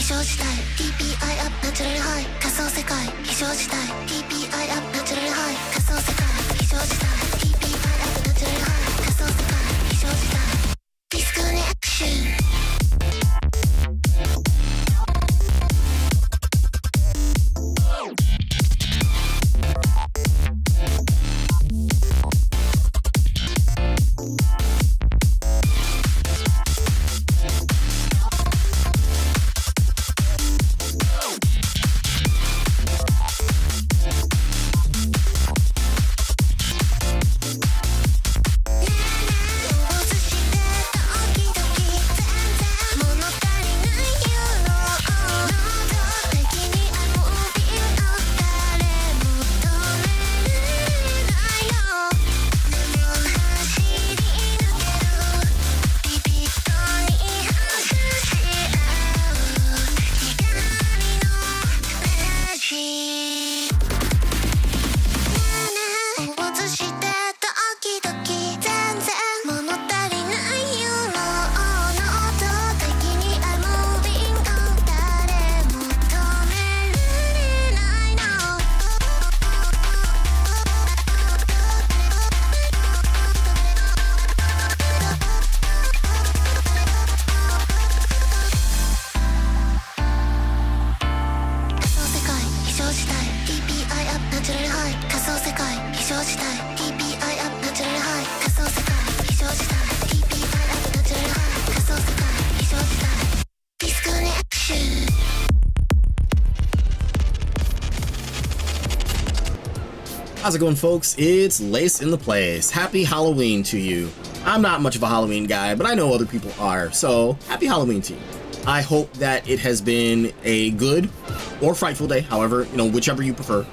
異常事態 TPI アップナチュラルハイ仮想世界異常事態 TPI アップナチュラルハイ仮想世界異常事態 TPI アップナチュラルハイ仮想世界異常事態ディスコネクションHow's it going, folks? It's Lace in the place. Happy Halloween to you. I'm not much of a Halloween guy, but I know other people are, so happy Halloween to you. I hope that it has been a good or frightful day, however, you know, whichever you prefer.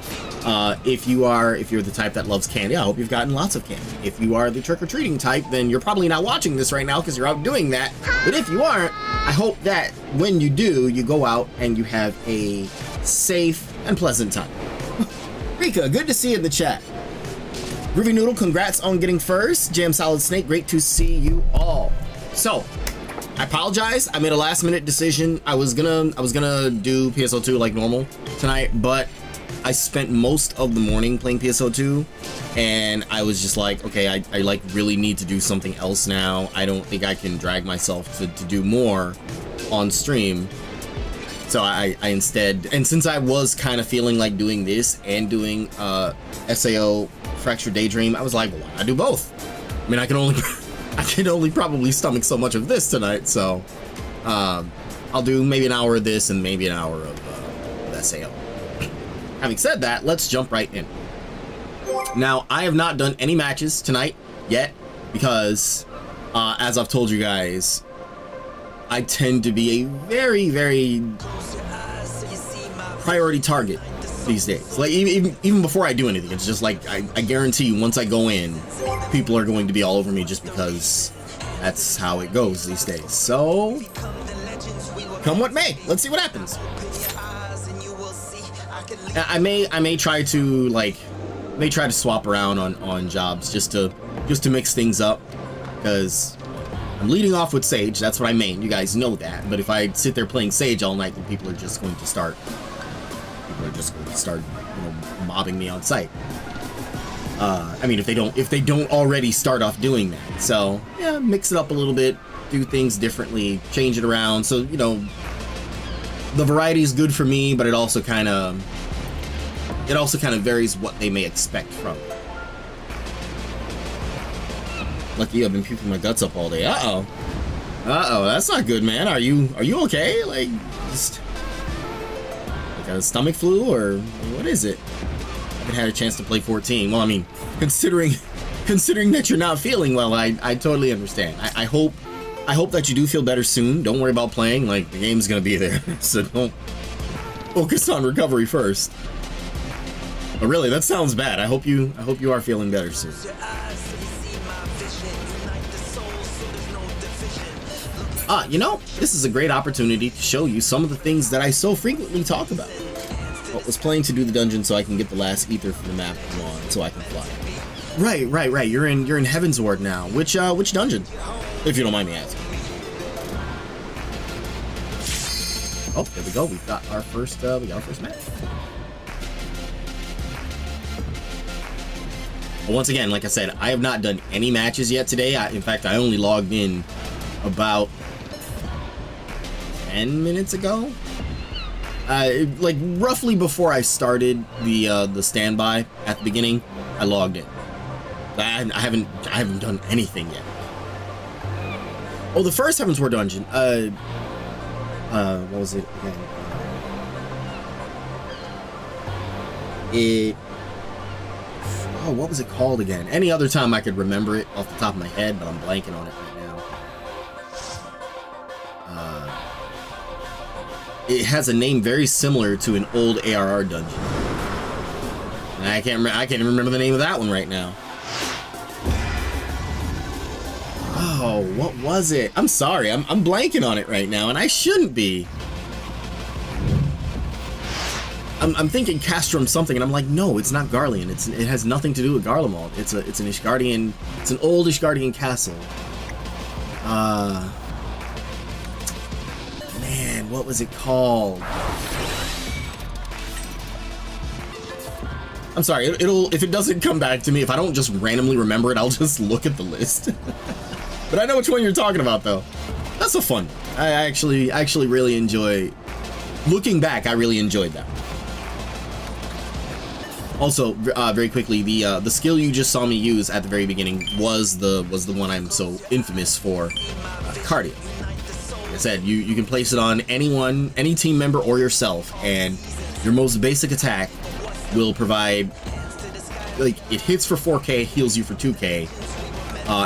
If you're the type that loves candy, I hope you've gotten lots of candy. If you are the trick-or-treating type, then you're probably not watching this right now because you're out doing that. But if you aren't, I hope that when you do, you go out and you have a safe and pleasant time. Rika, good to see you in the chat. Groovy Noodle, congrats on getting first. Jam Solid Snake, great to see you all. So, I apologize. I made a last minute decision. I was gonna do PSO2 like normal tonight, but I spent most of the morning playing PSO2, and I was just like, okay, I like really need to do something else now. I don't think I can drag myself to do more on stream. So I instead, and since I was kind of feeling like doing this and doing SAO Fractured Daydream, I was like, well, why not do both? I mean, I can only probably stomach so much of this tonight, so I'll do maybe an hour of this and maybe an hour of SAO. Having said that, let's jump right in. Now, I have not done any matches tonight yet because, as I've told you guys, I tend to be a very, very priority target these days. Like even before I do anything, it's just like I guarantee you, once I go in, people are going to be all over me just because that's how it goes these days. So come what may, let's see what happens. I may try to swap around on jobs just to mix things up, because I'm leading off with Sage. That's what I main. You guys know that. But if I sit there playing Sage all night, then people are just going to start, you know, mobbing me on site. I mean, if they don't already start off doing that. So yeah, mix it up a little bit, do things differently, change it around. So, you know, the variety is good for me, but it also kind of varies what they may expect from it. Lucky I've been puking my guts up all day. Uh-oh, that's not good, man. Are you okay? Like, just like a stomach flu, or what is it? I haven't had a chance to play 14. Well, I mean, considering that you're not feeling well, I totally understand. I hope that you do feel better soon. Don't worry about playing. Like, the game's gonna be there, so don't focus on recovery first. But really, that sounds bad. I hope you are feeling better soon. You know, this is a great opportunity to show you some of the things that I so frequently talk about. Well, was planning to do the dungeon so I can get the last ether from the map on, so I can fly. Right. You're in Heaven's Ward now. Which dungeon? If you don't mind me asking. Oh, there we go. We've got our first, match. But once again, like I said, I have not done any matches yet today. In fact, I only logged in about 10 minutes ago. Like roughly before I started the standby at the beginning, I logged in. I haven't done anything yet. Oh, the first Heavensward dungeon. What was it again? What was it called again? Any other time I could remember it off the top of my head, but I'm blanking on it right now. It has a name very similar to an old ARR dungeon. And I can't even remember the name of that one right now. Oh, what was it? I'm sorry, I'm blanking on it right now, and I shouldn't be. I'm thinking Castrum something, and I'm like, no, it's not Garlean. It has nothing to do with Garlemald. It's an Ishgardian. It's an old Ishgardian castle. Man, what was it called? I'm sorry. It'll if it doesn't come back to me, if I don't just randomly remember it, I'll just look at the list. But I know which one you're talking about, though. That's a fun one. I actually really enjoy. Looking back, I really enjoyed that. Also, very quickly, the skill you just saw me use at the very beginning was the one I'm so infamous for, cardio. Like I said, you can place it on anyone, any team member or yourself, and your most basic attack will provide, like, it hits for 4k, heals you for 2k,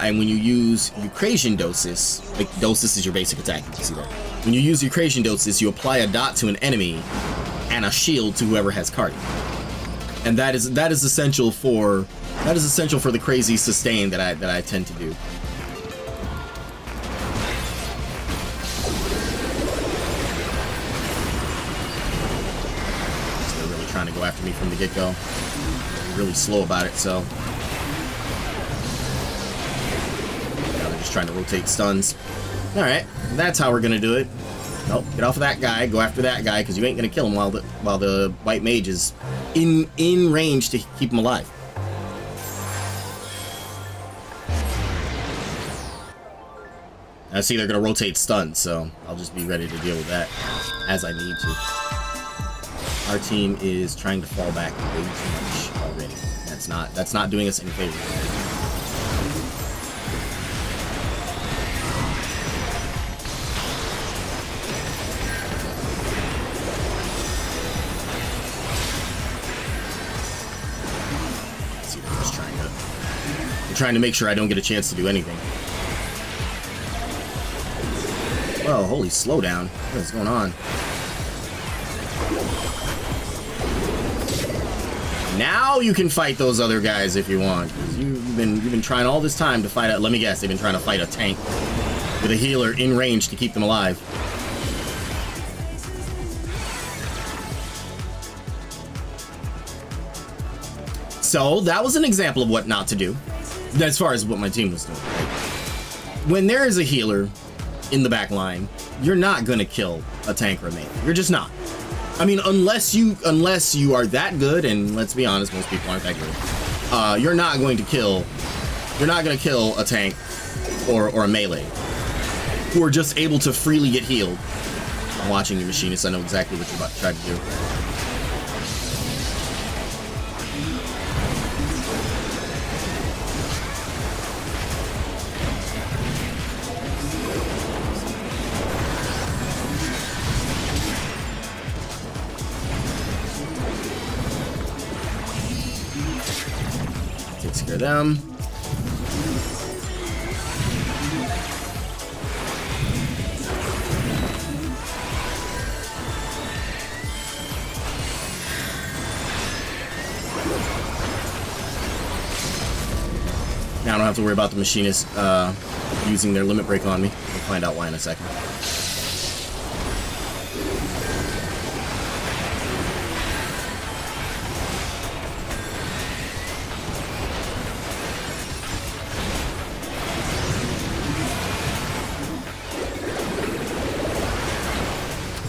and when you use Eucrasian Dosis, like Dosis is your basic attack, you can see that. When you use Eucrasian Dosis, you apply a dot to an enemy and a shield to whoever has cardio. And that is essential for the crazy sustain that I tend to do. So they're really trying to go after me from the get-go. I'm really slow about it, so now they're just trying to rotate stuns. All right, that's how we're gonna do it. Nope, get off of that guy. Go after that guy because you ain't gonna kill him while the white mage is in range to keep him alive. I see they're gonna rotate stuns, so I'll just be ready to deal with that as I need to. Our team is trying to fall back way too much already. That's not doing us any favors. Trying to make sure I don't get a chance to do anything. Whoa, holy slowdown. What is going on? Now you can fight those other guys if you want. You've been trying all this time to fight a, let me guess, they've been trying to fight a tank with a healer in range to keep them alive. So that was an example of what not to do. As far as what my team was doing. When there is a healer in the back line, you're not gonna kill a tank or a melee. You're just not. I mean, unless you are that good, and let's be honest, most people aren't that good. You're not gonna kill a tank or a melee who are just able to freely get healed. I'm watching you, Machinist. I know exactly what you're about to try to do. Them. Now I don't have to worry about the Machinist using their limit break on me. We'll find out why in a second.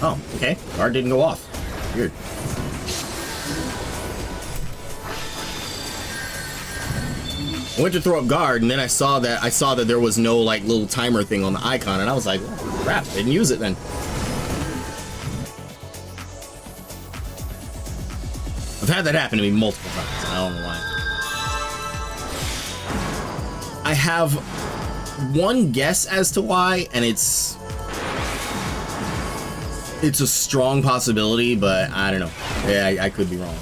Oh, okay. Guard didn't go off. Weird. I went to throw up guard, and then I saw that there was no like little timer thing on the icon, and I was like, oh, crap, I didn't use it then. I've had that happen to me multiple times. I don't know why. I have one guess as to why, and it's a strong possibility, but I don't know. Yeah, I could be wrong.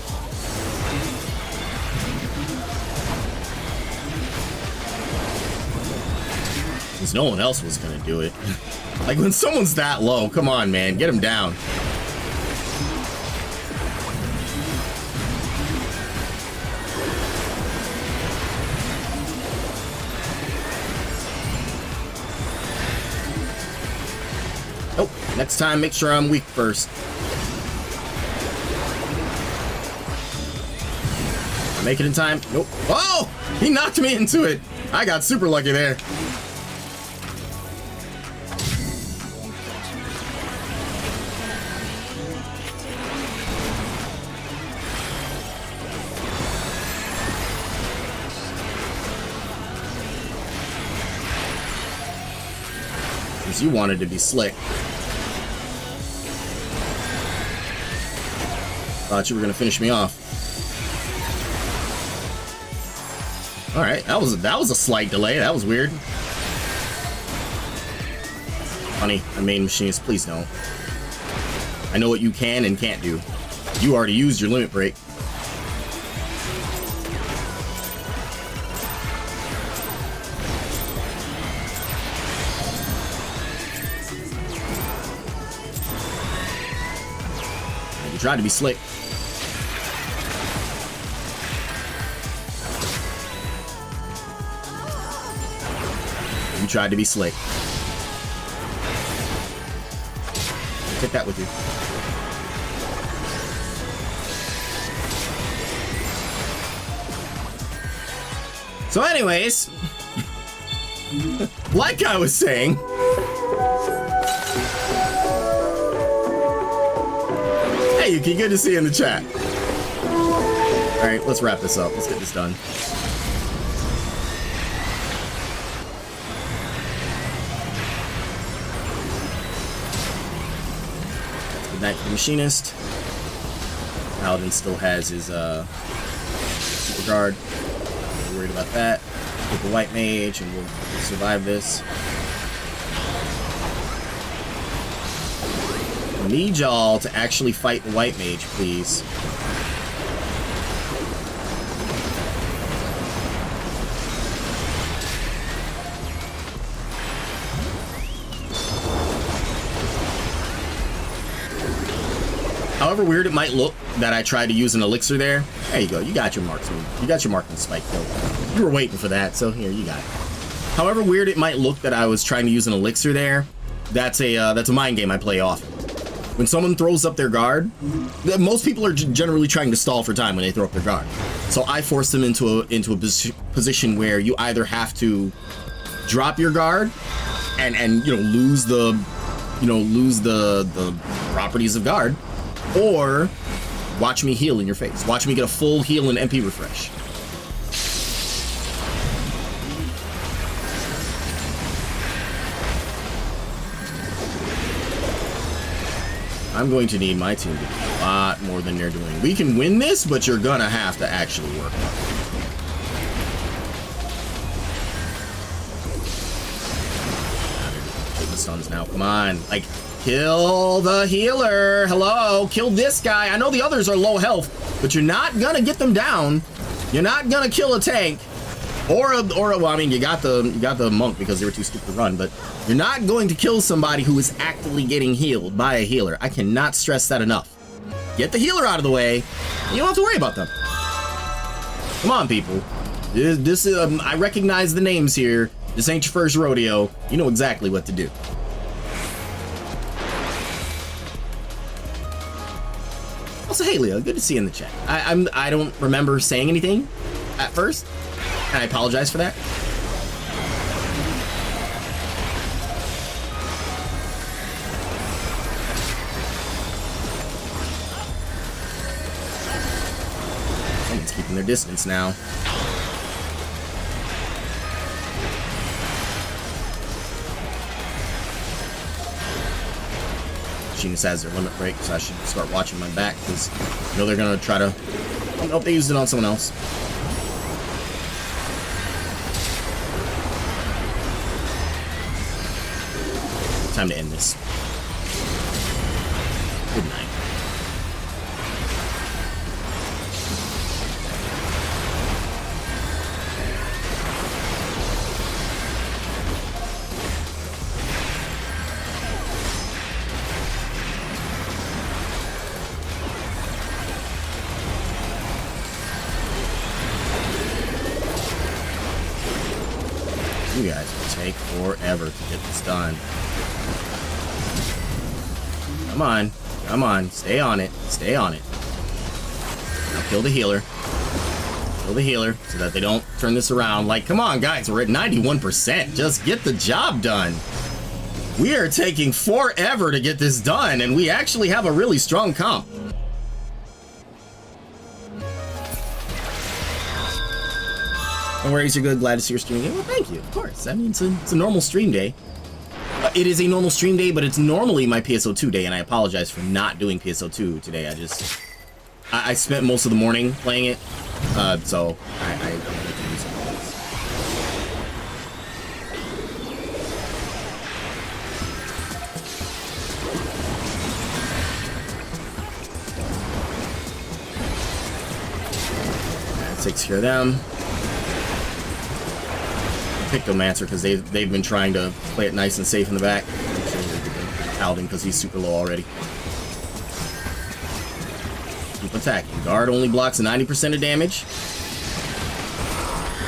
Because no one else was gonna do it. Like, when someone's that low, come on, man, get him down. Oh, next time, make sure I'm weak first. Make it in time. Nope. Oh! He knocked me into it. I got super lucky there. You wanted to be slick. Thought you were gonna finish me off. All right, that was a slight delay. That was weird. Funny, I main machinist, please don't. I know what you can and can't do. You already used your limit break. Tried to be slick. You tried to be slick. Take that with you. So anyways, like I was saying, hey, Yuki, good to see you in the chat. All right, let's wrap this up. Let's get this done. Good night to the machinist. Paladin still has his super guard. Not worried about that. Get the white mage, and we'll survive this. I need y'all to actually fight the white mage, please. However weird it might look that I tried to use an elixir there, there you go. You got your marksman. You got your marksman spike though. You were waiting for that, so here you got it. However weird it might look that I was trying to use an elixir there, that's a mind game I play often. When someone throws up their guard, most people are generally trying to stall for time when they throw up their guard. So I force them into a position where you either have to drop your guard and lose the properties of guard, or watch me heal in your face. Watch me get a full heal and MP refresh. I'm going to need my team to do a lot more than they're doing. We can win this, but you're gonna have to actually work on it. Get the stuns now. Come on. Like, kill the healer. Hello. Kill this guy. I know the others are low health, but you're not gonna get them down. You're not gonna kill a tank. Well, I mean, you got the monk because they were too stupid to run, but you're not going to kill somebody who is actively getting healed by a healer. I cannot stress that enough. Get the healer out of the way, you don't have to worry about them. Come on, people. This I recognize the names here. This ain't your first rodeo. You know exactly what to do. Also, hey, Leo, good to see you in the chat. I don't remember saying anything at first. And I apologize for that. keeping their distance now. Machinist has their limit break, so I should start watching my back because I know they're gonna try to. I hope they used it on someone else. Time to end this. Good night. You guys will take forever to get this done. Come on. Come on. Stay on it. Stay on it. Now kill the healer. Kill the healer so that they don't turn this around. Like, come on, guys. We're at 91%. Just get the job done. We are taking forever to get this done, and we actually have a really strong comp. Don't worry, you're good. Glad to see your stream again. Well, thank you. Of course. I mean, it's a normal stream day. It is a normal stream day, but it's normally my PSO2 day, and I apologize for not doing PSO2 today. I spent most of the morning playing it, so I need to do something else. That takes care of them. Pictomancer because they've been trying to play it nice and safe in the back. Paladin because he's super low already. Keep attacking. Guard only blocks 90% of damage.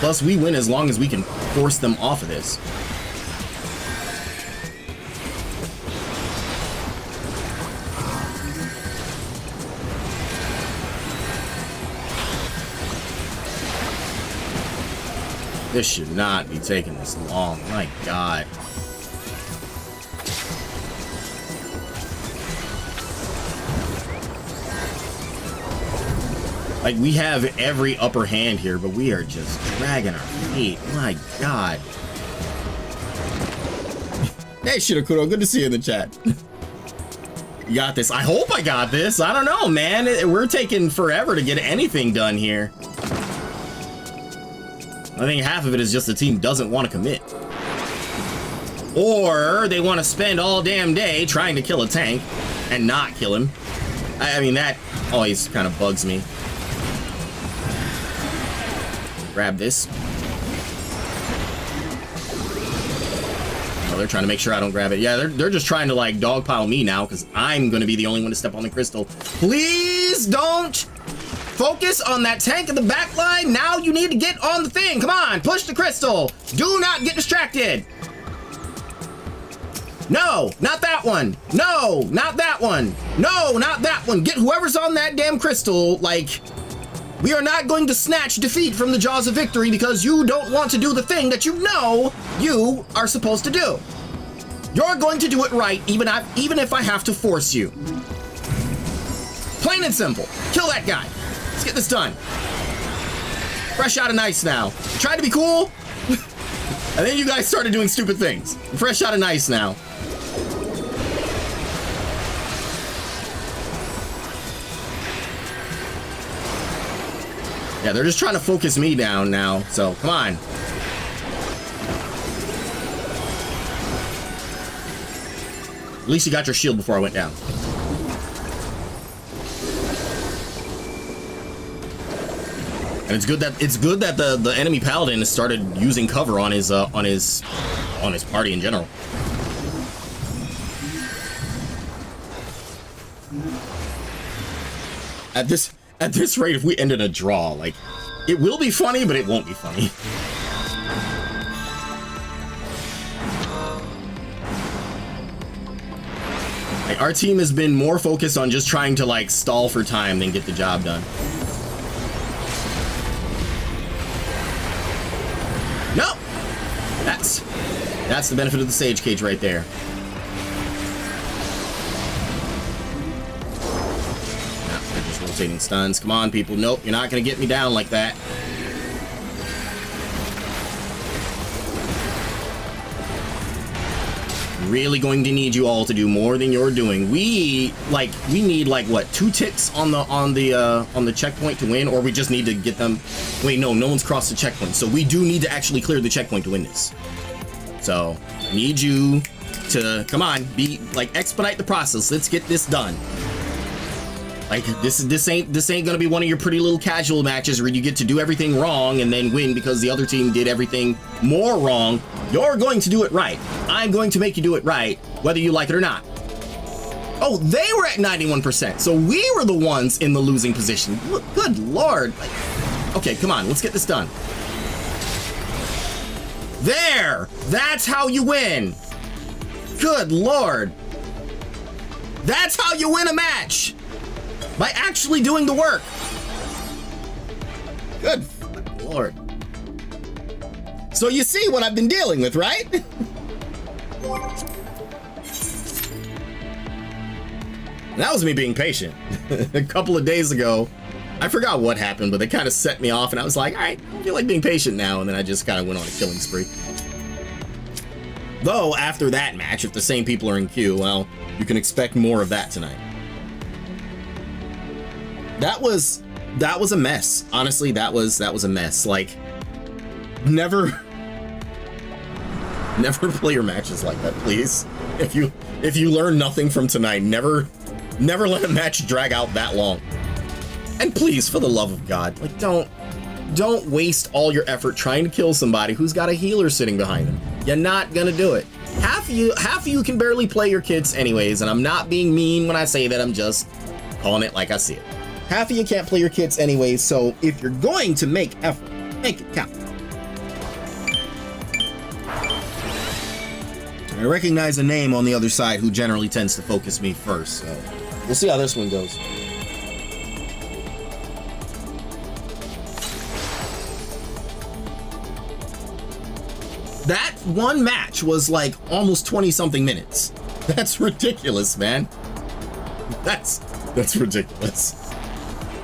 Plus we win as long as we can force them off of this. This should not be taking this long. My God. Like, we have every upper hand here, but we are just dragging our feet. My God. Hey, Shirakudo, good to see you in the chat. You got this. I hope I got this. I don't know, man. We're taking forever to get anything done here. I think half of it is just the team doesn't want to commit. Or they want to spend all damn day trying to kill a tank and not kill him. I mean, that always kind of bugs me. Grab this. Oh, they're trying to make sure I don't grab it. Yeah, they're just trying to, like, dogpile me now because I'm going to be the only one to step on the crystal. Please don't focus on that tank in the back line. Now you need to get on the thing. Come on, push the crystal. Do not get distracted. No, not that one. No, not that one. No, not that one. Get whoever's on that damn crystal. Like, we are not going to snatch defeat from the jaws of victory because you don't want to do the thing that you know you are supposed to do. You're going to do it right, even if I have to force you. Plain and simple. Kill that guy. Let's get this done. Fresh out of nice now. You tried to be cool, and then you guys started doing stupid things. Fresh out of nice now. Yeah, they're just trying to focus me down now, so come on. At least you got your shield before I went down. And it's good that the enemy paladin has started using cover on his party in general. At this rate, if we end in a draw, like, it will be funny, but it won't be funny. Like, our team has been more focused on just trying to, like, stall for time than get the job done. No! That's the benefit of the Sage Cage right there. Rotating stuns. Come on, people. Nope, you're not going to get me down like that. Really going to need you all to do more than you're doing. We need like what, 2 ticks on the checkpoint to win, or we just need to get them. Wait, no one's crossed the checkpoint, so we do need to actually clear the checkpoint to win this. So I need you to come on, expedite the process. Let's get this done. Like this ain't gonna be one of your pretty little casual matches where you get to do everything wrong and then win because the other team did everything more wrong. You're going to do it right. I'm going to make you do it right, whether you like it or not. Oh, they were at 91%, so we were the ones in the losing position. Good Lord. Okay, come on, let's get this done. There! That's how you win! Good Lord. That's how you win a match! By actually doing the work. Good Lord. So you see what I've been dealing with, right? That was me being patient. A couple of days ago, I forgot what happened, but they kind of set me off, and I was like, all right, I feel like being patient now, and then I just kind of went on a killing spree. Though, after that match, if the same people are in queue, well, you can expect more of that tonight. That was a mess. Honestly, that was a mess. Like, never play your matches like that, please. If you learn nothing from tonight, never let a match drag out that long. And please, for the love of God, like, don't waste all your effort trying to kill somebody who's got a healer sitting behind them. You're not gonna do it. Half of you can barely play your kits anyways, and I'm not being mean when I say that, I'm just calling it like I see it. Half of you can't play your kits anyways, so if you're going to make effort, make it count. I recognize a name on the other side who generally tends to focus me first, so we'll see how this one goes. That one match was like almost 20-something minutes. That's ridiculous, man. That's ridiculous.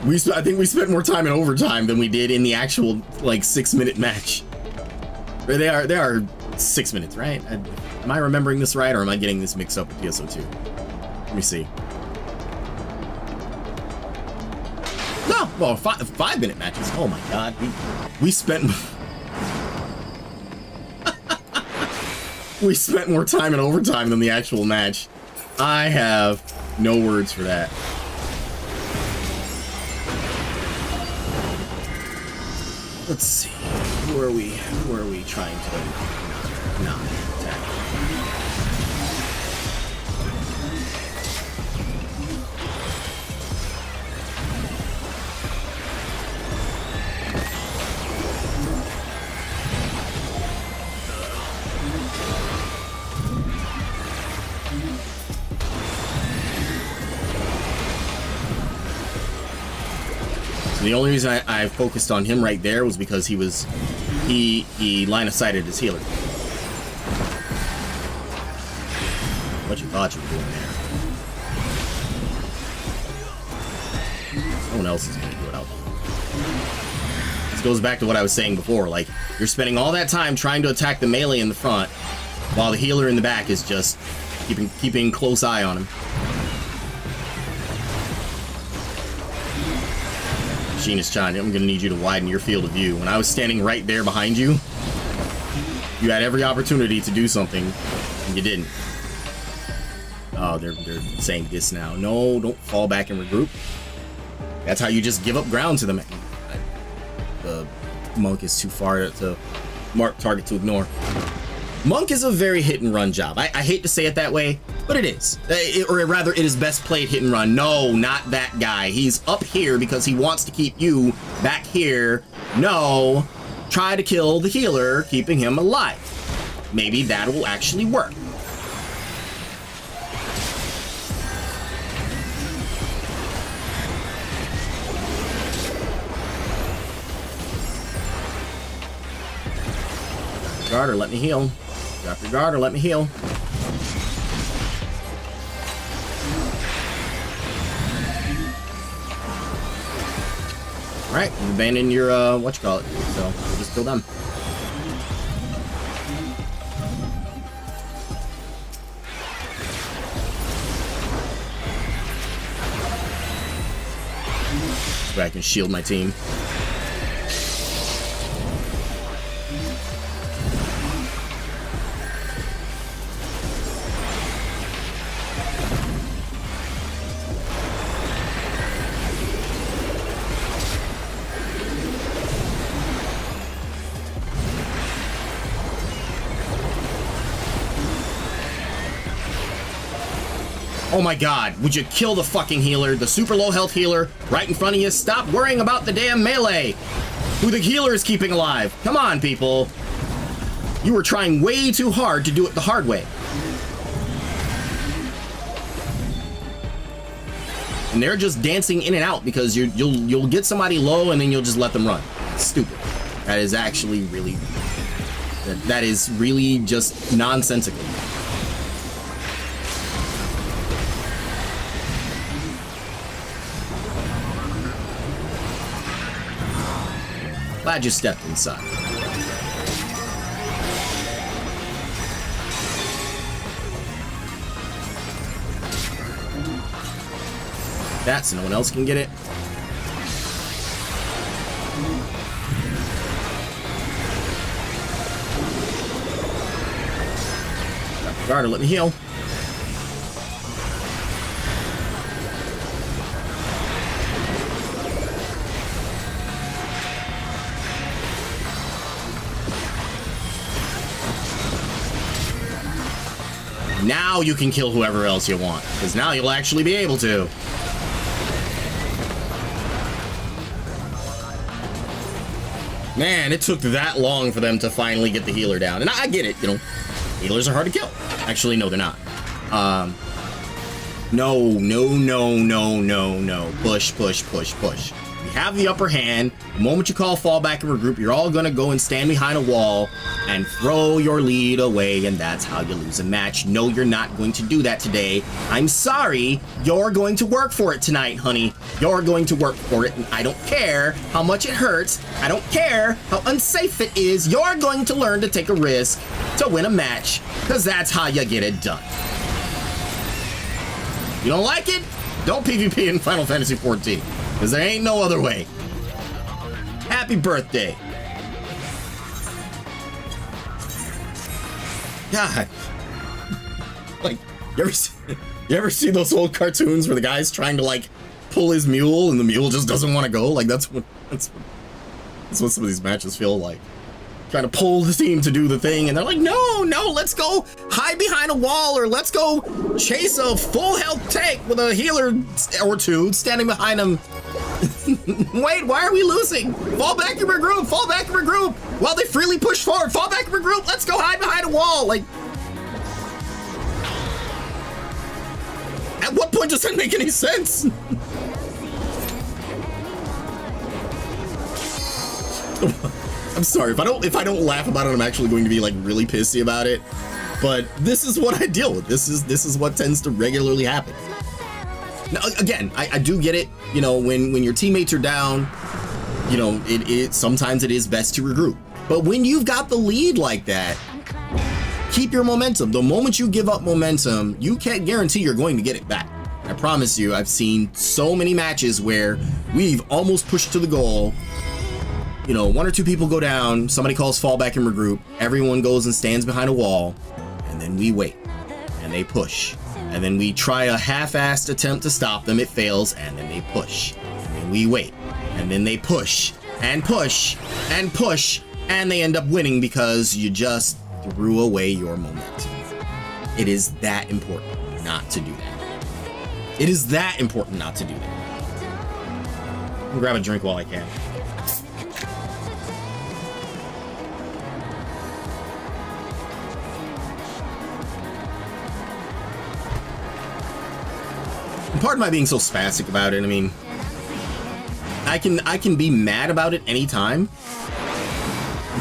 I think we spent more time in overtime than we did in the actual like 6-minute match. They are 6 minutes, right? Am I remembering this right, or am I getting this mixed up with PSO2? Let me see. No, well, 5-minute matches. Oh my God, we spent we spent more time in overtime than the actual match. I have no words for that. Let's see. Who are we trying to not attack? The only reason I focused on him right there was because he line of sighted his healer. What you thought you were doing there. Someone else is gonna do it out. This goes back to what I was saying before, like, you're spending all that time trying to attack the melee in the front while the healer in the back is just keeping close eye on him. Machinist Chan, I'm gonna need you to widen your field of view. When I was standing right there behind you, you had every opportunity to do something, and you didn't. Oh, they're saying this now. No, don't fall back and regroup. That's how you just give up ground to them. The monk is too far to mark target to ignore. Monk is a very hit and run job. I hate to say it that way, but it is. Or rather, it is best played hit and run. No, not that guy. He's up here because he wants to keep you back here. No, try to kill the healer, keeping him alive. Maybe that will actually work. Guard or let me heal. Drop your guard or let me heal. Right, you abandoned your, whatchamacallit, so we'll just kill them. So I can shield my team. Oh my god, would you kill the fucking healer, the super low health healer, right in front of you? Stop worrying about the damn melee, who the healer is keeping alive. Come on, people. You were trying way too hard to do it the hard way. And they're just dancing in and out because you'll get somebody low and then you'll just let them run. It's stupid. That is actually really, that is really just nonsensical. Glad you stepped inside. That so no one else can get it. Guard, let me heal. Now you can kill whoever else you want, because now you'll actually be able to. Man, it took that long for them to finally get the healer down. And I get it, you know, healers are hard to kill. Actually, no, they're not. No. Push. You have the upper hand. The moment you call fall back and regroup, you're all gonna go and stand behind a wall and throw your lead away, and that's how you lose a match. No, you're not going to do that today. I'm sorry. You're going to work for it tonight, honey. You're going to work for it, and I don't care how much it hurts. I don't care how unsafe it is. You're going to learn to take a risk to win a match, because that's how you get it done. You don't like it? Don't PvP in Final Fantasy XIV, because there ain't no other way. Happy birthday. God. Like, you ever see those old cartoons where the guy's trying to, like, pull his mule and the mule just doesn't want to go? Like, that's what some of these matches feel like. Trying to pull the team to do the thing, and they're like, no, let's go hide behind a wall, or let's go chase a full health tank with a healer or two standing behind him. Wait, why are we losing? Fall back and regroup, while they freely push forward. Fall back and regroup, let's go hide behind a wall. Like, at what point does that make any sense? I'm sorry, if I don't laugh about it, I'm actually going to be like really pissy about it. But this is what I deal with. This is what tends to regularly happen. Now, again, I do get it. You know, when your teammates are down, you know, it sometimes it is best to regroup. But when you've got the lead like that, keep your momentum. The moment you give up momentum, you can't guarantee you're going to get it back. I promise you, I've seen so many matches where we've almost pushed to the goal. You know, one or two people go down, somebody calls fall back and regroup, everyone goes and stands behind a wall, and then we wait, and they push. And then we try a half-assed attempt to stop them, it fails, and then they push. And then we wait, and then they push, and push, and push, and they end up winning because you just threw away your momentum. It is that important not to do that. It is that important not to do that. I'll grab a drink while I can. Pardon my being so spastic about it. I mean, I can be mad about it anytime,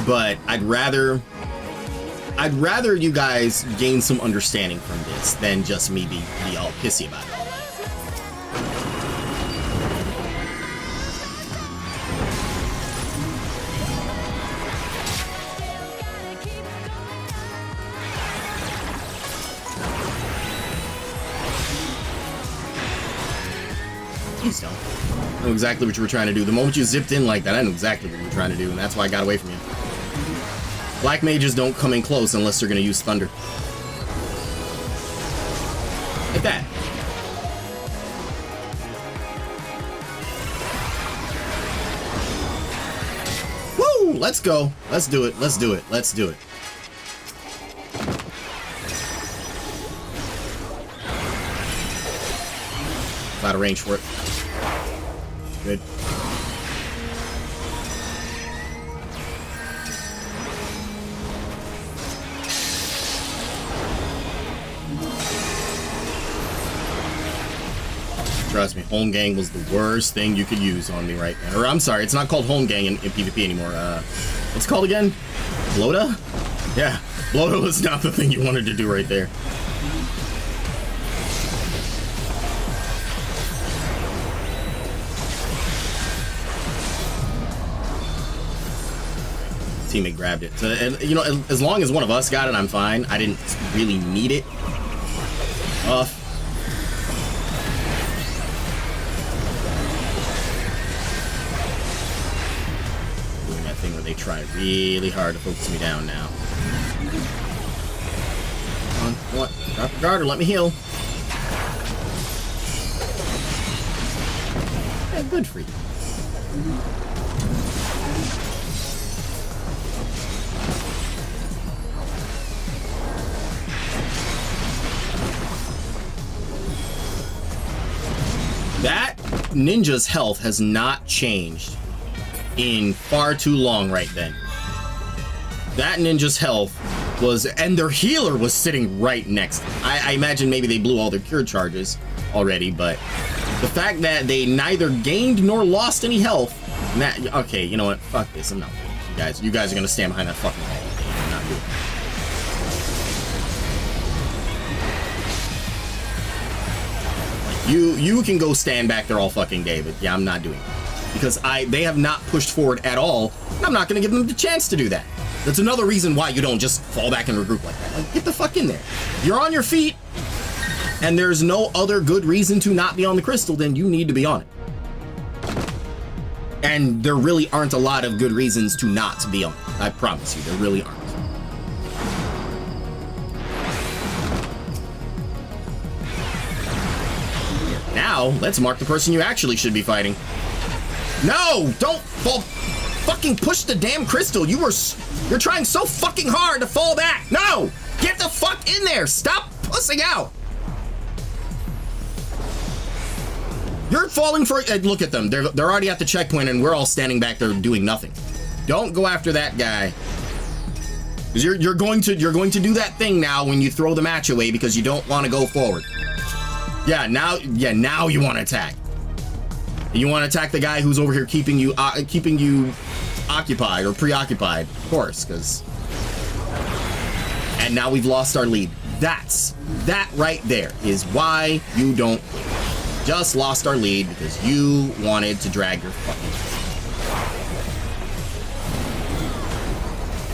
but I'd rather you guys gain some understanding from this than just me be all pissy about it. Please don't. I know exactly what you were trying to do. The moment you zipped in like that, I knew exactly what you were trying to do, and that's why I got away from you. Black mages don't come in close unless they're going to use thunder. Like that. Woo! Let's go. Let's do it. Let's do it. Let's do it. Out of range for it. Good. Trust me, home gang was the worst thing you could use on me right now. Or I'm sorry, it's not called home gang in PvP anymore. What's it called again? Bloda? Yeah, Bloda was not the thing you wanted to do right there. Teammate grabbed it. So, and, you know, as long as one of us got it, I'm fine. I didn't really need it. Doing that thing where they try really hard to focus me down now. Come on, what? Drop your guard or let me heal. Yeah, good for you. That ninja's health has not changed in far too long right then. That ninja's health was, and their healer was sitting right next to them. I imagine maybe they blew all their cure charges already, but the fact that they neither gained nor lost any health, okay, you know what? Fuck this, I'm not doing it. You guys are gonna stand behind that fucking wall. I'm not doing it. You can go stand back there all fucking day, but yeah, I'm not doing it. Because they have not pushed forward at all, and I'm not gonna give them the chance to do that. That's another reason why you don't just fall back and regroup like that. Like, get the fuck in there. You're on your feet, and there's no other good reason to not be on the crystal, then you need to be on it. And there really aren't a lot of good reasons to not be on it. I promise you, there really aren't. Now, let's mark the person you actually should be fighting. No! Don't fall! Fucking push the damn crystal! You're trying so fucking hard to fall back! No! Get the fuck in there! Stop pussing out! You're falling for it. Look at them. They're already at the checkpoint and we're all standing back there doing nothing. Don't go after that guy. Because you're going to do that thing now when you throw the match away because you don't want to go forward. Yeah, now you want to attack. You want to attack the guy who's over here keeping you occupied or preoccupied, of course, because. And now we've lost our lead. That right there is why you don't win. Just lost our lead because you wanted to drag your fucking.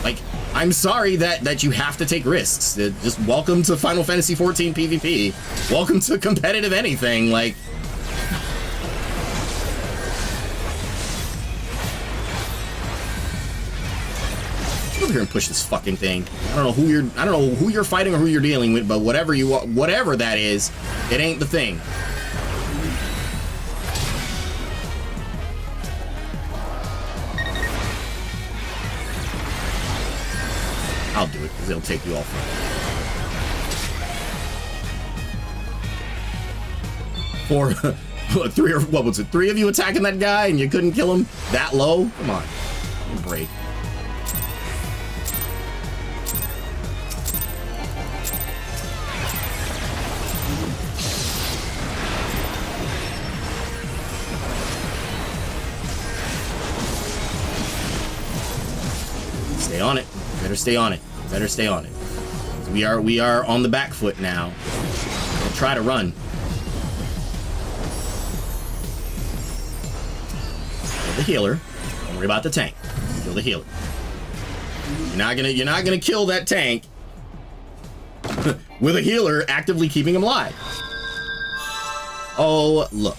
Like, I'm sorry that you have to take risks. Just welcome to Final Fantasy XIV PvP. Welcome to competitive anything. Like, get over here and push this fucking thing. I don't know who you're fighting or who you're dealing with, but whatever that is, it ain't the thing. I'll do it because it'll take you all for what was it? 3 of you attacking that guy and you couldn't kill him that low? Come on, give me a break. Stay on it. Better stay on it. Better stay on it. We are on the back foot now. We'll try to run. Kill the healer. Don't worry about the tank. Kill the healer. You're not gonna kill that tank with a healer actively keeping him alive. Oh look.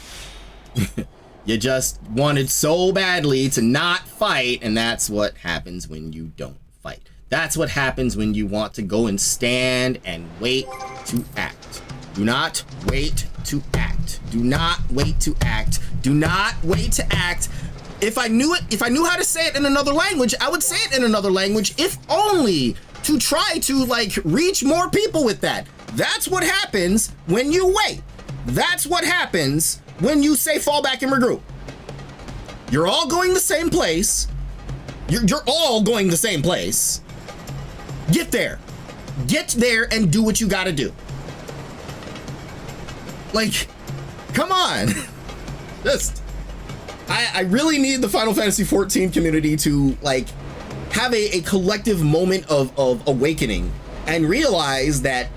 You just wanted so badly to not fight, and that's what happens when you don't fight. That's what happens when you want to go and stand and wait to act. Do not wait to act. Do not wait to act. Do not wait to act. If I knew how to say it in another language, I would say it in another language, if only to try to like reach more people with that. That's what happens when you wait. That's what happens when you say fall back and regroup. You're all going the same place. You're all going the same place. Get there. Get there and do what you gotta do. Like, come on. Just, I really need the Final Fantasy XIV community to like have a collective moment of awakening and realize that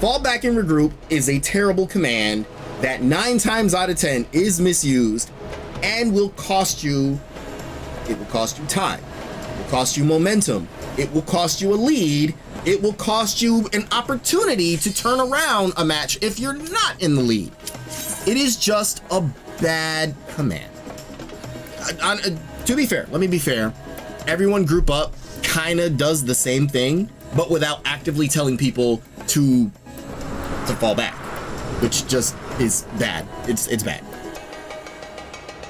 fall back and regroup is a terrible command that 9 times out of 10 is misused and will cost you, it will cost you time, it will cost you momentum, it will cost you a lead, it will cost you an opportunity to turn around a match if you're not in the lead. It is just a bad command. To be fair, let me be fair, everyone group up kind of does the same thing, but without actively telling people to fall back, which just is bad. It's bad.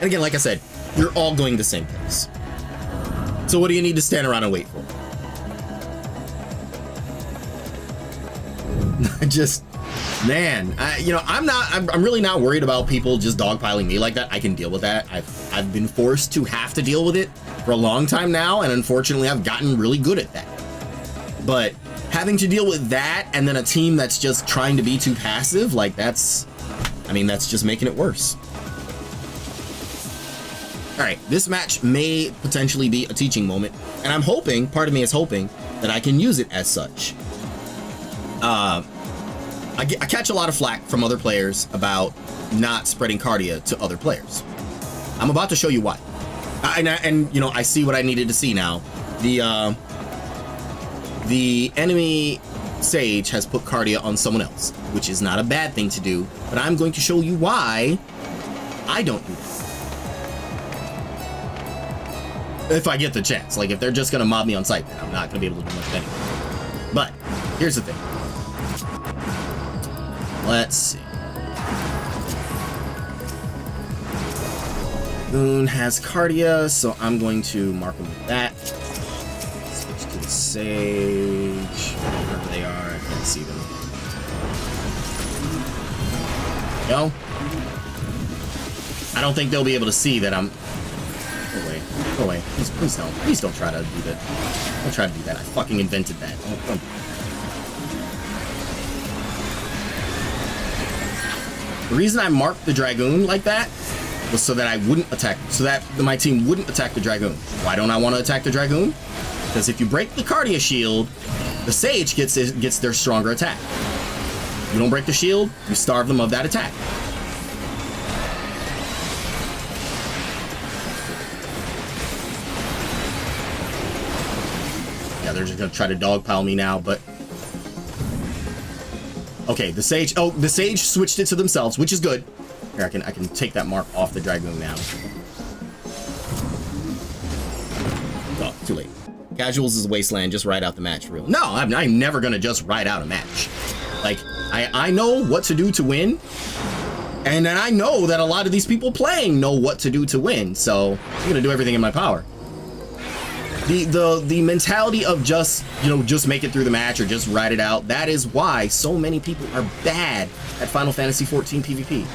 And again, like I said, you're all going the same place. So what do you need to stand around and wait for? Just, man, I'm really not worried about people just dogpiling me like that. I can deal with that. I've been forced to have to deal with it for a long time now, and unfortunately I've gotten really good at that. But having to deal with that and then a team that's just trying to be too passive, like that's just making it worse. All right, this match may potentially be a teaching moment, and I'm hoping, part of me is hoping, that I can use it as such. I catch a lot of flack from other players about not spreading Cardia to other players. I'm about to show you why. And you know, I see what I needed to see now. The enemy Sage has put Cardia on someone else, which is not a bad thing to do, but I'm going to show you why I don't do that. If I get the chance. Like, if they're just gonna mob me on site, then I'm not gonna be able to do much anyway. But here's the thing. Let's see. Moon has Cardia, so I'm going to mark him with that. Switch to the Sage. Wherever they are, I can't see them. Go. I don't think they'll be able to see that I'm. Go away. Go away. Please don't. Please don't try to do that. Don't try to do that. I fucking invented that. Don't. The reason I marked the Dragoon like that was so that I wouldn't attack, so that my team wouldn't attack the Dragoon. Why don't I want to attack the Dragoon? Because if you break the Cardia shield, the Sage gets their stronger attack. You don't break the shield, you starve them of that attack. Yeah, they're just gonna try to dogpile me now, but okay, the Sage switched it to themselves, which is good. Here, I can take that mark off the Dragoon now. Oh, too late. Casuals is a wasteland, just ride out the match for real. No, I'm never gonna just ride out a match. Like, I know what to do to win, and then I know that a lot of these people playing know what to do to win, so I'm gonna do everything in my power. The mentality of just make it through the match or just ride it out, that is why so many people are bad at Final Fantasy XIV PvP.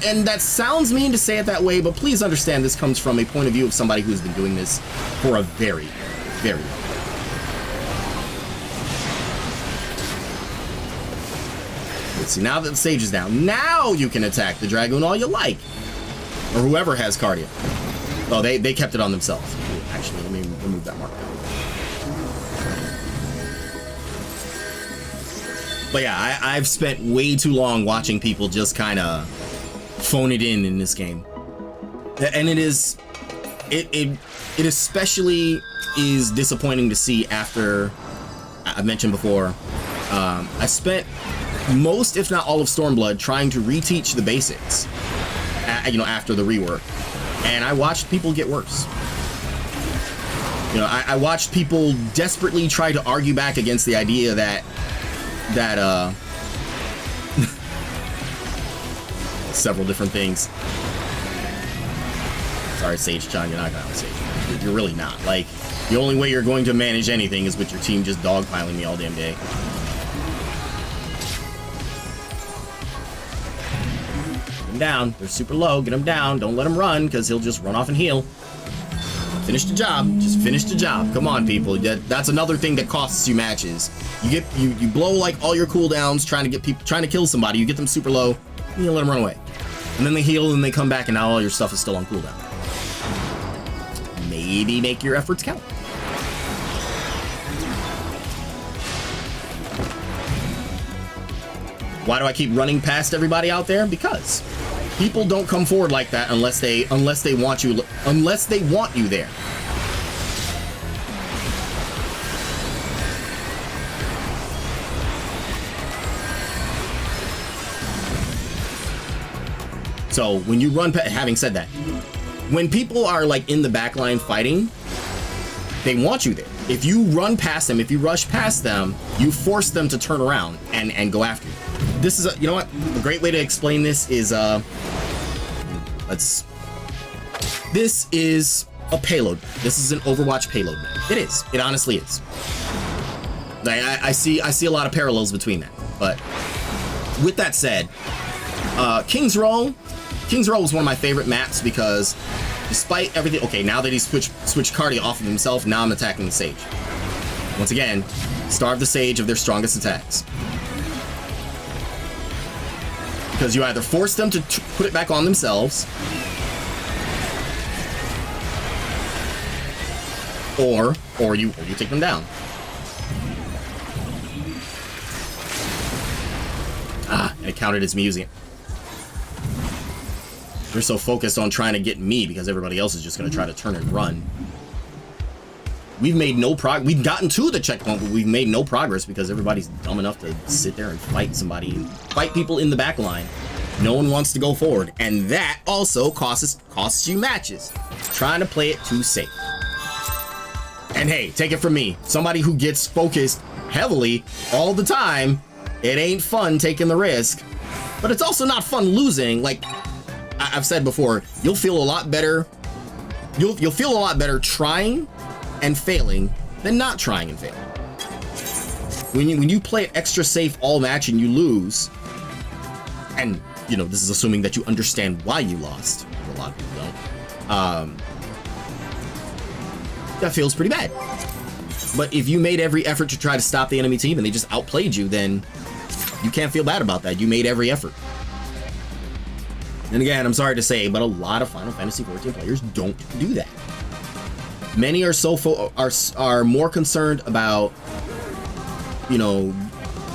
And that sounds mean to say it that way, but please understand this comes from a point of view of somebody who's been doing this for a very, very long time. Let's see, now that the Sage is down, now you can attack the Dragoon all you like. Or whoever has Cardia. Oh, they kept it on themselves. Actually, let me remove that mark. But yeah, I've spent way too long watching people just kind of phone it in this game. And it especially is disappointing to see after, I mentioned before, I spent most, if not all of Stormblood trying to reteach the basics after the rework, and I watched people get worse. I watched people desperately try to argue back against the idea that several different things. Sorry, Sage Chan, you're not gonna have Sage. You're really not. Like, the only way you're going to manage anything is with your team just dogpiling me all damn day. Get him down. They're super low. Get him down. Don't let him run, because he'll just run off and heal. Finish the job. Just finish the job. Come on, people. That's another thing that costs you matches. You blow like all your cooldowns trying to kill somebody. You get them super low. And you let them run away. And then they heal and they come back, and now all your stuff is still on cooldown. Maybe make your efforts count. Why do I keep running past everybody out there? Because people don't come forward like that unless they want you there. So when you run, having said that, when people are like in the back line fighting, they want you there. If you run past them, if you rush past them, you force them to turn around and go after you. This is you know what? A great way to explain this is this is a payload. This is an Overwatch payload map. It is. It honestly is. I see a lot of parallels between that. But with that said, King's Row was one of my favorite maps because despite everything, okay, now that he's switched Cardia off of himself, now I'm attacking the Sage. Once again, starve the Sage of their strongest attacks. Because you either force them to put it back on themselves, or you take them down. And it counted as me using it. They're so focused on trying to get me because everybody else is just going to try to turn and run. We've made no progress. We've gotten to the checkpoint, but we've made no progress because everybody's dumb enough to sit there and fight somebody, fight people in the back line. No one wants to go forward, and that also costs you matches. Trying to play it too safe. And hey, take it from me, somebody who gets focused heavily all the time, it ain't fun taking the risk, but it's also not fun losing. Like I've said before, you'll feel a lot better. You'll feel a lot better trying and failing than not trying and failing. When you play it extra safe all match and you lose, and this is assuming that you understand why you lost. A lot of people don't. That feels pretty bad. But if you made every effort to try to stop the enemy team and they just outplayed you, then you can't feel bad about that. You made every effort. And again, I'm sorry to say, but a lot of Final Fantasy XIV players don't do that. Many are more concerned about,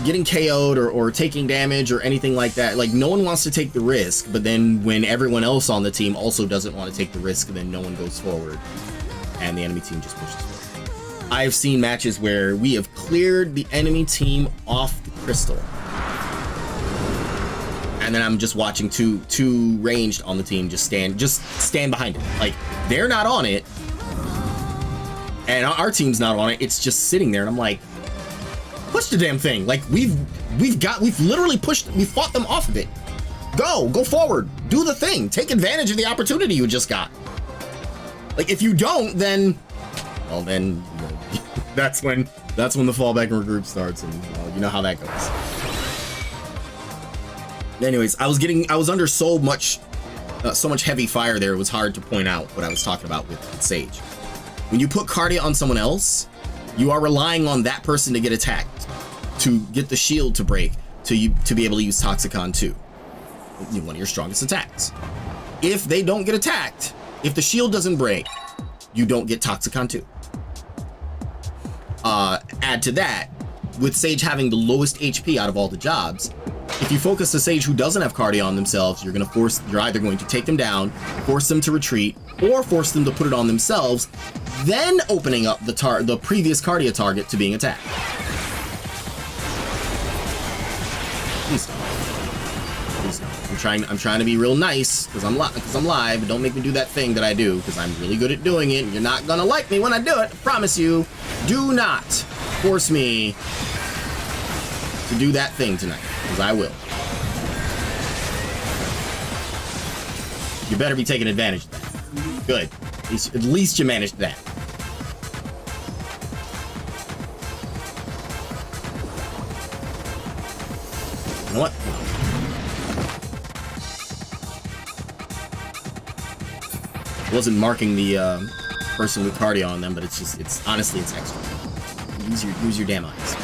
getting KO'd or taking damage or anything like that. Like, no one wants to take the risk, but then when everyone else on the team also doesn't want to take the risk, then no one goes forward, and the enemy team just pushes forward. I've seen matches where we have cleared the enemy team off the crystal, and then I'm just watching two ranged on the team just stand behind it. Like, they're not on it, and our team's not on it. It's just sitting there, and I'm like, push the damn thing. Like, we've literally fought them off of it. Go forward, do the thing, take advantage of the opportunity you just got. Like, if you don't, then, well, then that's when the fallback and regroup starts, and you know how that goes. Anyways, I was under so much heavy fire there, it was hard to point out what I was talking about with Sage. When you put Cardia on someone else, you are relying on that person to get attacked, to get the shield to break, to be able to use Toxicon 2, one of your strongest attacks. If they don't get attacked, if the shield doesn't break, you don't get Toxicon 2. Add to that, with Sage having the lowest HP out of all the jobs, if you focus the Sage who doesn't have Cardia on themselves, you're either going to take them down, force them to retreat, or force them to put it on themselves, then opening up the previous Cardia target to being attacked. Please don't. Please don't. I'm trying to be real nice because I'm live. But don't make me do that thing that I do because I'm really good at doing it. And you're not gonna like me when I do it. I promise you. Do not force me to do that thing tonight because I will. You better be taking advantage of that. Good. At least you managed that. You know what? I wasn't marking the person with cardio on them, but it's honestly extra. Use your damn eyes.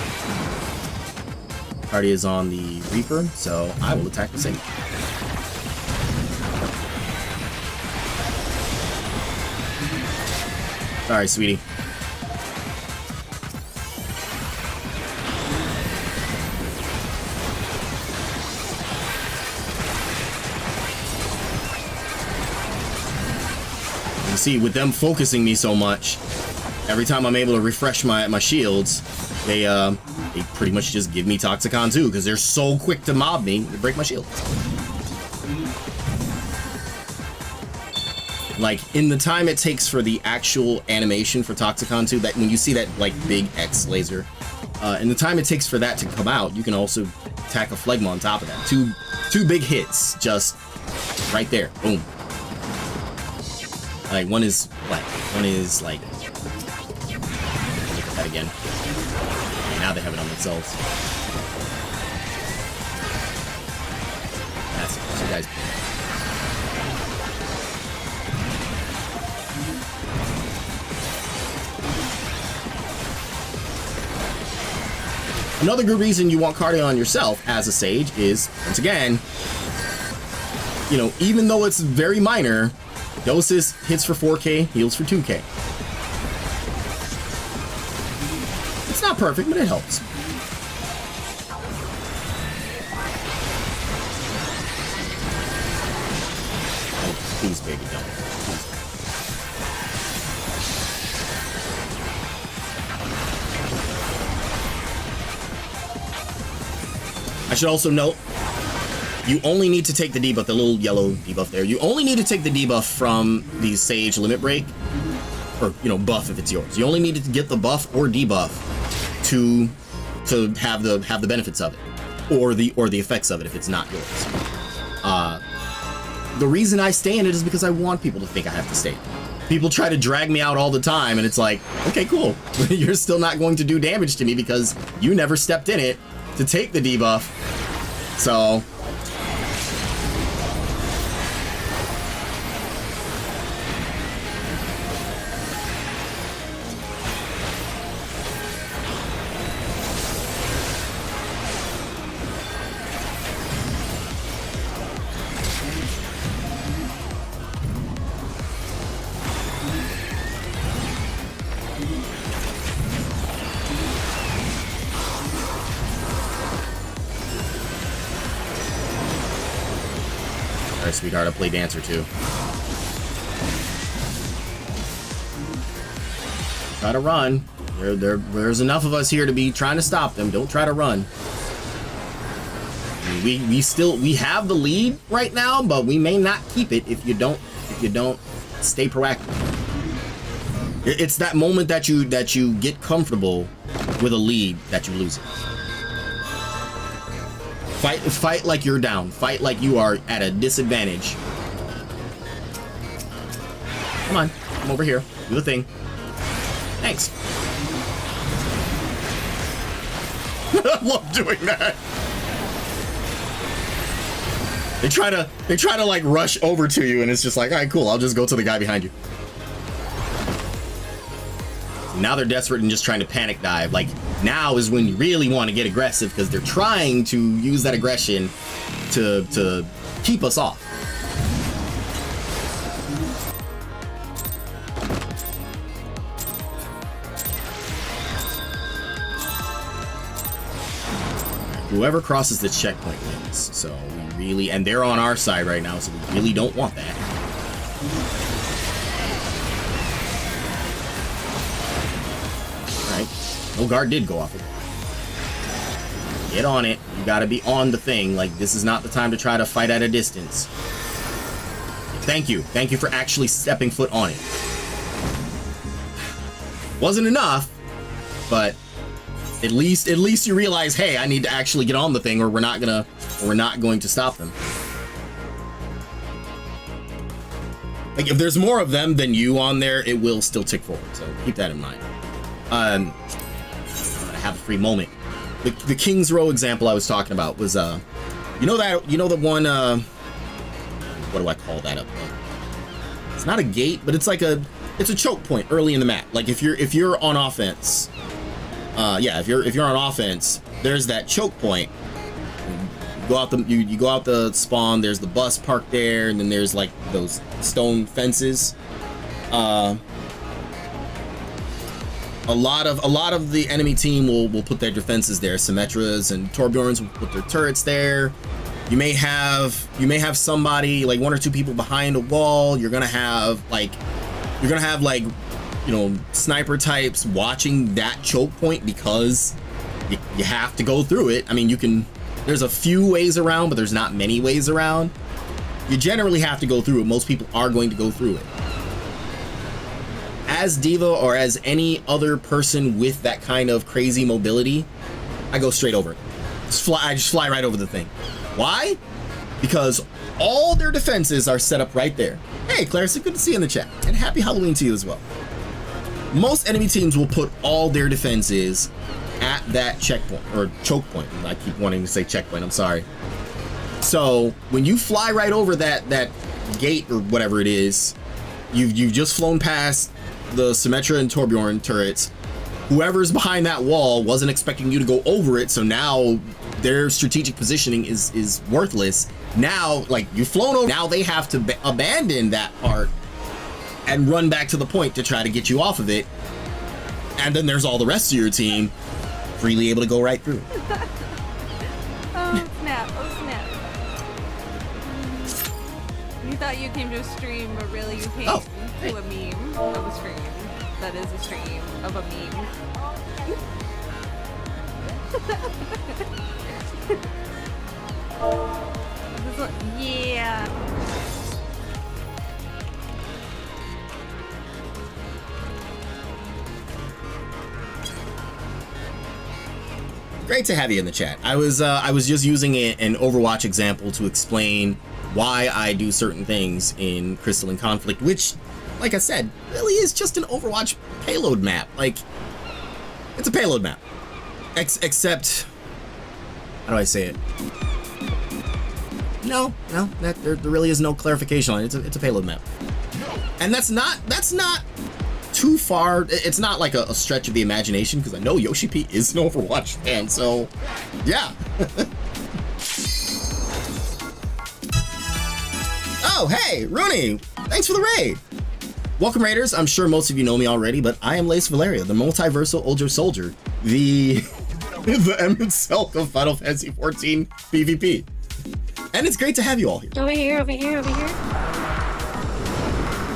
Cardio is on the Reaper, so I will attack the same. Sorry, sweetie. You see, with them focusing me so much, every time I'm able to refresh my shields, they pretty much just give me Toxicon too, because they're so quick to mob me, they break my shield. Like, in the time it takes for the actual animation for Toxicon 2, that when you see that, like, big X laser, in the time it takes for that to come out, you can also tack a Phlegma on top of that. Two big hits, just right there. Boom. Like, one is black. One is, like... Look at that again. Okay, now they have it on themselves. That's it. So, guys... Another good reason you want cardio on yourself as a Sage is, once again, you know, even though it's very minor, Dosis hits for 4K, heals for 2K. It's not perfect, but it helps. Oh, please, baby, don't. I should also note, you only need to take the debuff, the little yellow debuff there. You only need to take the debuff from the Sage Limit Break, or, you know, buff if it's yours. You only need to get the buff or debuff to have the benefits of it, or the effects of it if it's not yours. The reason I stay in it is because I want people to think I have to stay. People try to drag me out all the time, and it's like, okay, cool. You're still not going to do damage to me because you never stepped in it to take the debuff. So sweetheart, I'll play dancer too. Try to run. There's enough of us here to be trying to stop them. Don't try to run. I mean, we have the lead right now, but we may not keep it if you don't stay proactive. It's that moment that you get comfortable with a lead that you lose it. Fight like you're down. Fight like you are at a disadvantage. Come on, come over here. Do the thing. Thanks. I love doing that. They try to like rush over to you, and it's just like, all right, cool. I'll just go to the guy behind you. Now they're desperate and just trying to panic dive. Like, now is when you really want to get aggressive because they're trying to use that aggression to keep us off. Whoever crosses the checkpoint wins. So we really, and they're on our side right now, so we really don't want that. All right. No guard did go off it. Get on it. You gotta be on the thing. Like, this is not the time to try to fight at a distance. Thank you. Thank you for actually stepping foot on it. Wasn't enough, but at least you realize, hey, I need to actually get on the thing, or we're not going to stop them. Like, if there's more of them than you on there, it will still tick forward. So keep that in mind. I have a free moment. The King's Row example I was talking about was, you know the one, what do I call that up? It's not a gate, but it's like it's a choke point early in the map. Like, if you're on offense, if you're on offense, there's that choke point. You go out the spawn. There's the bus parked there, and then there's like those stone fences. A lot of the enemy team will put their defenses there. Symmetras and Torbjorns will put their turrets there. You may have somebody, like 1 or 2 people behind a wall. You're gonna have like sniper types watching that choke point, because you have to go through it. I mean, there's a few ways around, but there's not many ways around. You generally have to go through it. Most people are going to go through it. As D.Va, or as any other person with that kind of crazy mobility, I go straight over it. I just fly right over the thing. Why? Because all their defenses are set up right there. Hey, Clarissa, good to see you in the chat. And happy Halloween to you as well. Most enemy teams will put all their defenses at that checkpoint, or choke point. I keep wanting to say checkpoint, I'm sorry. So when you fly right over that gate, or whatever it is, you've just flown past the Symmetra and Torbjorn turrets. Whoever's behind that wall wasn't expecting you to go over it, so now their strategic positioning is worthless. Now, like, you've flown over, now they have to abandon that part and run back to the point to try to get you off of it. And then there's all the rest of your team freely able to go right through. Oh snap, oh snap. You thought you came to a stream, but really you came to a meme of a stream. That is a stream of a meme. This one, yeah. Great to have you in the chat. I was just using an Overwatch example to explain why I do certain things in Crystalline Conflict, which, like I said, really is just an Overwatch payload map. Like, it's a payload map. Except, how do I say it? No, there really is no clarification on it. It's a payload map. And that's not too far. It's not like a stretch of the imagination, because I know Yoshi P is an Overwatch fan, so yeah. Oh, hey, Rooney, thanks for the raid. Welcome, Raiders. I'm sure most of you know me already, but I am Lace Valeria, the multiversal older soldier, the M itself of Final Fantasy XIV PvP. And it's great to have you all here. Over here, over here, over here.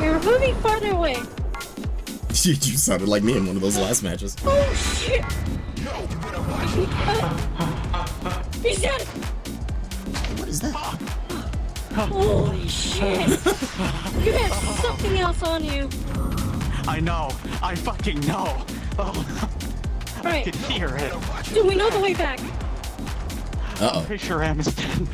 You're moving farther away. You sounded like me in one of those last matches. Oh shit! He's dead! What is that? Holy shit! You had something else on you. I know. I fucking know. Oh, I could hear it. Do we know the way back? Uh-oh. Pretty sure Am is dead.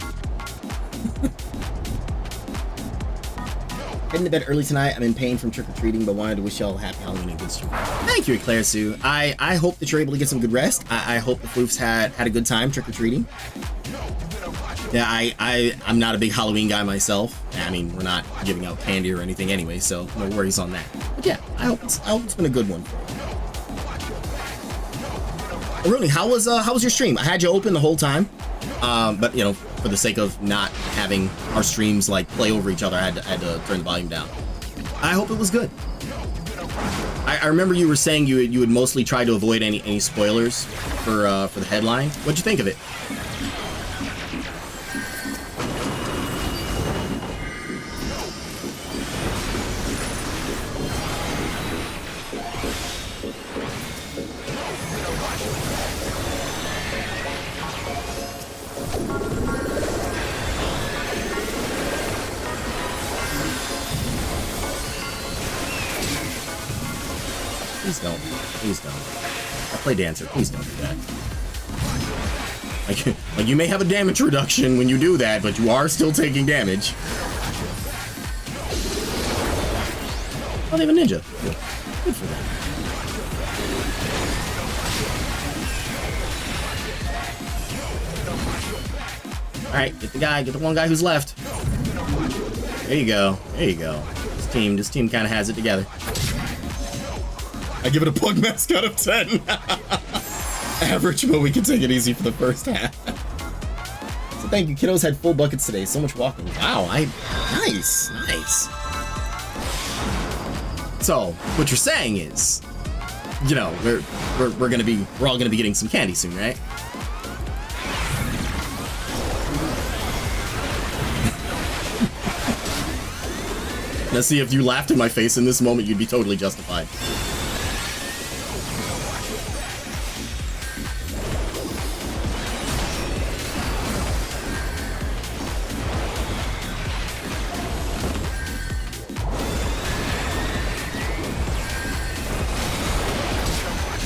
Heading to bed early tonight. I'm in pain from trick-or-treating, but wanted to wish y'all a happy Halloween and good stream. Thank you, Eclair Sue. I hope that you're able to get some good rest. I hope the floofs had a good time trick-or-treating. Yeah, I'm not a big Halloween guy myself. I mean, we're not giving out candy or anything anyway, so no worries on that. But yeah, I hope it's been a good one. Rooney, how was your stream? I had you open the whole time, but you know, for the sake of not having our streams like play over each other, I had to turn the volume down. I hope it was good. I remember you were saying you would mostly try to avoid any spoilers for the headline. What'd you think of it? Please don't. Please don't. I play dancer. Please don't do that. Like you may have a damage reduction when you do that, but you are still taking damage. Oh, they have a ninja. Good for them. Alright, get the one guy who's left. There you go. There you go. This team kind of has it together. I give it a pug mask out of 10. Average, but we can take it easy for the first half. So thank you. Kiddos had full buckets today. So much walking. Wow, nice. So what you're saying is, you know, we're all gonna be getting some candy soon, right? Let's see, if you laughed in my face in this moment, you'd be totally justified.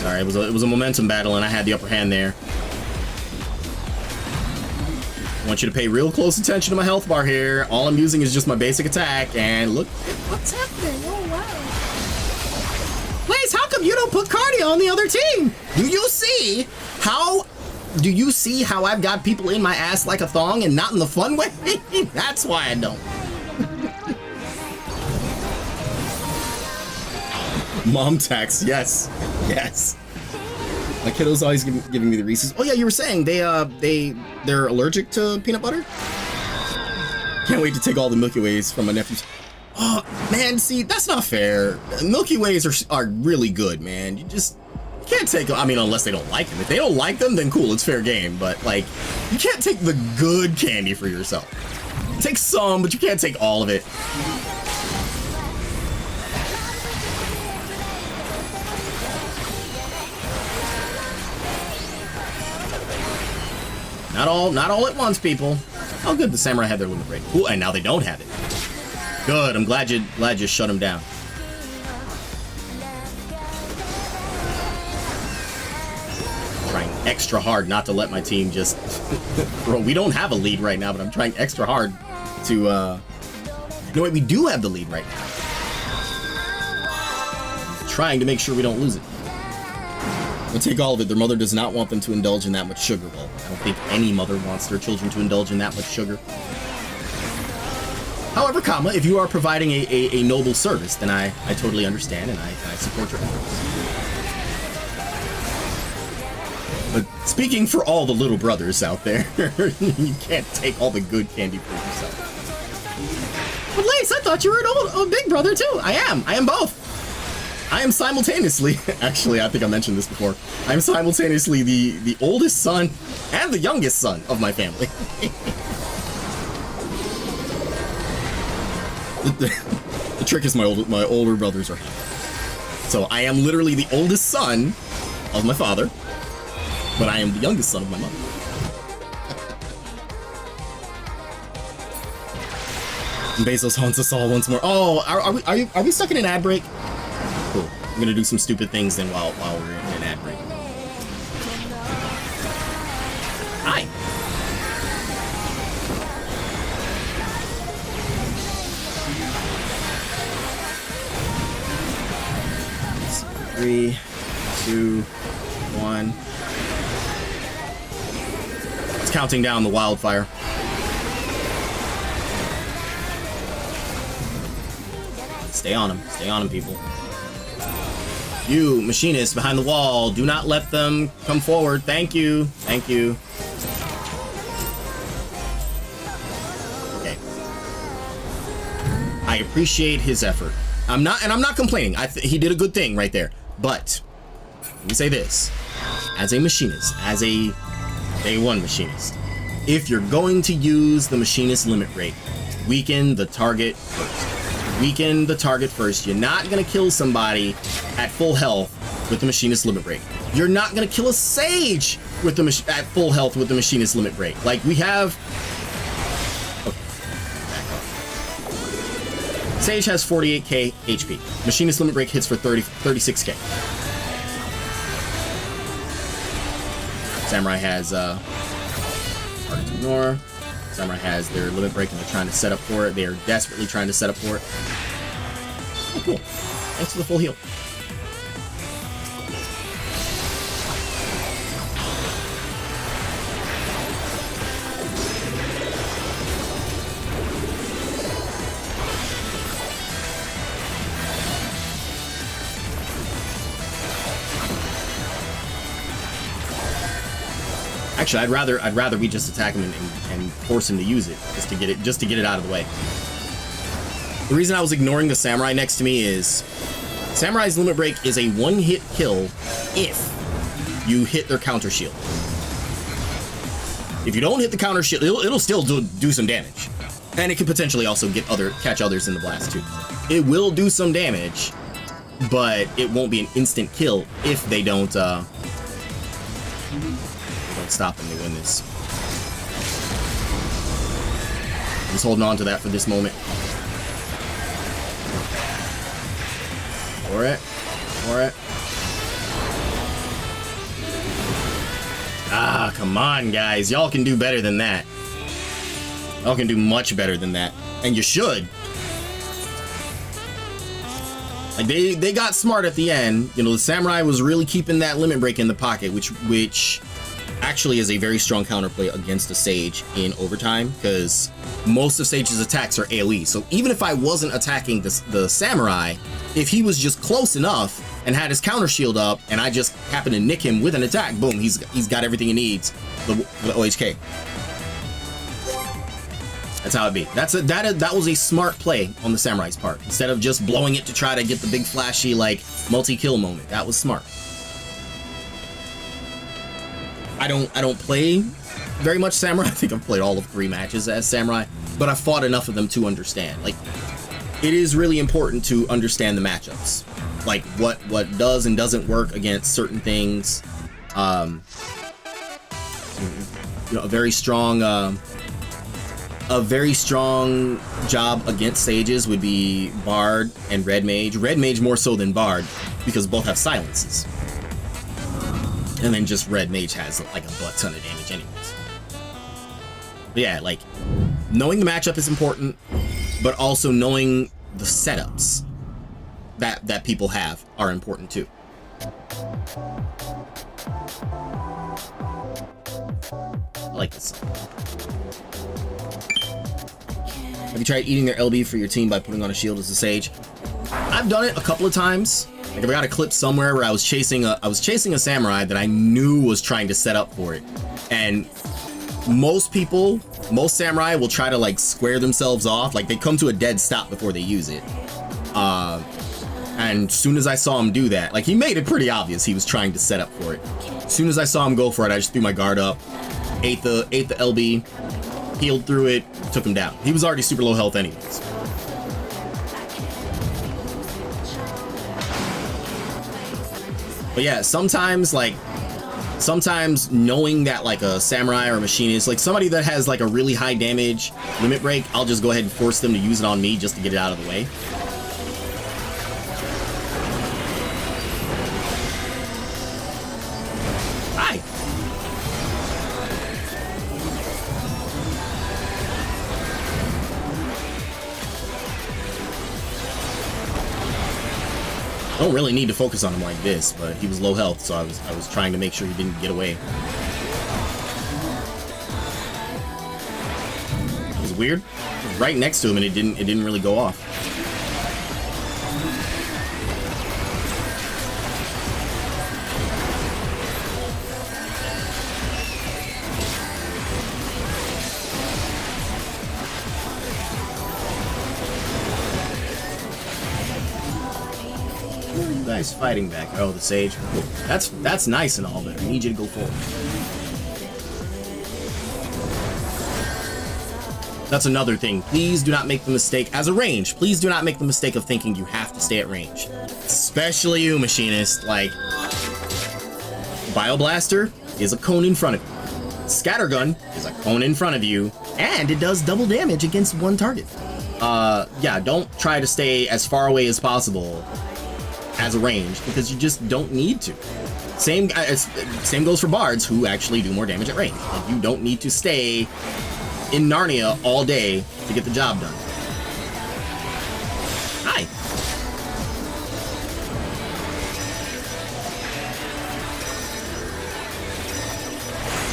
Sorry, it was a momentum battle, and I had the upper hand there. I want you to pay real close attention to my health bar here. All I'm using is just my basic attack, and look at what's happening. Oh, wow. Blaze, how come you don't put cardio on the other team? Do you see how I've got people in my ass like a thong and not in the fun way? That's why I don't. Mom tax, yes. My kiddo's always giving me the Reese's. Oh yeah, you were saying they're allergic to peanut butter? Can't wait to take all the Milky Ways from my nephews. Oh man, see, that's not fair. Milky Ways are really good, man. You can't take them. I mean, unless they don't like them. If they don't like them, then cool, it's fair game. But like, you can't take the good candy for yourself. Take some, but you can't take all of it. Not all at once, people. Oh, good. The samurai had their limit break. Cool, and now they don't have it. Good. I'm glad you shut them down. Trying extra hard not to let my team just. Bro, we don't have a lead right now, but I'm trying extra hard to. No, wait, we do have the lead right now. Trying to make sure we don't lose it. We'll take all of it. Their mother does not want them to indulge in that much sugar. Well, I don't think any mother wants their children to indulge in that much sugar. However, if you are providing a noble service, then I totally understand and I support your efforts. But speaking for all the little brothers out there, you can't take all the good candy for yourself. But Lace, I thought you were a big brother too. I am both. I am simultaneously, actually, I think I mentioned this before, I'm simultaneously the oldest son and the youngest son of my family. The trick is my older brothers are. So I am literally the oldest son of my father, but I am the youngest son of my mother. Bezos haunts us all once more. Oh, are we stuck in an ad break? Cool. I'm gonna do some stupid things then while we're in an ad break. Hi. Three, 2, 1. It's counting down the wildfire. Stay on him, people. You, machinists behind the wall, do not let them come forward. Thank you. Okay. I appreciate his effort. I'm not complaining. He did a good thing right there. But let me say this: as a machinist, as a day one machinist, if you're going to use the machinist limit break, weaken the target first. Weaken the target first. You're not gonna kill somebody at full health with the machinist limit break. You're not gonna kill a sage with the at full health with the machinist limit break. Like we have. Okay. Back Sage has 48k HP. Machinist limit break hits for 36k. Samurai has hard to ignore. Samurai has their limit break and they're trying to set up for it. They are desperately trying to set up for it. Oh, cool. Thanks for the full heal. Actually, I'd rather we just attack him and force him to use it just to get it out of the way. The reason I was ignoring the samurai next to me is Samurai's limit break is a one-hit kill if you hit their counter shield. If you don't hit the counter shield, it'll still do some damage, and it could potentially also catch others in the blast too. It will do some damage, but it won't be an instant kill if they don't stop them to win this. Just holding on to that for this moment. For it. Ah, come on, guys. Y'all can do better than that. Y'all can do much better than that. And you should. Like, they got smart at the end. You know, the samurai was really keeping that limit break in the pocket, which actually is a very strong counterplay against a Sage in overtime, because most of Sage's attacks are AoE. So even if I wasn't attacking the samurai, if he was just close enough and had his counter shield up, and I just happened to nick him with an attack, boom, he's got everything he needs for the OHK. That's how it be. That was a smart play on the samurai's part. Instead of just blowing it to try to get the big flashy like multi-kill moment, that was smart. I don't play very much samurai. I think I've played all of 3 matches as samurai, but I've fought enough of them to understand. Like, it is really important to understand the matchups, like what does and doesn't work against certain things. You know, a very strong job against Sages would be Bard and Red Mage. Red Mage more so than Bard, because both have silences. And then just Red Mage has like a butt ton of damage anyways. But yeah, like, knowing the matchup is important, but also knowing the setups that people have are important too. I like this song. Have you tried eating their LB for your team by putting on a shield as a Sage? I've done it a couple of times. Like, I got a clip somewhere where I was chasing a samurai that I knew was trying to set up for it, and most samurai will try to like square themselves off, like they come to a dead stop before they use it. And as soon as I saw him do that, like, he made it pretty obvious he was trying to set up for it. As soon as I saw him go for it, I just threw my guard up, ate the LB, healed through it, took him down. He was already super low health anyways. But yeah, sometimes knowing that like a samurai or a machinist, like somebody that has like a really high damage limit break, I'll just go ahead and force them to use it on me just to get it out of the way. Hi. I don't really need to focus on him like this, but he was low health, so I was trying to make sure he didn't get away. It was weird. It was right next to him, and it didn't really go off. Nice fighting back. Oh, the Sage. Cool. That's nice and all, but I need you to go forward. That's another thing. Please do not make the mistake, as a range, please do not make the mistake of thinking you have to stay at range. Especially you, Machinist. Like, Bioblaster is a cone in front of you. Scattergun is a cone in front of you, and it does double damage against one target. yeah, don't try to stay as far away as possible as a range, because you just don't need to. Same goes for bards, who actually do more damage at range. Like, you don't need to stay in Narnia all day to get the job done. Hi.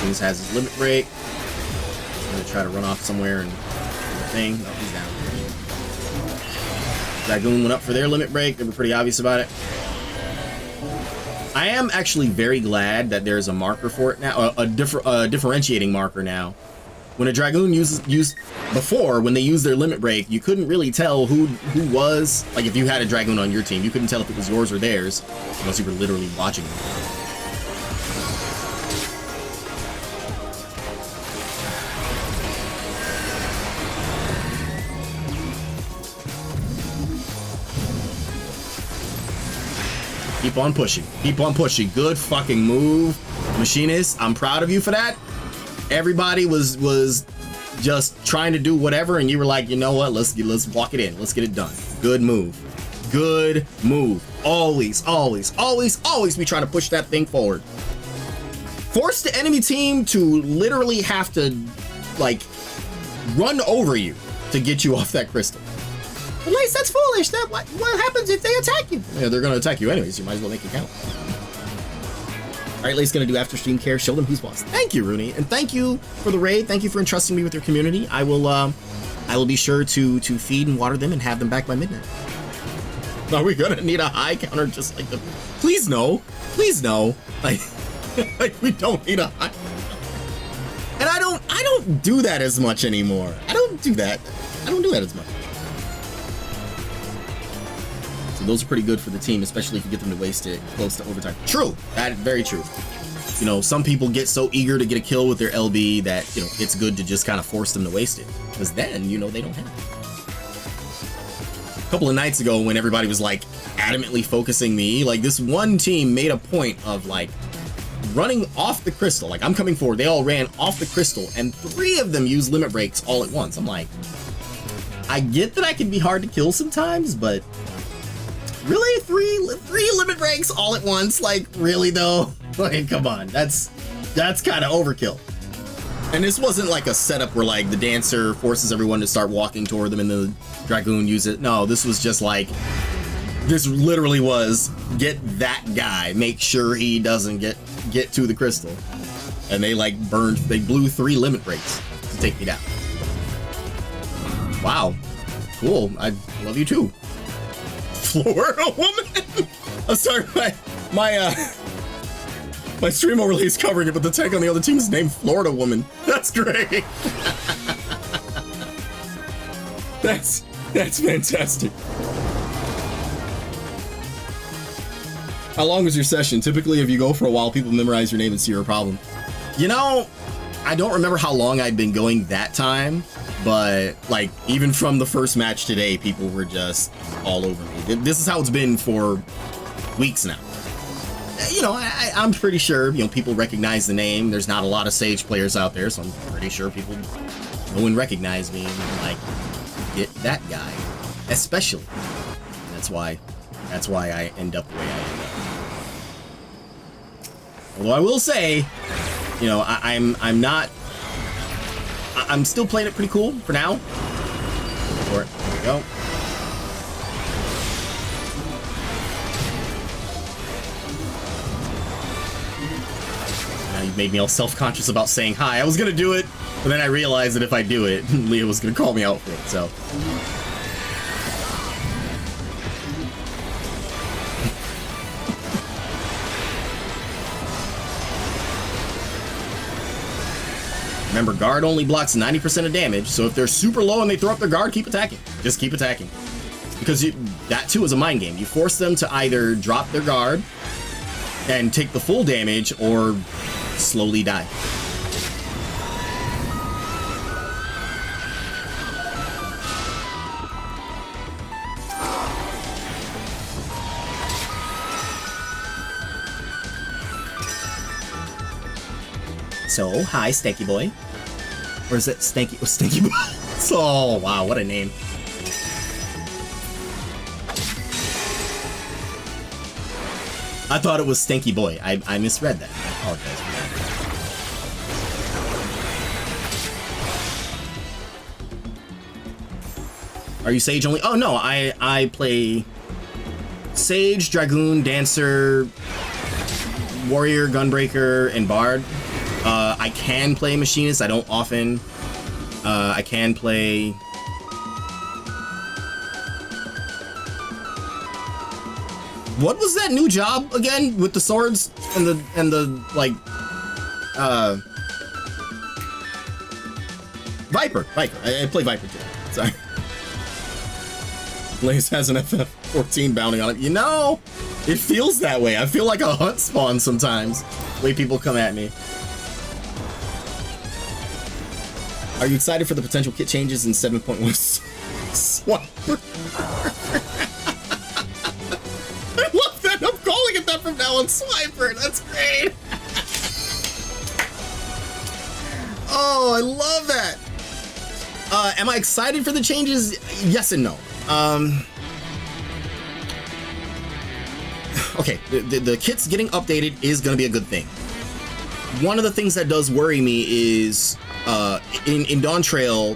James has his limit break. He's gonna try to run off somewhere and do the thing. Oh, he's down. Dragoon went up for their limit break. They were pretty obvious about it. I am actually very glad that there's a marker for it now, a differentiating marker now. When a Dragoon used before, when they used their limit break, you couldn't really tell who was, like, if you had a Dragoon on your team, you couldn't tell if it was yours or theirs, unless you were literally watching them. Keep on pushing. Keep on pushing. Good fucking move, Machinist. I'm proud of you for that. Everybody was just trying to do whatever, and you were like, you know what? Let's walk it in. Let's get it done. Good move. Good move. Always, always, always, always be trying to push that thing forward. Force the enemy team to literally have to, like, run over you to get you off that crystal. At least that's foolish. What happens if they attack you? Yeah, they're going to attack you anyways. You might as well make it count. All right, Lay's going to do after stream care. Show them who's boss. Thank you, Rooney, and thank you for the raid. Thank you for entrusting me with your community. I will be sure to feed and water them and have them back by midnight. Are we going to need a high counter just like the? Please no. Please no. Like we don't need a high. And I don't do that as much anymore. I don't do that as much. Those are pretty good for the team, especially if you get them to waste it close to overtime. True. That is very true. You know, some people get so eager to get a kill with their LB that, you know, it's good to just kind of force them to waste it, because then, you know, they don't have it. A couple of nights ago, when everybody was like adamantly focusing me, like this one team made a point of like running off the crystal. Like, I'm coming forward. They all ran off the crystal, and 3 of them used limit breaks all at once. I'm like, I get that I can be hard to kill sometimes, but really, three limit breaks all at once? Like, really though? Like, come on, that's kind of overkill. And this wasn't like a setup where like the dancer forces everyone to start walking toward them and the Dragoon use it. No, this was just like, this literally was get that guy, make sure he doesn't get to the crystal. And they like blew 3 limit breaks to take me down. Wow, cool. I love you too. Florida woman? I'm sorry, my stream overlay is covering it, but the tank on the other team is named Florida Woman. That's great. That's fantastic. How long was your session? Typically, if you go for a while, people memorize your name and see your problem. You know, I don't remember how long I'd been going that time, but like even from the first match today, people were just all over me. This is how it's been for weeks now. You know, I'm pretty sure, you know, people recognize the name. There's not a lot of Sage players out there, so I'm pretty sure people know and recognize me and like, get that guy, especially. That's why I end up the way I end up. Although I will say, you know, I'm still playing it pretty cool for now. There we go. Now you've made me all self-conscious about saying hi. I was gonna do it, but then I realized that if I do it, Leah was gonna call me out for it, so. Remember, guard only blocks 90% of damage, so if they're super low and they throw up their guard, keep attacking. Just keep attacking. Because that too is a mind game. You force them to either drop their guard and take the full damage or slowly die. So, hi, Stanky Boy. Or is it Stanky Boy? Oh, wow, what a name. I thought it was Stanky Boy. I misread that. I apologize for that. Are you Sage only? Oh no, I play Sage, Dragoon, Dancer, Warrior, Gunbreaker, and Bard. I can play Machinist. I don't often. I can play. What was that new job again with the swords and the like? Viper. I play Viper too. Sorry. Blaze has an FF14 bounty on it. You know, it feels that way. I feel like a hunt spawn sometimes. The way people come at me. Are you excited for the potential kit changes in 7.1 Swiper? I love that. I'm calling it that from now on, Swiper. That's great. Oh, I love that. Am I excited for the changes? Yes and no. Okay, the kit's getting updated is going to be a good thing. One of the things that does worry me is in Dawn Trail,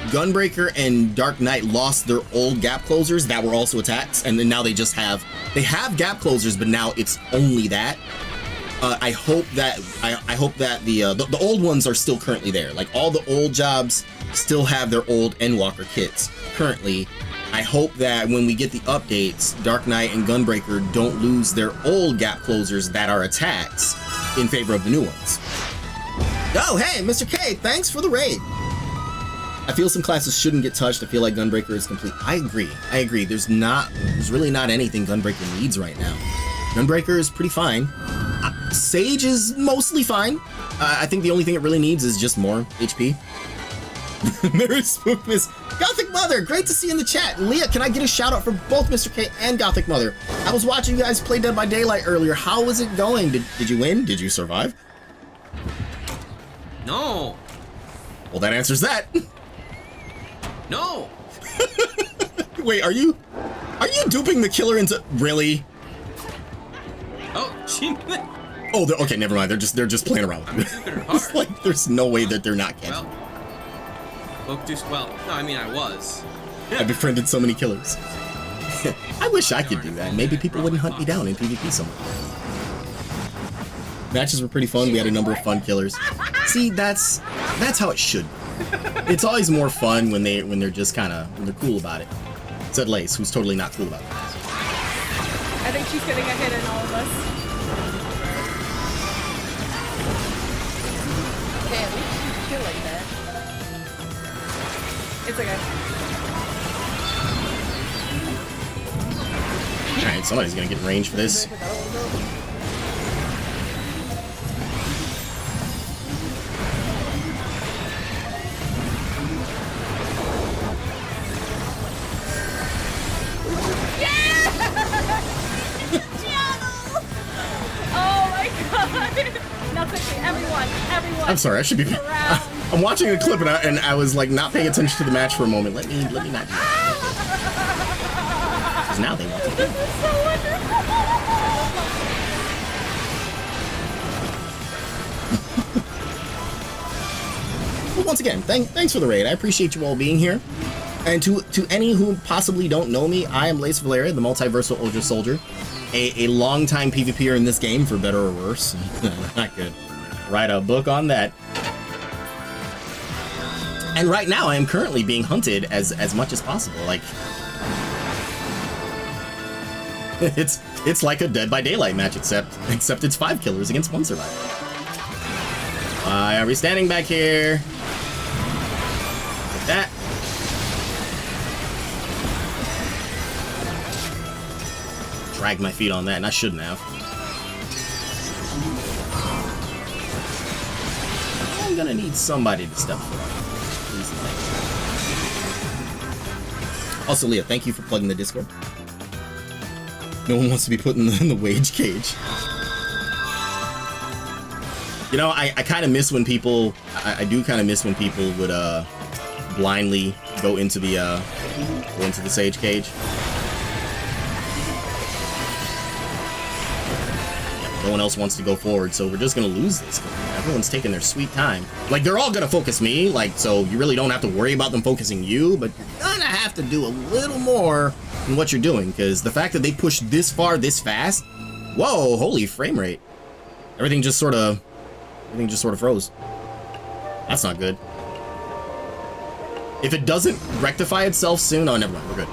Gunbreaker and Dark Knight lost their old gap closers that were also attacks, and then now they have gap closers, but now it's only that. I hope that the old ones are still currently there. Like all the old jobs still have their old Endwalker kits currently. I hope that when we get the updates, Dark Knight and Gunbreaker don't lose their old gap closers that are attacks in favor of the new ones. Oh, hey, Mr. K, thanks for the raid. I feel some classes shouldn't get touched. I feel like Gunbreaker is complete. I agree. There's really not anything Gunbreaker needs right now. Gunbreaker is pretty fine. Sage is mostly fine. I think the only thing it really needs is just more HP. Mary Spookmas, Gothic Mother, great to see you in the chat. Leah, can I get a shout out for both Mr. K and Gothic Mother? I was watching you guys play Dead by Daylight earlier. How was it going? Did you win? Did you survive? No. Well, that answers that. No. Wait, are you duping the killer into really? Oh, she. Oh, okay, never mind. They're just playing around with I'm it. It's like there's no way that they're not catching. Well, no, I mean I was. I befriended so many killers. I wish I could do that. Maybe people wouldn't hunt me down in PvP so much. Matches were pretty fun. We had a number of fun killers. See, that's how it should be. It's always more fun when they're just when they're cool about it. Said Lace, who's totally not cool about it. I think she's getting a hit in all of us. Okay, at least she's killing that. It's okay. Alright, somebody's gonna get in range for this. I'm sorry, I should be. I'm watching a clip and I was like not paying attention to the match for a moment. Let me not do that. 'Cause now they want to. This is so wonderful. Well, once again, thanks for the raid. I appreciate you all being here. And to any who possibly don't know me, I am Lace Valeria, the multiversal Ultra Soldier, a longtime PvPer in this game, for better or worse. Not good. Write a book on that. And right now, I am currently being hunted as much as possible. Like, it's like a Dead by Daylight match, except it's 5 killers against 1 survivor. Why are we standing back here? Like that. Dragged my feet on that, and I shouldn't have. I'm gonna need somebody to step forward. Also, Leah, thank you for plugging the Discord. No one wants to be put in the wage cage. You know, I kind of miss when people. I do kind of miss when people would blindly go into the Sage cage. No one else wants to go forward, so we're just gonna lose this. Everyone's taking their sweet time. Like, they're all gonna focus me, like, so you really don't have to worry about them focusing you, but you're gonna have to do a little more in what you're doing, because the fact that they pushed this far, this fast, whoa, holy frame rate. Everything just sort of froze. That's not good. If it doesn't rectify itself soon, oh, never mind, we're good.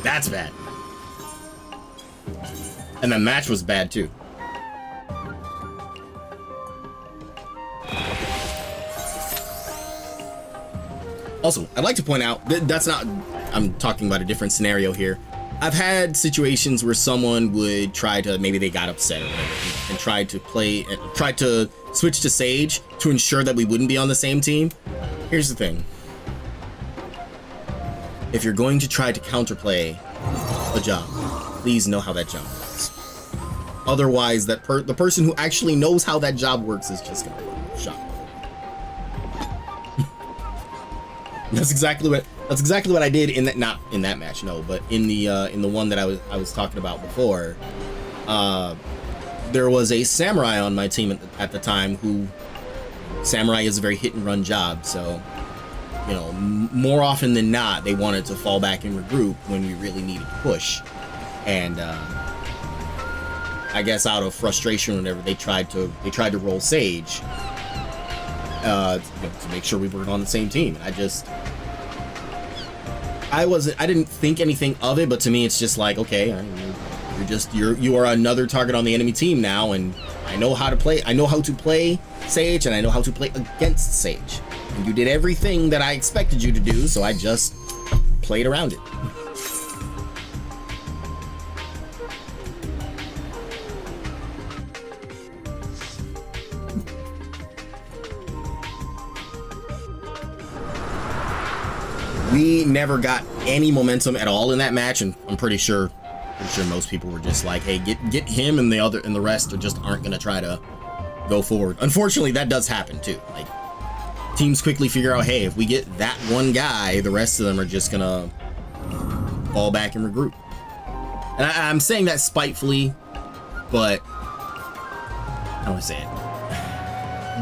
That's bad. And the match was bad too. Also, I'd like to point out that's not, I'm talking about a different scenario here. I've had situations where someone would try to, maybe they got upset or whatever, and tried to switch to Sage to ensure that we wouldn't be on the same team. Here's the thing. If you're going to try to counterplay a job, please know how that job works. Otherwise, the person who actually knows how that job works is just gonna run shot. That's exactly what I did in that, not in that match, no, but in the one that I was talking about before. There was a samurai on my team at the time who, samurai is a very hit and run job, so you know, more often than not, they wanted to fall back and regroup when we really needed to push. And I guess out of frustration, whenever they tried to roll Sage to make sure we weren't on the same team. I didn't think anything of it, but to me, it's just like, okay, you are another target on the enemy team now, and I know how to play Sage, and I know how to play against Sage. And you did everything that I expected you to do, so I just played around it. We never got any momentum at all in that match, and I'm pretty sure most people were just like, hey, get him, and the rest aren't gonna try to go forward. Unfortunately, that does happen too. Like, teams quickly figure out, hey, if we get that one guy, the rest of them are just gonna fall back and regroup. And I'm saying that spitefully, but how do I say it?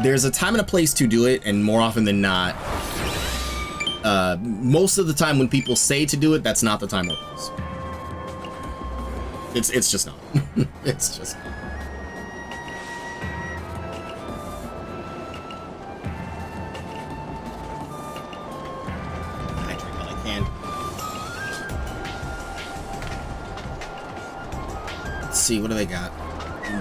There's a time and a place to do it, and more often than not, most of the time when people say to do it, that's not the time or place. It's just not. It's just not. I drink while I can. Let's see, what do they got?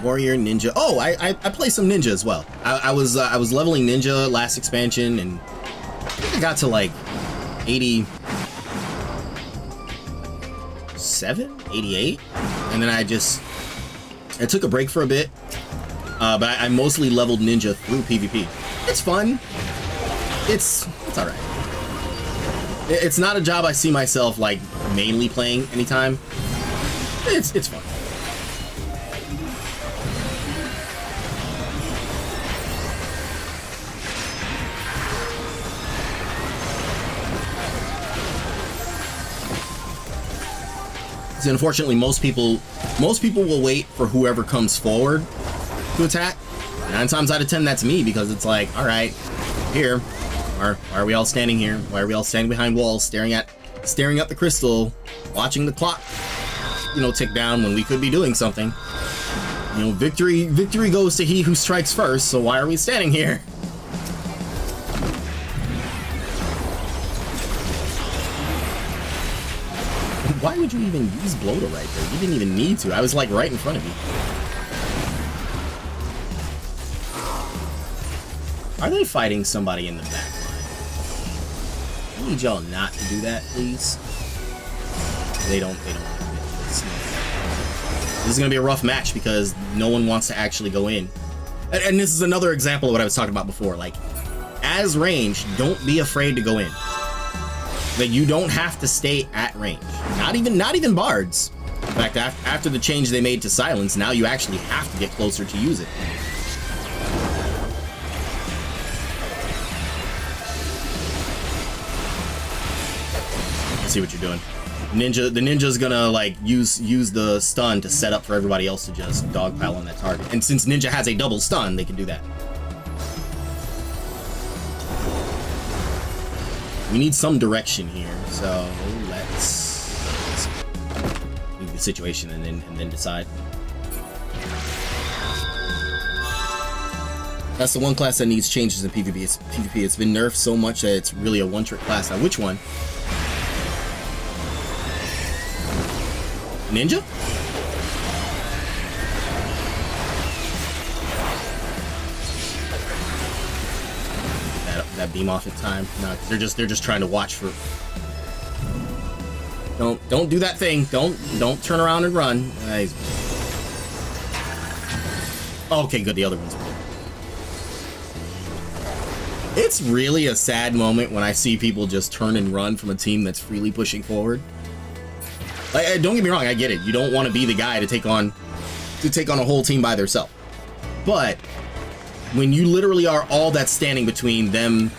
Warrior, ninja. Oh, I play some ninja as well. I was leveling ninja last expansion, and I think I got to like 87, 88, and then I took a break for a bit, but I mostly leveled ninja through PvP. It's fun. It's all right. It's not a job I see myself like mainly playing anytime. It's fun. Unfortunately, most people will wait for whoever comes forward to attack. 9 times out of 10, that's me, because it's like, all right, here, why are we all standing here? Why are we all standing behind walls, staring up the crystal, watching the clock, tick down when we could be doing something? Victory goes to he who strikes first. So why are we standing here? Why would you even use bloater right there? You didn't even need to. I was like right in front of you. Are they fighting somebody in the back line? I need y'all not to do that, please. They don't. This is gonna be a rough match because no one wants to actually go in. And this is another example of what I was talking about before. Like, as range, don't be afraid to go in. That you don't have to stay at range. Not even bards. In fact, after the change they made to silence, now you actually have to get closer to use it. I see what you're doing. The ninja's gonna like use the stun to set up for everybody else to just dogpile on that target. And since ninja has a double stun, they can do that. We need some direction here, so let's leave the situation and then decide. That's the one class that needs changes in PvP. It's been nerfed so much that it's really a one-trick class. Now, which one? Ninja? That beam off at time. No, they're just trying to watch for. Don't do that thing. Don't turn around and run. Okay, good. The other one's. It's really a sad moment when I see people just turn and run from a team that's freely pushing forward. Like, don't get me wrong, I get it. You don't want to be the guy to take on a whole team by themselves. But when you literally are all that's standing between them,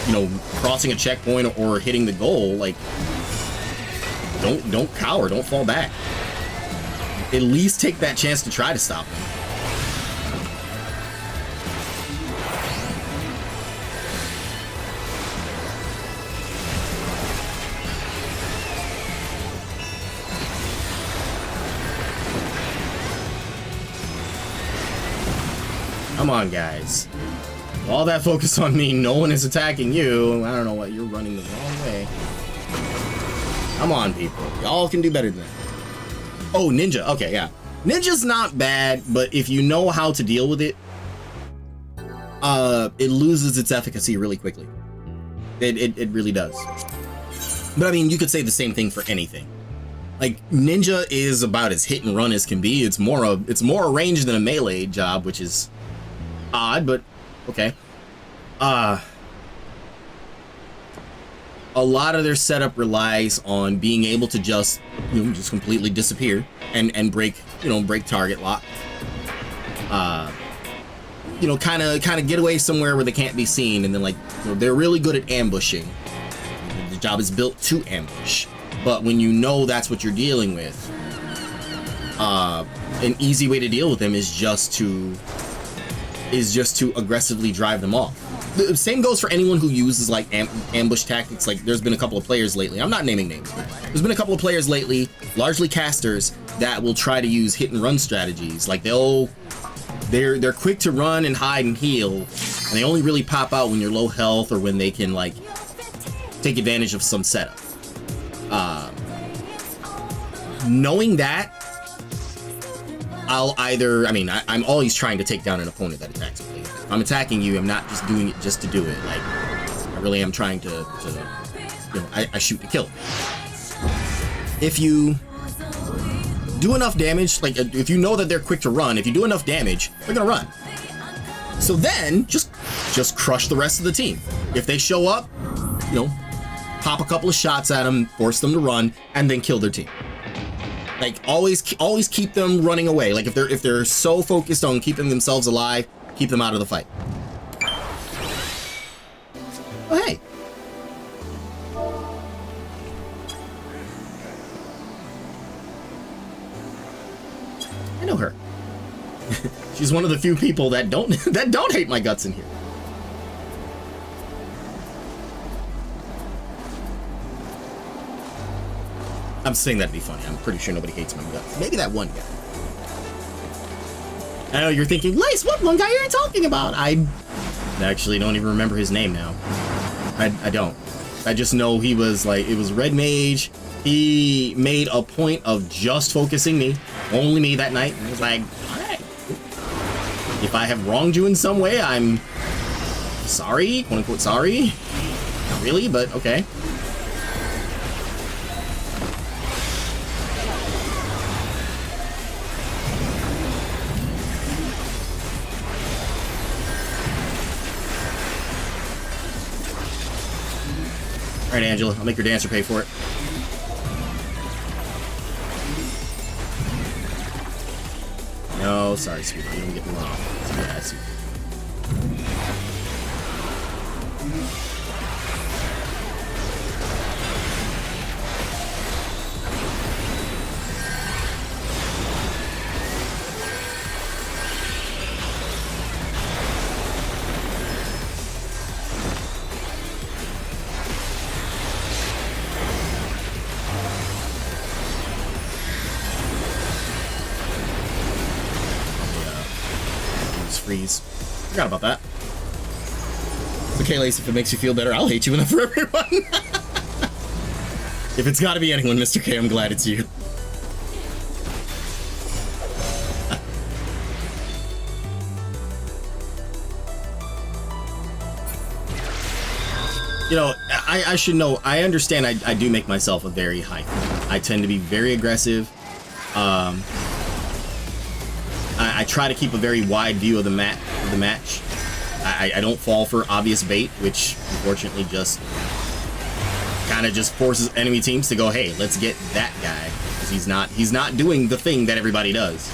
you know, crossing a checkpoint or hitting the goal, like, don't cower, don't fall back. At least take that chance to try to stop them. Come on, guys. All that focus on me, no one is attacking you. I don't know what, you're running the wrong way. Come on, people. Y'all can do better than that. Oh, ninja. Okay, yeah. Ninja's not bad, but if you know how to deal with it, it loses its efficacy really quickly. It really does. But I mean, you could say the same thing for anything. Like, ninja is about as hit and run as can be. It's more a range than a melee job, which is odd, but okay. A lot of their setup relies on being able to just, you know, just completely disappear and break target lock. You know, kind of get away somewhere where they can't be seen, and then, like, you know, they're really good at ambushing. The job is built to ambush, but when you know that's what you're dealing with, an easy way to deal with them is just to aggressively drive them off. The same goes for anyone who uses like ambush tactics. Like, there's been a couple of players lately, I'm not naming names, but there's been a couple of players lately, largely casters, that will try to use hit and run strategies. Like, they're quick to run and hide and heal, and they only really pop out when you're low health or when they can, like, take advantage of some setup. Knowing that, I'm always trying to take down an opponent that attacks me. If I'm attacking you, I'm not just doing it just to do it. Like, I really am trying to you know, I shoot to kill. If you do enough damage, like, if you know that they're quick to run, if you do enough damage, they're gonna run. So then, just crush the rest of the team. If they show up, you know, pop a couple of shots at them, force them to run, and then kill their team. Like, always keep them running away. Like, if they're so focused on keeping themselves alive, keep them out of the fight. Oh, hey. I know her. She's one of the few people that don't hate my guts in here. I'm saying that to be funny. I'm pretty sure nobody hates my guts. Maybe that one guy. I know you're thinking, Lace, what one guy are you talking about? I actually don't even remember his name now. I don't. I just know he was like, it was Red Mage. He made a point of just focusing me, only me that night. And I was like, all right. If I have wronged you in some way, I'm sorry, quote unquote sorry. Not really, but okay. All right, Angela, I'll make your dancer pay for it. No, sorry, sweetie, you don't get me wrong. Yeah, I see. freeze. Forgot about that. It's okay, Lace, if it makes you feel better, I'll hate you enough for everyone. If it's gotta be anyone, Mr. K, I'm glad it's you. You know, I should know, I understand I do make myself a very high. I tend to be very aggressive. I try to keep a very wide view of the match. I don't fall for obvious bait, which unfortunately just kind of just forces enemy teams to go, hey, let's get that guy, because he's not doing the thing that everybody does.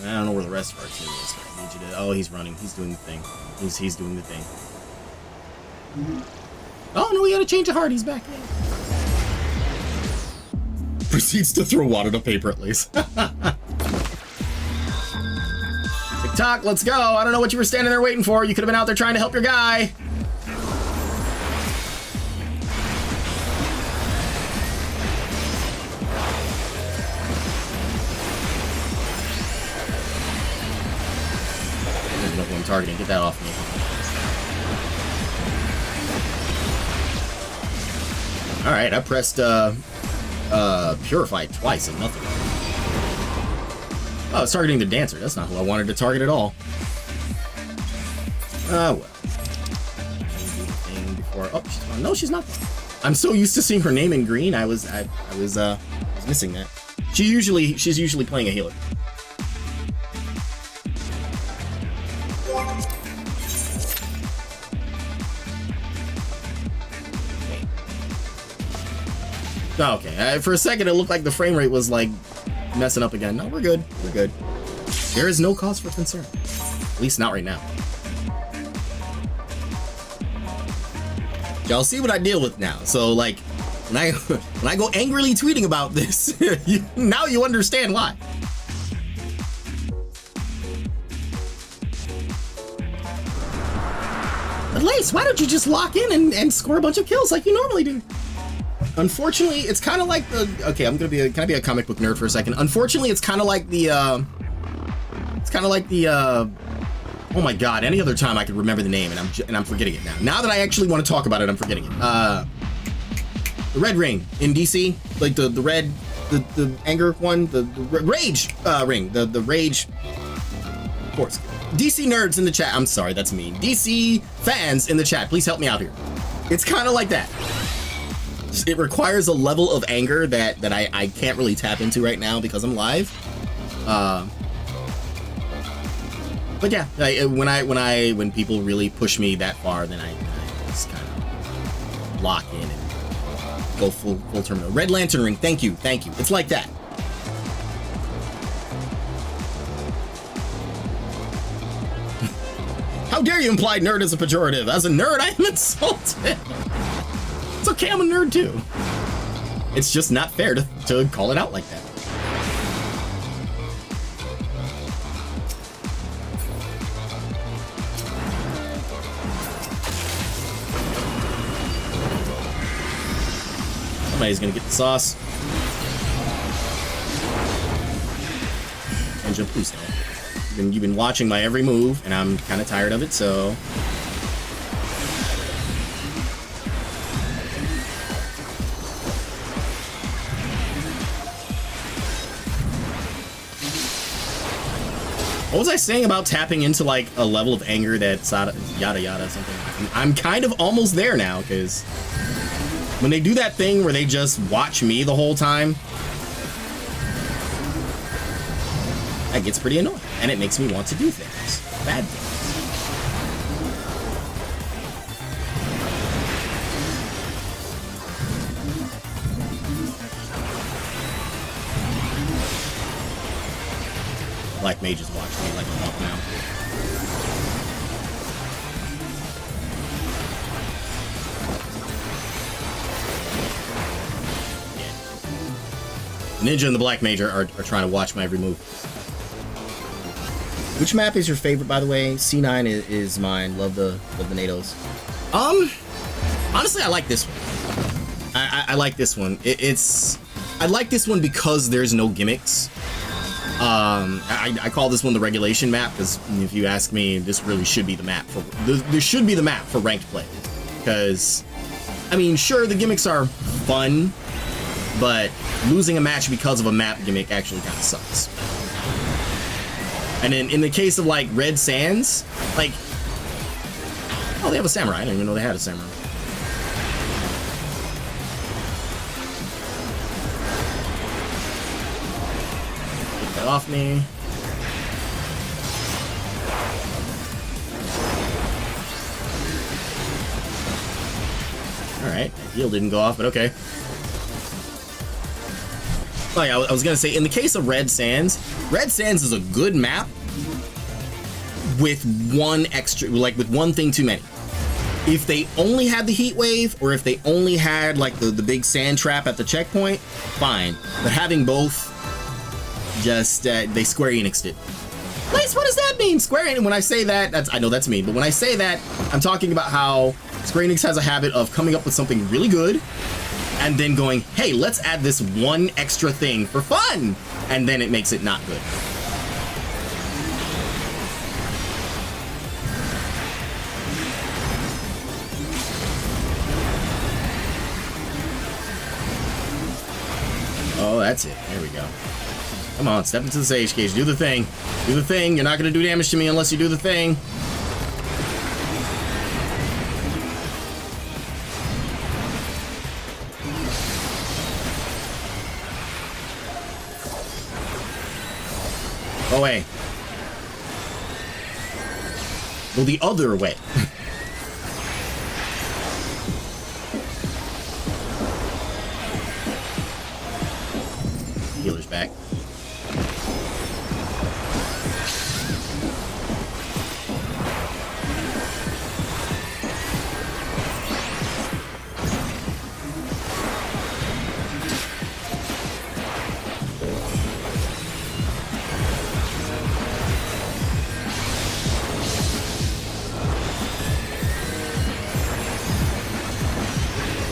I don't know where the rest of our team is, but I need you to. Oh, he's running. He's doing the thing. He's doing the thing. Oh no, we gotta change the heart. He's back. Proceeds to throw water to paper at least. TikTok, let's go. I don't know what you were standing there waiting for. You could have been out there trying to help your guy. Looking up who I'm targeting. Get that off me. All right, I pressed Purify twice and nothing. Oh, it's targeting the dancer. That's not who I wanted to target at all. Well. Before. Oh, no, she's not. I'm so used to seeing her name in green. I was missing that. She's usually playing a healer. Oh, okay. For a second, it looked like the frame rate was like messing up again. No, we're good. We're good. There is no cause for concern. At least not right now. Y'all see what I deal with now. So like, when I go angrily tweeting about this, now you understand why. But Lace, why don't you just lock in and score a bunch of kills like you normally do? Unfortunately, it's kind of like the. Okay, I'm gonna be. Can I be a comic book nerd for a second? Unfortunately, it's kind of like the. It's kind of like the. Oh my God! Any other time I could remember the name, and I'm forgetting it now. Now that I actually want to talk about it, I'm forgetting it. The red ring in DC, like the red, the anger one, the rage ring, the rage. Of course, DC nerds in the chat. I'm sorry, that's me. DC fans in the chat, please help me out here. It's kind of like that. It requires a level of anger that I can't really tap into right now because I'm live. But yeah, when people really push me that far, then I just kind of lock in and go full terminal. Red Lantern ring, thank you. It's like that. How dare you imply nerd as a pejorative? As a nerd, I am insulted. It's okay, I'm a nerd too. It's just not fair to call it out like that. Somebody's gonna get the sauce. Ninja, please don't. You've been watching my every move, and I'm kind of tired of it, so. What was I saying about tapping into like a level of anger that's yada yada something? I'm kind of almost there now, because when they do that thing where they just watch me the whole time, that gets pretty annoying, and it makes me want to do things, bad things. Black Mage is watching me like a hawk now. Yeah. Ninja and the Black Mage are trying to watch my every move. Which map is your favorite, by the way? C9 is mine. Love the NATOs. Honestly, I like this one. I like this one. It's I like this one because there's no gimmicks. I call this one the regulation map because if you ask me, this really should be the map for this should be the map for ranked play. Because, I mean, sure, the gimmicks are fun, but losing a match because of a map gimmick actually kind of sucks. And in the case of like Red Sands, like, oh, they have a samurai. I didn't even know they had a samurai. Get that off me. All right, that heal didn't go off, but okay. Oh yeah, I was gonna say, in the case of Red Sands is a good map with one extra, like with one thing too many. If they only had the heat wave, or if they only had like the big sand trap at the checkpoint, fine. But having both, just they Square Enixed it. Lace, what does that mean? Square Enix. When I say that, I know that's me, but when I say that, I'm talking about how Square Enix has a habit of coming up with something really good, and then going, hey, let's add this one extra thing for fun, and then it makes it not good. Oh, that's it. There we go. Come on, step into the Sage Cage. Do the thing. Do the thing. You're not going to do damage to me unless you do the thing. Go away. Go the other way. Healer's back.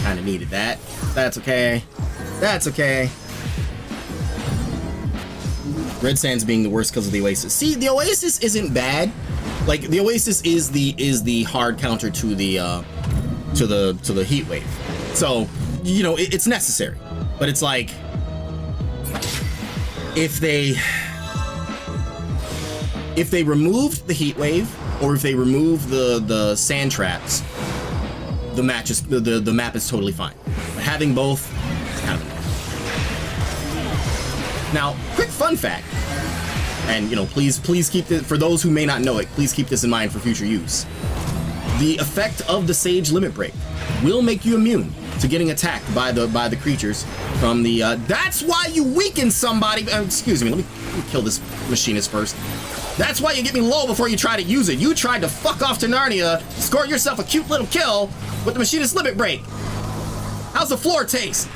Kinda needed that. That's okay. That's okay. Red Sands being the worst because of the Oasis. See, the Oasis isn't bad. Like, the Oasis is the hard counter to the heat wave. So, you know, it's necessary. But it's like, if they removed the heat wave, or if they removed the sand traps, the map is totally fine. But having both is kind of annoying. Now, quick fun fact, and you know, please keep this, for those who may not know it, please keep this in mind for future use. The effect of the Sage Limit Break will make you immune to getting attacked by the creatures from the. That's why you weaken somebody. Excuse me, let me kill this machinist first. That's why you get me low before you try to use it. You tried to fuck off to Narnia, score yourself a cute little kill with the machinist limit break. How's the floor taste?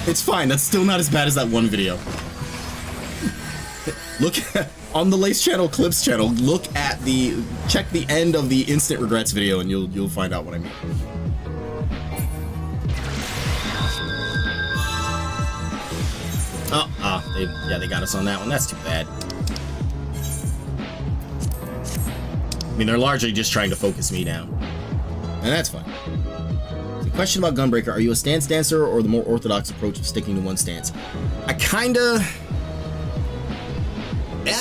It's fine. That's still not as bad as that one video. Look on the Lace Channel Clips channel. Check the end of the Instant Regrets video, and you'll find out what I mean. They got us on that one. That's too bad. I mean, they're largely just trying to focus me down, and that's fine. The question about Gunbreaker: are you a stance dancer or the more orthodox approach of sticking to one stance? I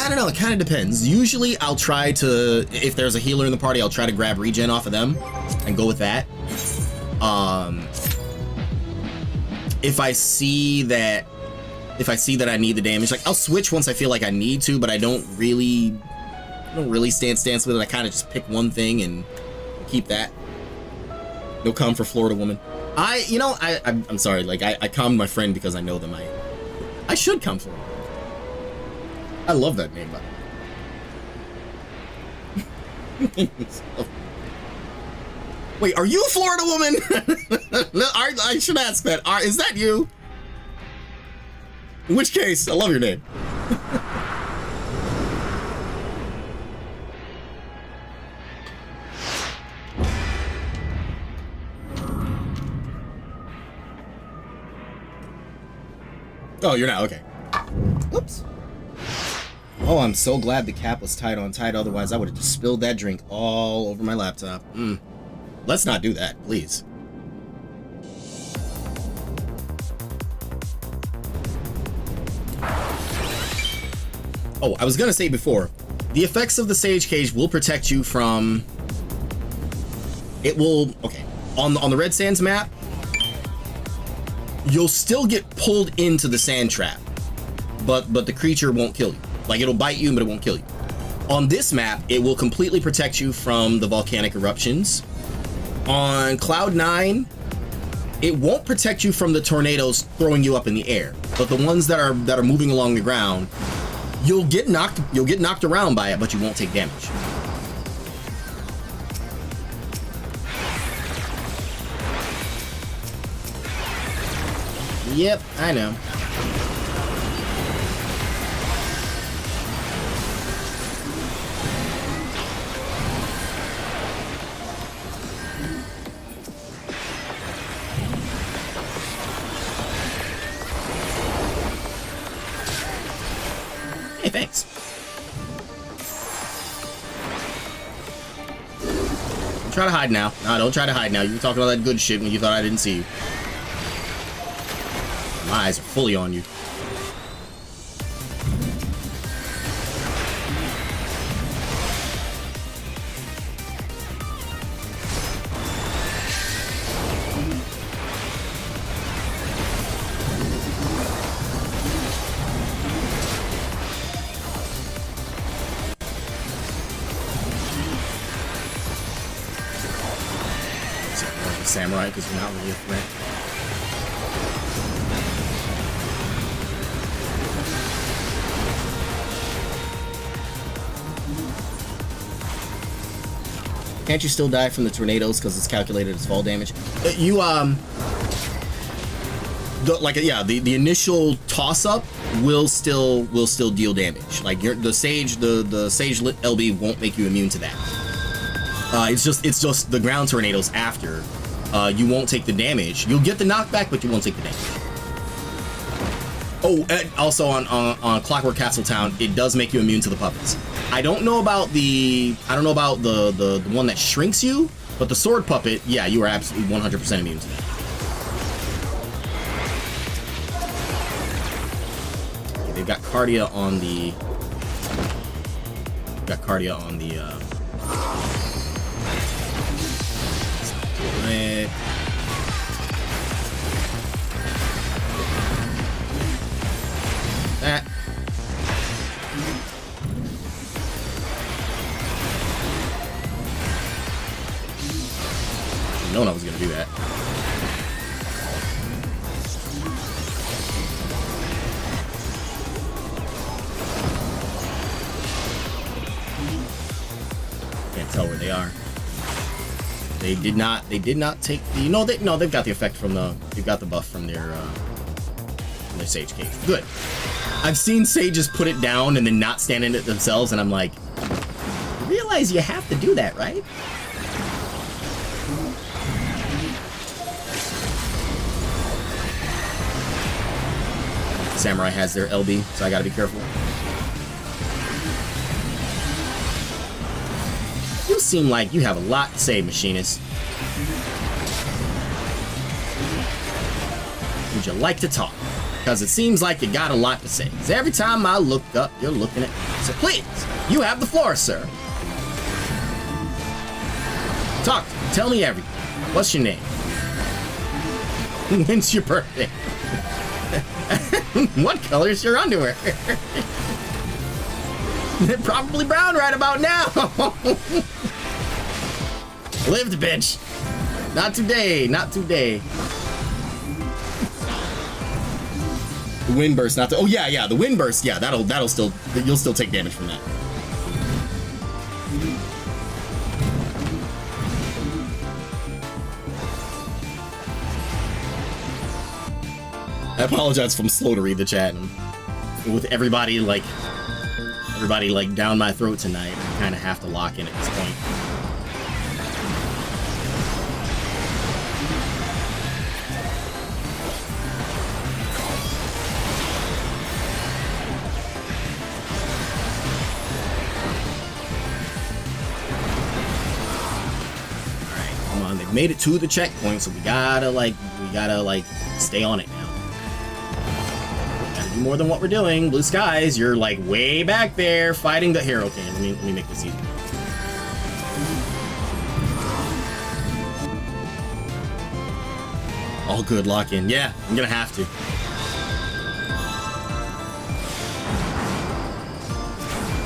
don't know. It kind of depends. Usually, I'll try to, if there's a healer in the party, I'll try to grab regen off of them and go with that. If I see that I need the damage, like I'll switch once I feel like I need to, but I don't really stance with it. I kind of just pick one thing and keep that. No calm for Florida woman. I'm sorry. Like I calmed my friend because I know them. I should calm Florida. I love that name, by the way. Wait, are you a Florida woman? I should ask that. Is that you? In which case, I love your name. Oh, you're not? Okay. Oops. Oh, I'm so glad the cap was tied on tight. Otherwise, I would have just spilled that drink all over my laptop. Let's not do that, please. Oh, I was gonna say before, the effects of the Sage Cage will protect you from... It will... Okay. On the Red Sands map, you'll still get pulled into the sand trap, but the creature won't kill you. Like, it'll bite you, but it won't kill you. On this map, it will completely protect you from the volcanic eruptions. On Cloud 9, it won't protect you from the tornadoes throwing you up in the air, but the ones that are moving along the ground, you'll get knocked around by it, but you won't take damage. Yep, I know. Hey, thanks. Don't try to hide now. No, don't try to hide now. You were talking all that good shit when you thought I didn't see you. My eyes are fully on you. Samurai, because you're not really a threat. Can't you still die from the tornadoes because it's calculated as fall damage? The initial toss up will still deal damage. Like the sage lit LB won't make you immune to that. It's just the ground tornadoes after. You won't take the damage. You'll get the knockback, but you won't take the damage. Oh, and also on Clockwork Castle Town, it does make you immune to the puppets. I don't know about the one that shrinks you, but the sword puppet, yeah, you are absolutely 100% immune to that. Okay, they've got Cardia on the. That. Known I was gonna do that. Can't tell where they are. They did not take the they've got the effect from they've got the buff from their Sage Cage. Good. I've seen sages put it down and then not stand in it themselves, and I'm like, you realize you have to do that, right? Samurai has their LB, so I gotta be careful. You seem like you have a lot to say, Machinist. Would you like to talk? Because it seems like you got a lot to say. Because every time I look up, you're looking at me. So please, you have the floor, sir. Talk to me. Tell me everything. What's your name? When's your birthday? What color's your underwear? They're probably brown right about now. Lived, bitch. Not today. Not today. The wind burst, not the. Oh yeah, the wind burst. Yeah, that'll still. You'll still take damage from that. I apologize if I'm slow to read the chat. And with everybody down my throat tonight, I kind of have to lock in at this point. Come on, they've made it to the checkpoint, so we gotta stay on it now. Gotta do more than what we're doing. Blue skies, you're like way back there fighting the hero. Okay, let me make this easy. All good, lock in. Yeah, I'm gonna have to.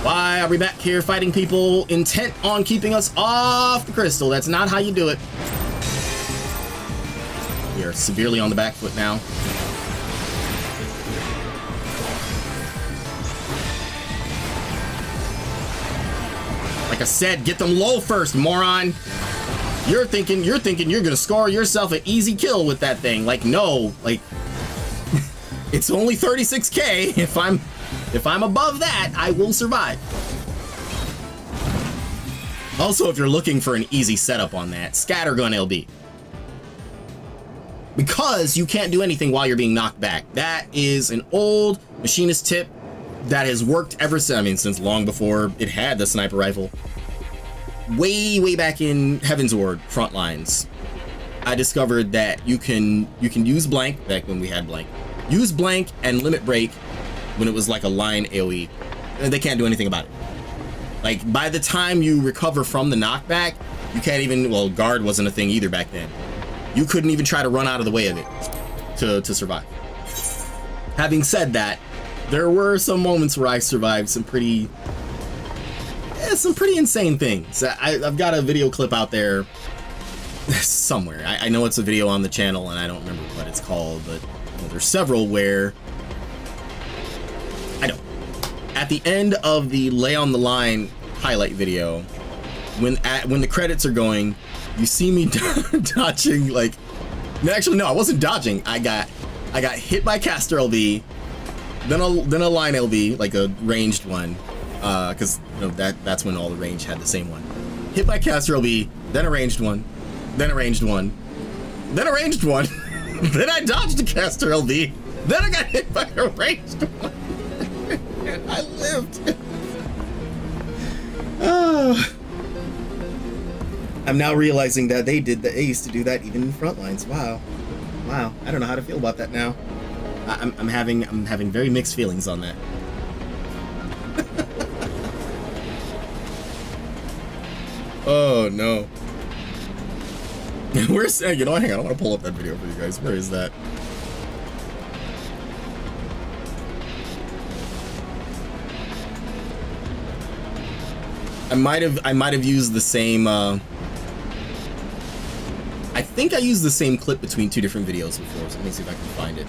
Why are we back here fighting people intent on keeping us off the crystal? That's not how you do it. We are severely on the back foot now. Like I said, get them low first, moron. You're thinking you're gonna score yourself an easy kill with that thing. Like, no, like it's only 36k. If I'm above that, I will survive. Also, if you're looking for an easy setup on that, scattergun LB. Because you can't do anything while you're being knocked back. That is an old machinist tip that has worked ever since, I mean, since long before it had the sniper rifle. Way back in Heaven's Ward Frontlines, I discovered that you can use blank, back when we had blank. Use blank and limit break when it was like a line AoE. And they can't do anything about it. Like, by the time you recover from the knockback, you can't even, well, guard wasn't a thing either back then. You couldn't even try to run out of the way of it to survive. Having said that, there were some moments where I survived some pretty insane things. I've got a video clip out there somewhere. I know it's a video on the channel and I don't remember what it's called, but there's several where at the end of the lay on the line highlight video, when the credits are going, you see me dodging, like, actually no, I wasn't dodging. I got hit by caster LB, then a line LB, like a ranged one, because that's when all the range had the same one. Hit by caster LB, then a ranged one, then a ranged one, then a ranged one, then I dodged a caster LB, then I got hit by a ranged one. I lived. I'm now realizing that they used to do that even in Frontlines. Wow. I don't know how to feel about that now. I'm having very mixed feelings on that. Oh no. Where's hang on, I want to pull up that video for you guys. Where is that? I might have used the same I think I used the same clip between two different videos before, so let me see if I can find it.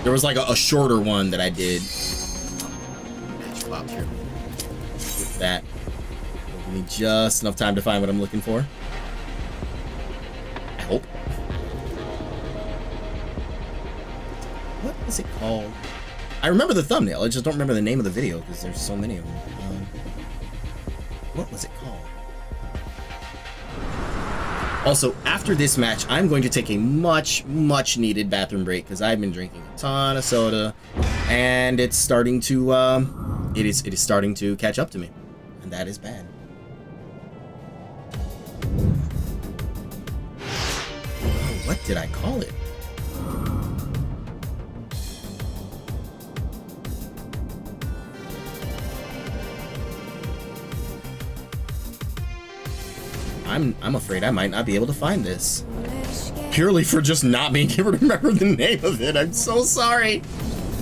There was like a shorter one that I did. Match flop here. With that. Give me just enough time to find what I'm looking for. I hope. What is it called? I remember the thumbnail, I just don't remember the name of the video because there's so many of them. What was it called? Also, after this match, I'm going to take a much needed bathroom break because I've been drinking a ton of soda, and it's starting to it is starting to catch up to me, and that is bad. What did I call it? I'm afraid I might not be able to find this. Purely for just not being able to remember the name of it. I'm so sorry.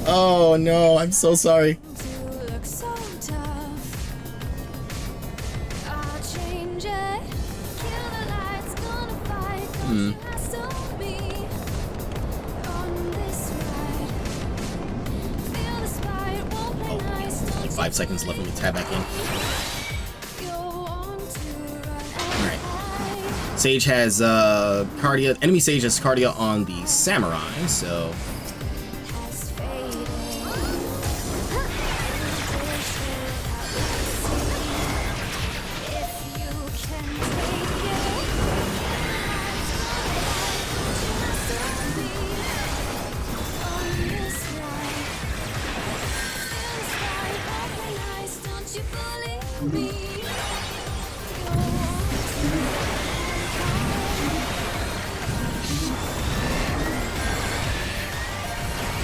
Oh no, I'm so sorry. Oh, like 5 seconds left. Let me tab back in. Sage has Cardia. Enemy Sage has Cardia on the Samurai, so.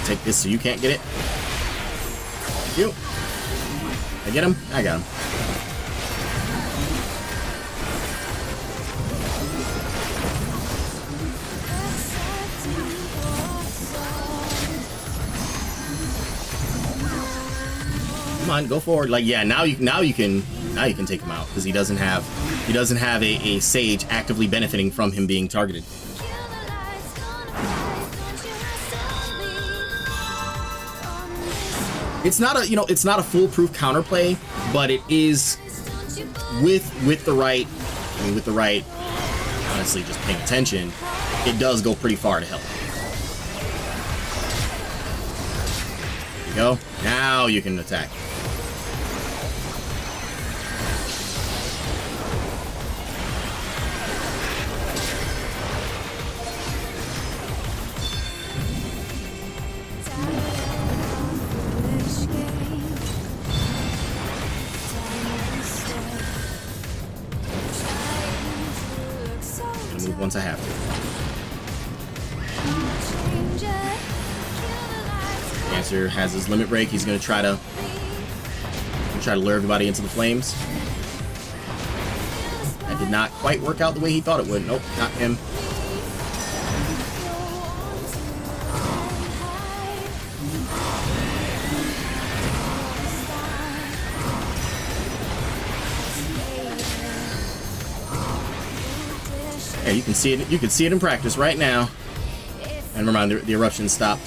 take this so you can't get it. Thank you. I get him? I got him. Come on, go forward. Like, yeah, now you can take him out because he doesn't have a sage actively benefiting from him being targeted. It's not a foolproof counterplay, but it is with the right, honestly, just paying attention, it does go pretty far to help. There you go. Now you can attack. Once I have to. Dancer has his limit break. He's gonna try to lure everybody into the flames. That did not quite work out the way he thought it would. Nope, not him. Yeah, you can see it. You can see it in practice right now. And remind the eruption stopped.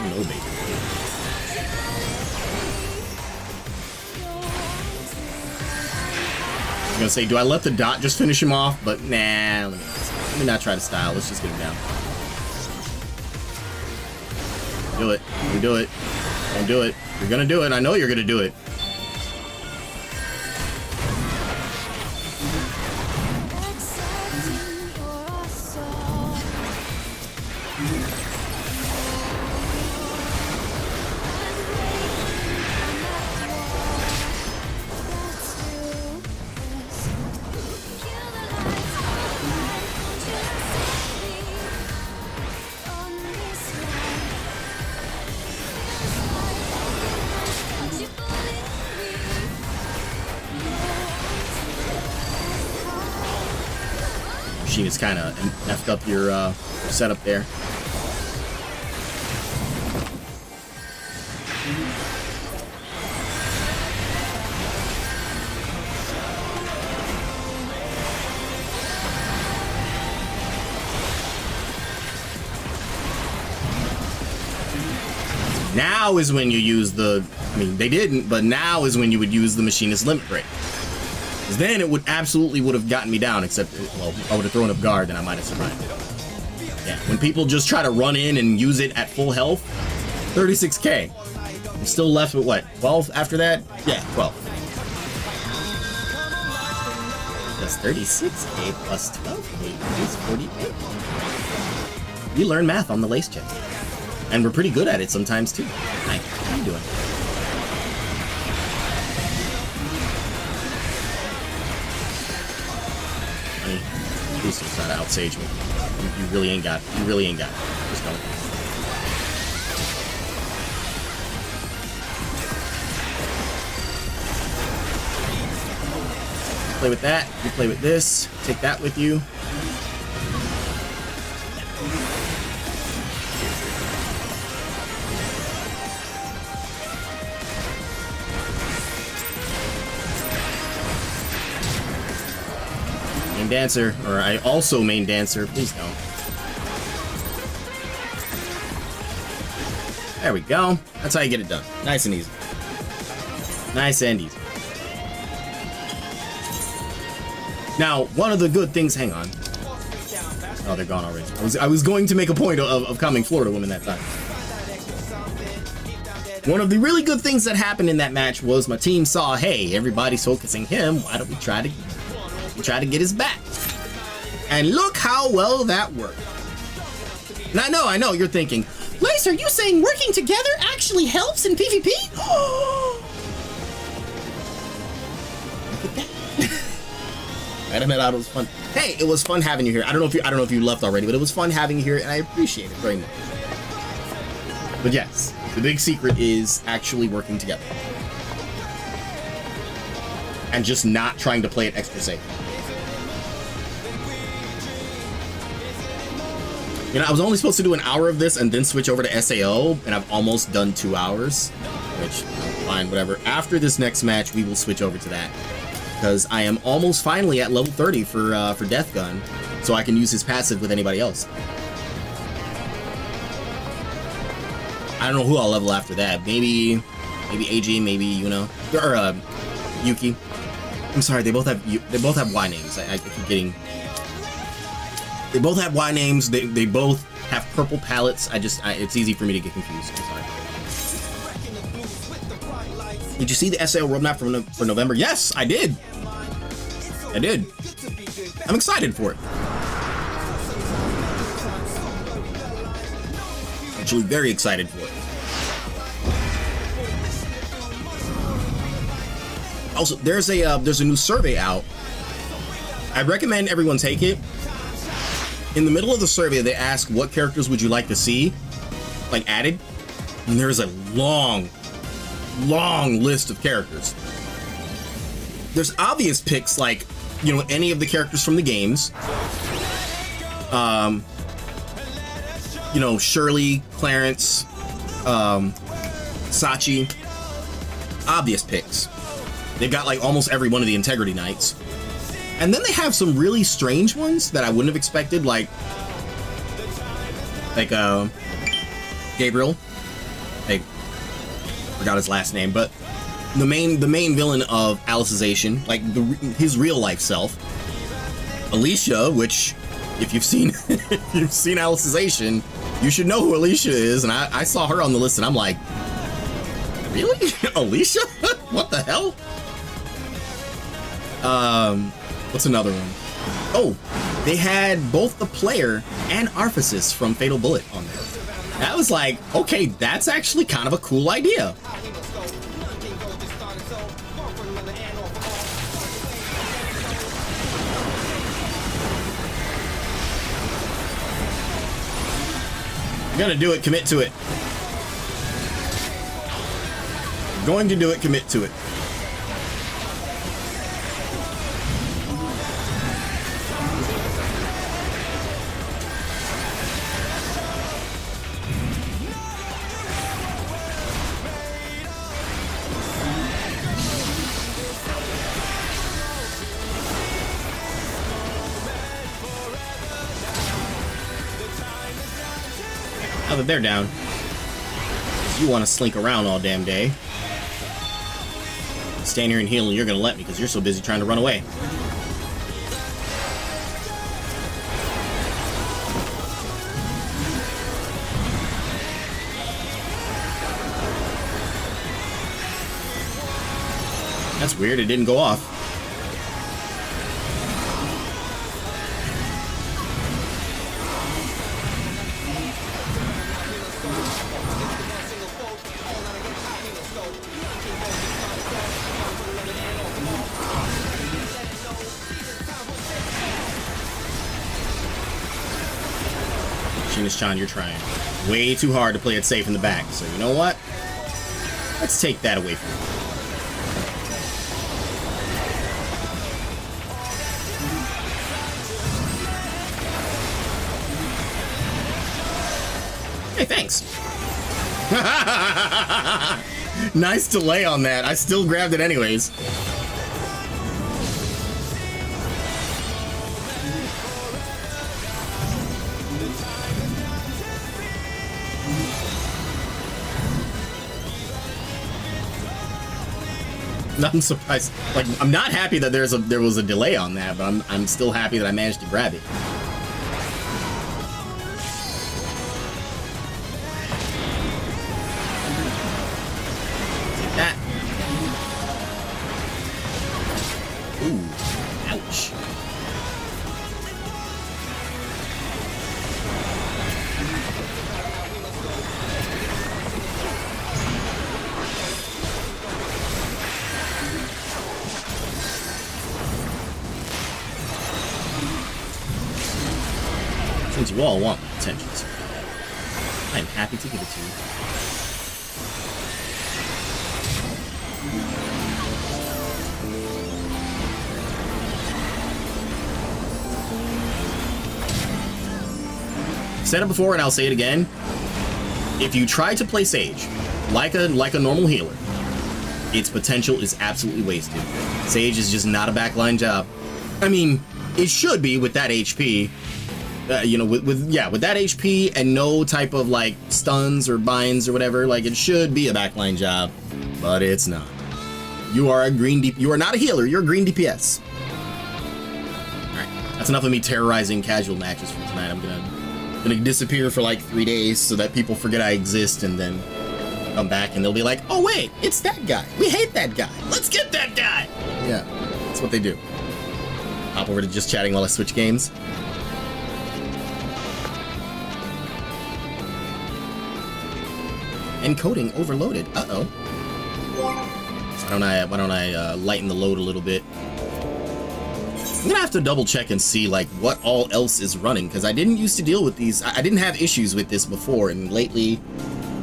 No baby. I was gonna say, do I let the dot just finish him off? But nah. Let me not try to style. Let's just get him down. Do it. You do it. Don't do it. You're gonna do it. I know you're gonna do it. It's kind of effed up your setup there. Now is when you use the, I mean, they didn't, but now is when you would use the machinist limit break. Because then it would have gotten me down, except, well, I would have thrown up guard, then I might have survived. Yeah, when people just try to run in and use it at full health, 36k. I'm still left with what, 12 after that? Yeah, 12. That's 36k plus 12k is 48. We learn math on the lace check. And we're pretty good at it sometimes, too. Hi, how you doing? Please don't try to outsage me. You really ain't got it. You really ain't got it. Just go. Play with that. You play with this. Take that with you. Dancer, or I also main dancer. Please don't. There we go. That's how you get it done. Nice and easy. Nice and easy. Now, one of the good things. Hang on. Oh, they're gone already. I was going to make a point of calming Florida women that time. One of the really good things that happened in that match was my team saw, hey, everybody's focusing him. Why don't we try to get his back? And look how well that worked. And I know, you're thinking, Lace, are you saying working together actually helps in PvP? Look at that. It was fun. Hey, it was fun having you here. I don't know if you left already, but it was fun having you here, and I appreciate it very much. But yes, the big secret is actually working together. And just not trying to play it extra safe. You know, I was only supposed to do an hour of this and then switch over to SAO, and I've almost done 2 hours, which, fine, whatever. After this next match, we will switch over to that. Because I am almost finally at level 30 for Death Gun, so I can use his passive with anybody else. I don't know who I'll level after that. Maybe AG, maybe Yuna, or Yuki. I'm sorry, they both have Y names. I keep getting. They both have Y names. They both have purple palettes. It's easy for me to get confused. I'm sorry. Did you see the SAO roadmap for November? Yes, I did. I did. I'm excited for it. Actually, very excited for it. Also, there's a new survey out. I recommend everyone take it. In the middle of the survey, they ask what characters would you like to see, like, added, and there's a long list of characters. There's obvious picks like, you know, any of the characters from the games. You know, Shirley, Clarence, Sachi. Obvious picks. They've got like almost every one of the Integrity Knights. And then they have some really strange ones that I wouldn't have expected, like Gabriel. I forgot his last name, but the main villain of Alicization, like his real life self. Alicia, which if you've seen Alicization, you should know who Alicia is, and I saw her on the list and I'm like, really? Alicia? What the hell? What's another one? Oh, they had both the player and Arphasis from Fatal Bullet on there. That was like, okay, that's actually kind of a cool idea. You're gonna do it, commit to it. Going to do it, commit to it. Now that they're down, you want to slink around all damn day. Stand here and heal, and you're gonna let me because you're so busy trying to run away. That's weird, it didn't go off. Chan, you're trying way too hard to play it safe in the back, so you know what? Let's take that away from you. Hey, thanks. Nice delay on that. I still grabbed it anyways. I'm surprised. Like, I'm not happy that there was a delay on that, but I'm still happy that I managed to grab it. Take that. Ooh, ouch. You all want my attention, so I'm happy to give it to you. I've said it before and I'll say it again. If you try to play Sage like a normal healer, its potential is absolutely wasted. Sage is just not a backline job. I mean, it should be with that HP. You know, with that HP and no type of like stuns or binds or whatever, like it should be a backline job, but it's not. You are a green you are not a healer, you're a green DPS. Alright, that's enough of me terrorizing casual matches for tonight. I'm gonna disappear for like 3 days so that people forget I exist, and then come back and they'll be like, oh wait, it's that guy. We hate that guy. Let's get that guy. Yeah, that's what they do. Hop over to just chatting while I switch games. Encoding overloaded. Uh-oh. Why don't I lighten the load a little bit? I'm gonna have to double check and see like what all else is running, because I didn't used to deal with these. I didn't have issues with this before, and lately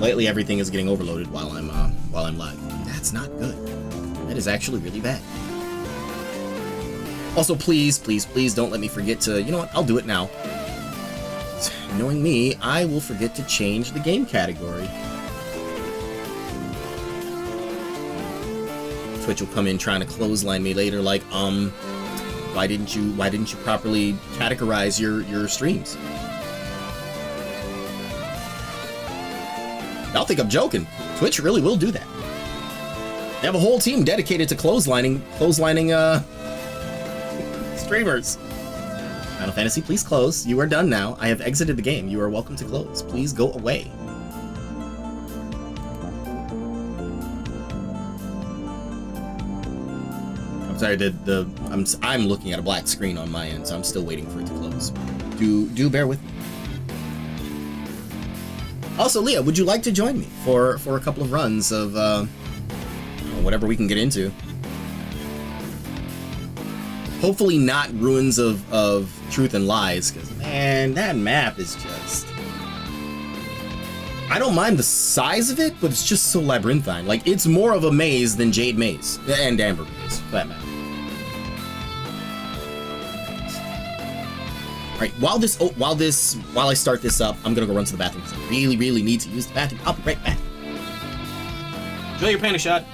everything is getting overloaded while I'm live. That's not good. That is actually really bad. Also, please don't let me forget to, you know what, I'll do it now. Knowing me, I will forget to change the game category. Twitch will come in trying to clothesline me later, like, why didn't you properly categorize your streams? Y'all think I'm joking. Twitch really will do that. They have a whole team dedicated to clotheslining streamers. Final Fantasy, please close. You are done now. I have exited the game. You are welcome to close. Please go away. I'm sorry, I'm looking at a black screen on my end, so I'm still waiting for it to close. Do bear with me. Also, Leah, would you like to join me for a couple of runs of whatever we can get into? Hopefully not Ruins of Truth and Lies, because man, that map is just... I don't mind the size of it, but it's just so labyrinthine. Like, it's more of a maze than Jade Maze and Amber Maze, for that matter. All right, while I start this up, I'm gonna go run to the bathroom because I really need to use the bathroom. I'll be right back. Enjoy your panic shot.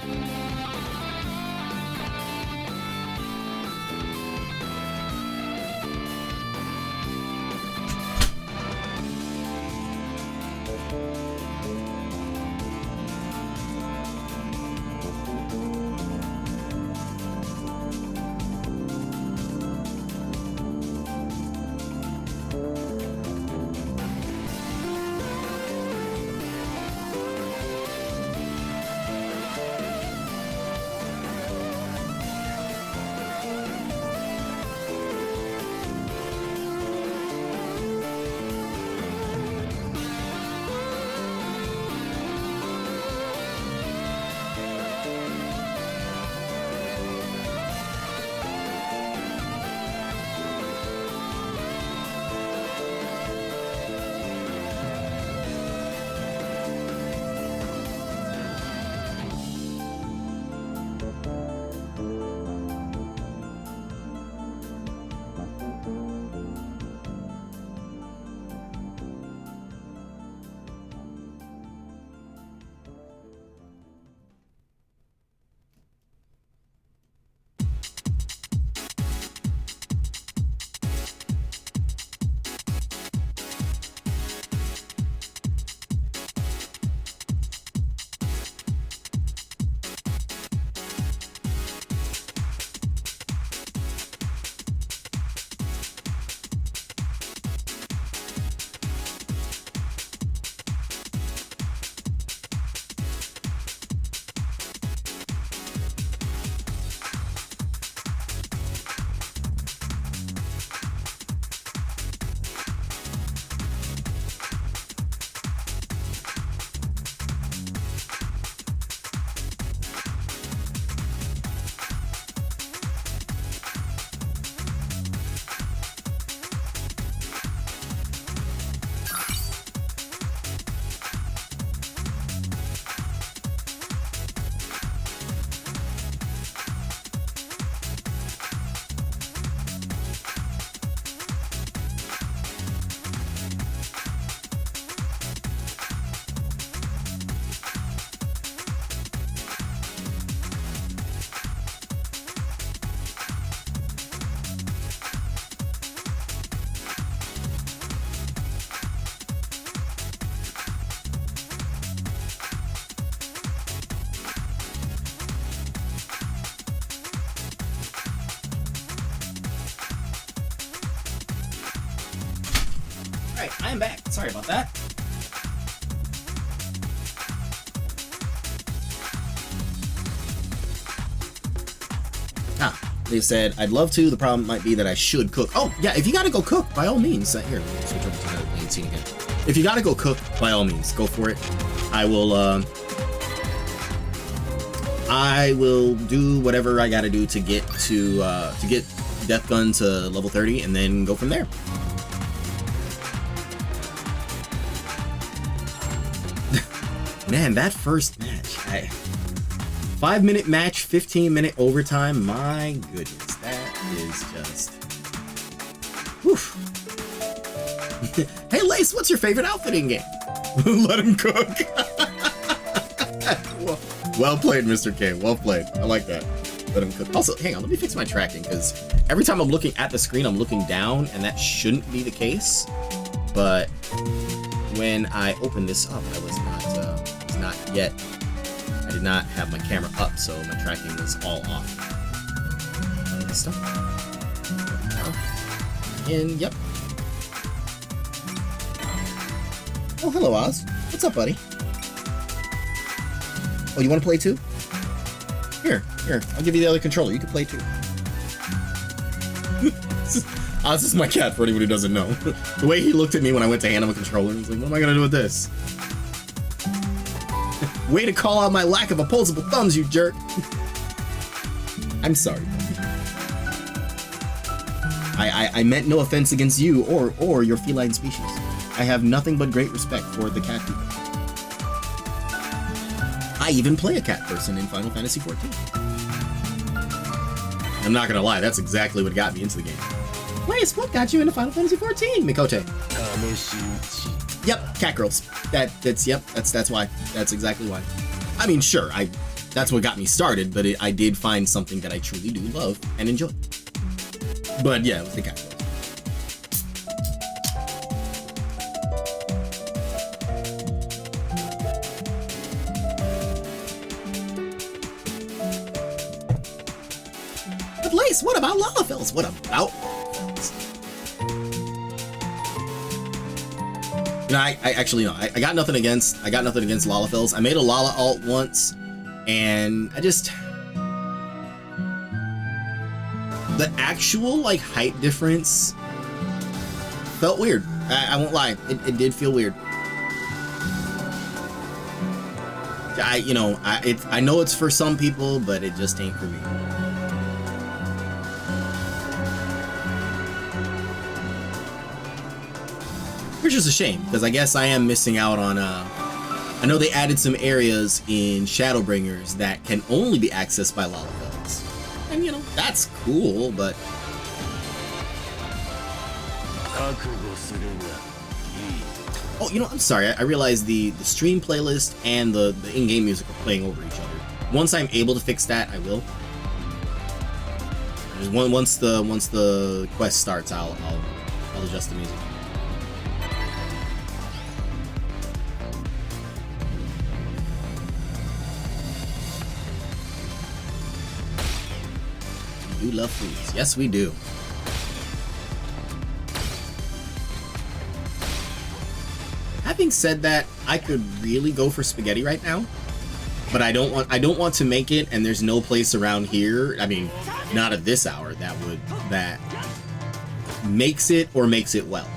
Alright, I am back. Sorry about that. They said, I'd love to. The problem might be that I should cook. Oh, yeah, if you gotta go cook, by all means. Here, let me switch over to the main scene again. If you gotta go cook, by all means, go for it. I will do whatever I gotta do to get Death Gun to level 30 and then go from there. Man, that first match, 5-minute match, 15-minute overtime. My goodness, that is just. Woof. Hey, Lace, what's your favorite outfitting game? Let him cook. Well played, Mr. K. Well played. I like that. Let him cook. Also, hang on, let me fix my tracking because every time I'm looking at the screen, I'm looking down, and that shouldn't be the case. But when I opened this up, I was not yet. I did not have my camera up, so my tracking was all off. This stuff. And yep. Oh, hello, Oz. What's up, buddy? Oh, you want to play too? Here, I'll give you the other controller. You can play too. Oz is my cat, for anyone who doesn't know. The way he looked at me when I went to hand him a controller, he's like, what am I gonna do with this? Way to call out my lack of opposable thumbs, you jerk. I'm sorry. I meant no offense against you or your feline species. I have nothing but great respect for the cat people. I even play a cat person in Final Fantasy XIV. I'm not gonna lie, that's exactly what got me into the game. Wait, what got you into Final Fantasy XIV, Mikote? Yep, cat girls. That's why. That's exactly why. I mean, sure, that's what got me started, but I did find something that I truly do love and enjoy. But yeah, it was the cat girls. But Lace, what about Lalafels? What about? No, I actually no. I got nothing against Lalafels. I made a Lala alt once, and the actual like height difference felt weird. I won't lie, it did feel weird. I know it's for some people, but it just ain't for me. Which is a shame, because I guess I am missing out on, I know they added some areas in Shadowbringers that can only be accessed by Lalafels. And, that's cool, but... Oh, I'm sorry, I realized the stream playlist and the in-game music are playing over each other. Once I'm able to fix that, I will. Once the quest starts, I'll adjust the music. We do love foods. Yes, we do. Having said that, I could really go for spaghetti right now, but I don't want to make it, and there's no place around here. I mean, not at this hour that makes it or makes it well.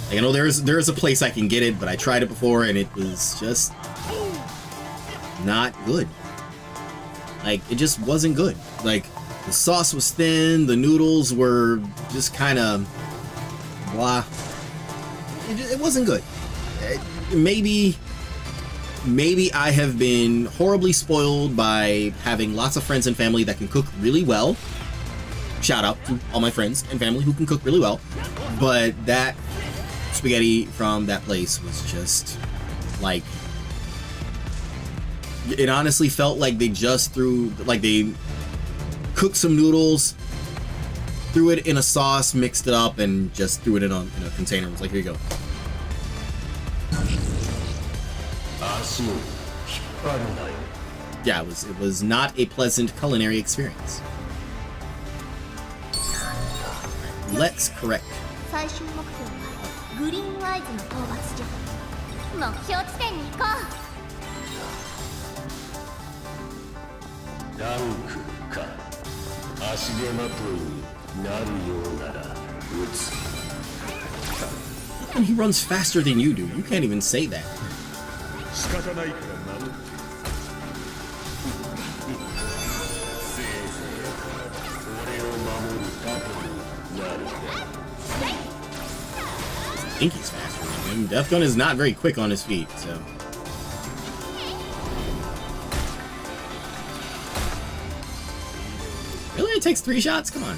Like, I know there's a place I can get it, but I tried it before and it was just not good. Like, it just wasn't good. Like, the sauce was thin, the noodles were just kind of blah. It wasn't good. Maybe I have been horribly spoiled by having lots of friends and family that can cook really well. Shout out to all my friends and family who can cook really well. But that spaghetti from that place was just like... It honestly felt like they just they cooked some noodles, threw it in a sauce, mixed it up, and just threw it in a container. It was like, here you go. Yeah, it was not a pleasant culinary experience. Let's correct 最終目標はグリーンアイズの討伐じゃ。目標地点に行こう。ランクか。足手まといになるようなら撃つ。 And he runs faster than you do. You can't even say that. 仕方ないから守って。せいぜい俺を守る盾になる。 I think he's faster than him. Death Gun is not very quick on his feet, so. Really? It takes 3 shots? Come on.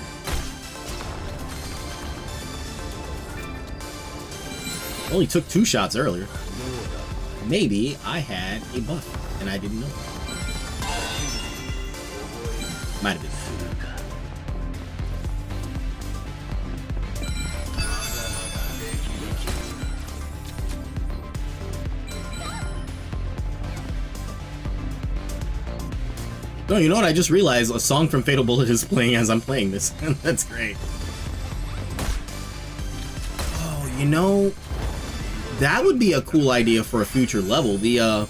Only took 2 shots earlier. Maybe I had a buff and I didn't know. Might have been. Oh, you know what? I just realized a song from Fatal Bullet is playing as I'm playing this. That's great. Oh, you know, that would be a cool idea for a future level. The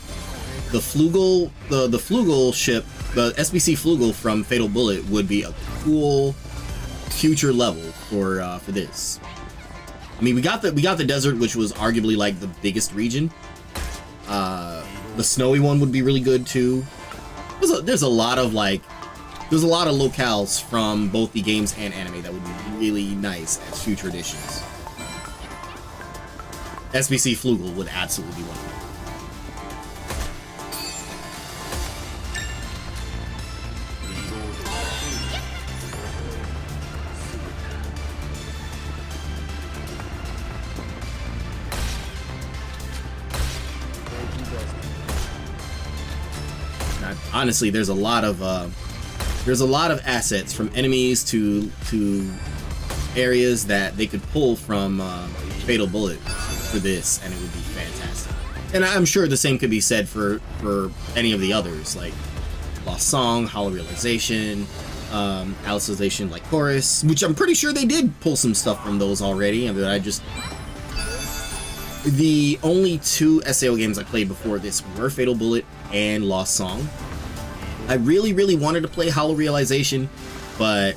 Flugel, the Flugel ship, the SBC Flugel from Fatal Bullet would be a cool future level for this. I mean, we got the desert, which was arguably like the biggest region. The snowy one would be really good too. There's a lot of locales from both the games and anime that would be really nice as future editions. SBC Flugel would absolutely be one of them. Honestly, there's a lot of assets from enemies to areas that they could pull from Fatal Bullet for this, and it would be fantastic. And I'm sure the same could be said for any of the others, like Lost Song, Hollow Realization, Alicization like Chorus, which I'm pretty sure they did pull some stuff from those already. I mean, the only 2 SAO games I played before this were Fatal Bullet and Lost Song. I really, really wanted to play Hollow Realization, but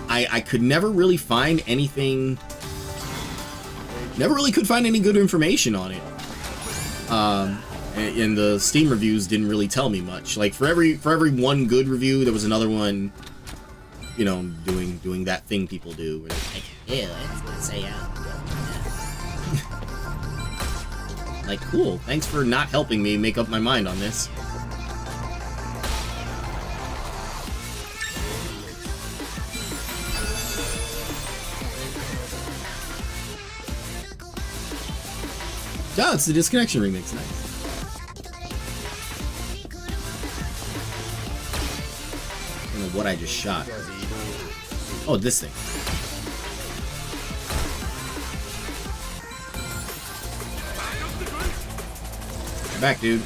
I could never really find anything. Never really could find any good information on it. And the Steam reviews didn't really tell me much. Like for every one good review, there was another one, you know, doing that thing people do. Where they're like, yeah, let's say like, cool. Thanks for not helping me make up my mind on this. Oh, it's the Disconnection remix. Nice. I don't know what I just shot. Oh, this thing. Get back, dude.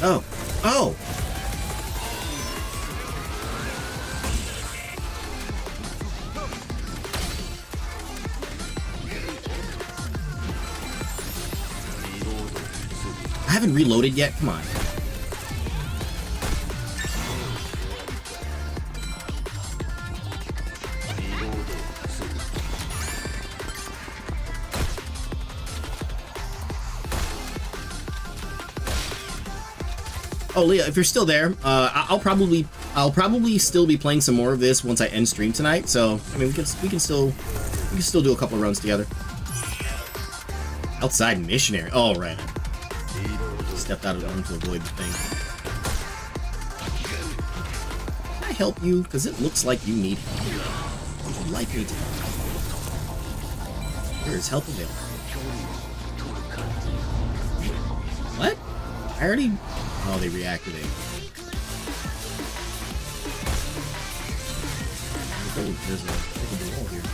Oh. Oh! I haven't reloaded yet. Come on. Oh, Leah, if you're still there, I'll probably still be playing some more of this once I end stream tonight. So, I mean, we can still do a couple of runs together. Outside missionary. Oh, right. Stepped out of the room to avoid the thing. Can I help you? Because it looks like you need help. Would you like me to help? There is help available. What? I already... Oh, they reactivate. Oh, there's a wall here.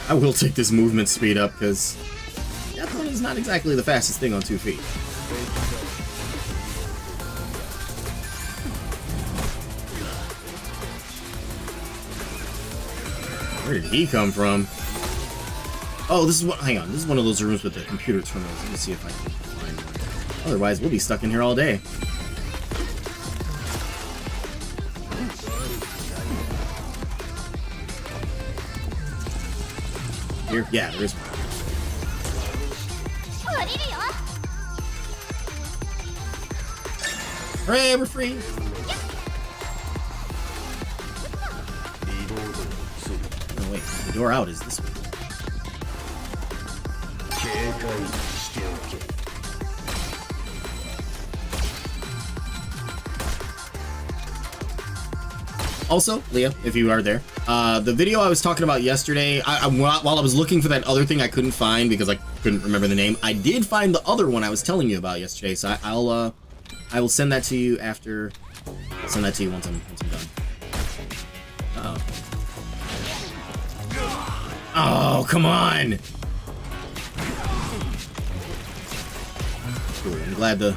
I will take this movement speed up, because that one is not exactly the fastest thing on 2 feet. Where did he come from? Oh, this is what. Hang on. This is one of those rooms with the computer terminals. Let me see if I can find one. Otherwise, we'll be stuck in here all day. Here, yeah, there is one. Hooray, we're free! No, wait, the door out is this way. Also, Leah, if you are there, the video I was talking about yesterday, while I was looking for that other thing I couldn't find because I couldn't remember the name, I did find the other one I was telling you about yesterday, so I will send that to you after. I'll send that to you once I'm done. Uh-oh. Oh, come on! Cool, I'm glad the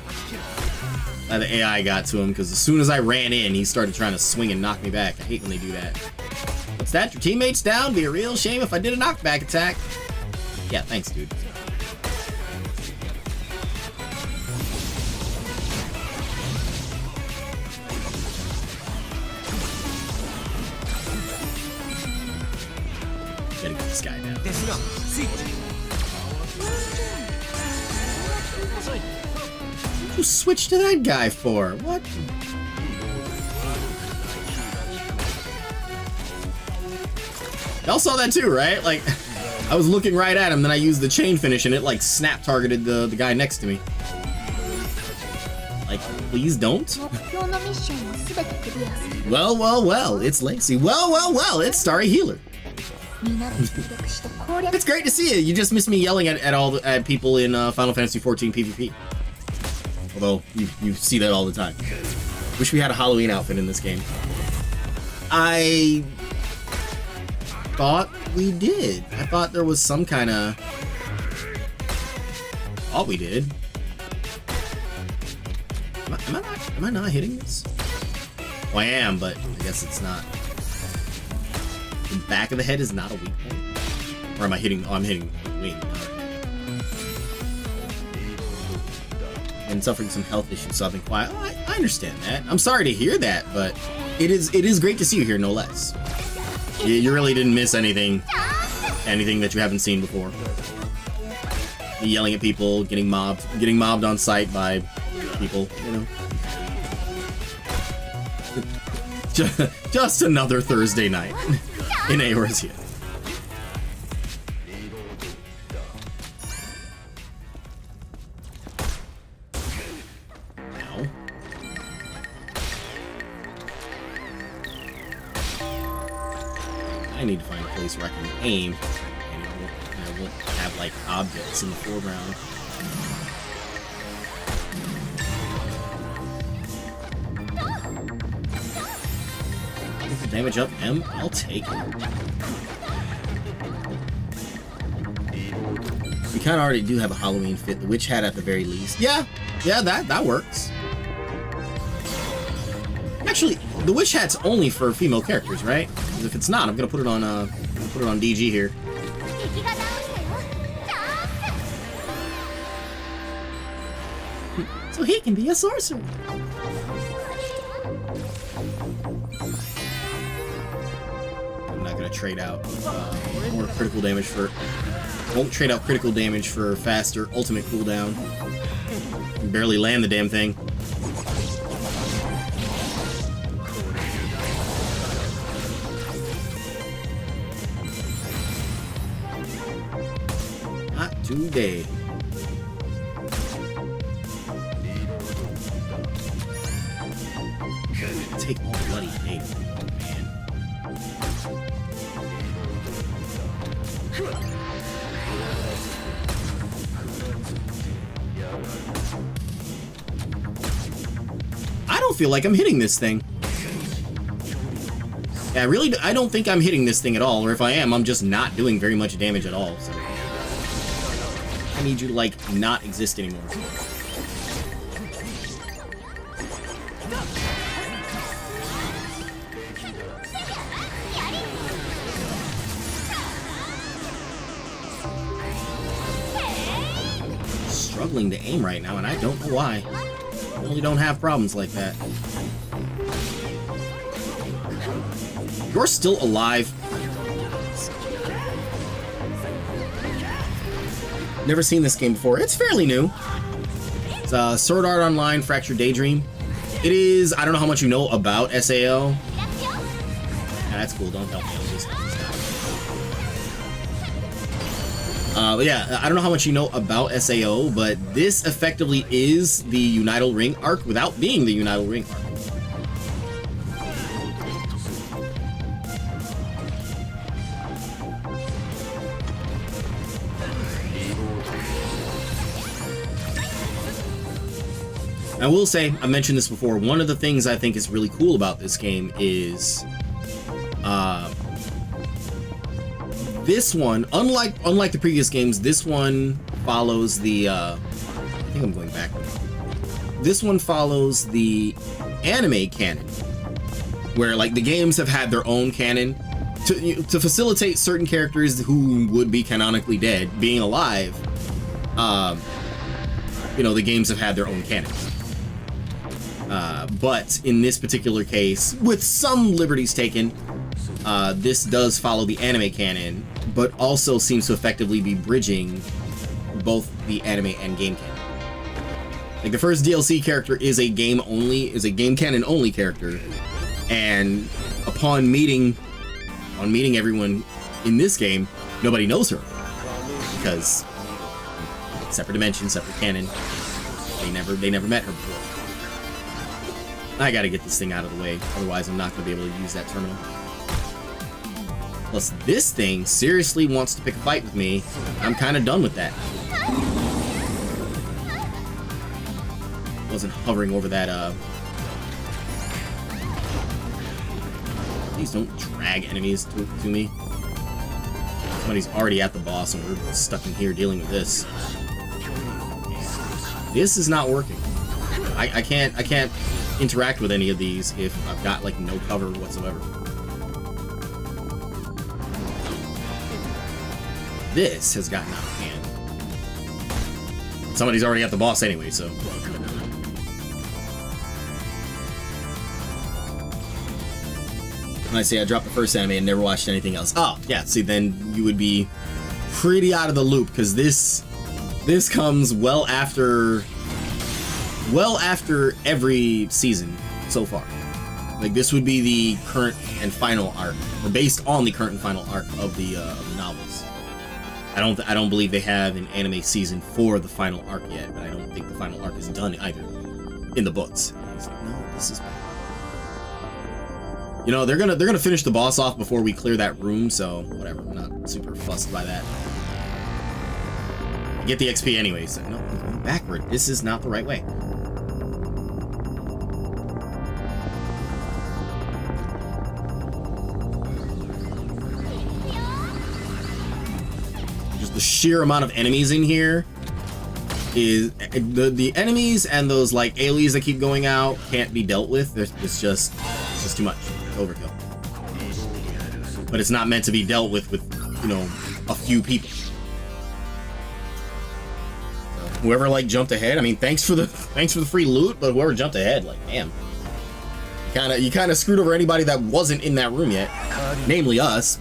AI got to him, because as soon as I ran in, he started trying to swing and knock me back. I hate when they do that. What's that? Your teammates down? Be a real shame if I did a knockback attack. Yeah, thanks, dude. Gotta get this guy down. What'd you switch to that guy for? What? Y'all saw that too, right? Like, I was looking right at him, then I used the chain finish and it like snap targeted the guy next to me. Like, please don't. Well, well, well, it's Lacey. Well, well, well, it's Starry Healer. It's great to see you. You just missed me yelling at people in Final Fantasy XIV PvP. Although you see that all the time. Wish we had a Halloween outfit in this game. I thought we did. I thought there was some kind of. Thought we did. Am I not hitting this? Well, I am, but I guess it's not. The back of the head is not a weak point. Or am I hitting? Oh, I'm hitting the wing. And suffering some health issues, so I've been quiet. Oh, I understand that. I'm sorry to hear that, but it is great to see you here, no less. You really didn't miss anything that you haven't seen before. Yelling at people, getting mobbed on sight by people, you know. Just another Thursday night in Eorzea. I need to find a place where I can aim, and I won't have like objects in the foreground. Get the damage up, M. I'll take it. We kind of already do have a Halloween fit. The witch hat at the very least. Yeah, that works. Actually, the witch hat's only for female characters, right? Because if it's not, I'm gonna put it on DG here. So he can be a sorcerer. I'm not gonna trade out more critical damage for. Won't trade out critical damage for faster ultimate cooldown. Can barely land the damn thing. Not today. Take all bloody hate, man. I don't feel like I'm hitting this thing. Yeah, I don't think I'm hitting this thing at all, or if I am, I'm just not doing very much damage at all, so. I need you to, like, not exist anymore. struggling to aim right now, and I don't know why. I really don't have problems like that. You're still alive. Never seen this game before. It's fairly new. It's Sword Art Online Fractured Daydream. It is, I don't know how much you know about SAO. Yeah, that's cool, don't help me. But yeah, I don't know how much you know about SAO, but this effectively is the Unital Ring arc without being the Unital Ring arc. I will say, I mentioned this before, one of the things I think is really cool about this game is this one, unlike the previous games, this one follows the I think I'm going back. This one follows the anime canon, where like the games have had their own canon to facilitate certain characters who would be canonically dead being alive. You know, the games have had their own canons. But in this particular case, with some liberties taken, this does follow the anime canon, but also seems to effectively be bridging both the anime and game canon. Like the first DLC character is a game canon only character, and upon meeting everyone in this game, nobody knows her because separate dimension, separate canon. They never met her before. I gotta get this thing out of the way, otherwise I'm not gonna be able to use that terminal. Plus, this thing seriously wants to pick a fight with me. I'm kind of done with that. Wasn't hovering over that, Please don't drag enemies to me. Somebody's already at the boss and we're stuck in here dealing with this. This is not working. I can't interact with any of these if I've got like no cover whatsoever. This has gotten out of hand. Somebody's already at the boss anyway, so. I see I dropped the first anime and never watched anything else. Oh, yeah, see, then you would be pretty out of the loop, because this comes well after every season so far. Like, this would be the current and final arc, or based on the current and final arc of the novels. I don't believe they have an anime season for the final arc yet, but I don't think the final arc is done either in the books. He's like, no, this is bad. You know, they're gonna finish the boss off before we clear that room, so whatever. I'm not super fussed by that. Get the XP anyway, so no, I'm going backward. This is not the right way. Just the sheer amount of enemies in here is the enemies and those like aliens that keep going out can't be dealt with. It's just too much. Overkill. But it's not meant to be dealt with you know, a few people. So, whoever like jumped ahead, I mean, thanks for the free loot, but whoever jumped ahead, like, damn. You kind of screwed over anybody that wasn't in that room yet, namely us.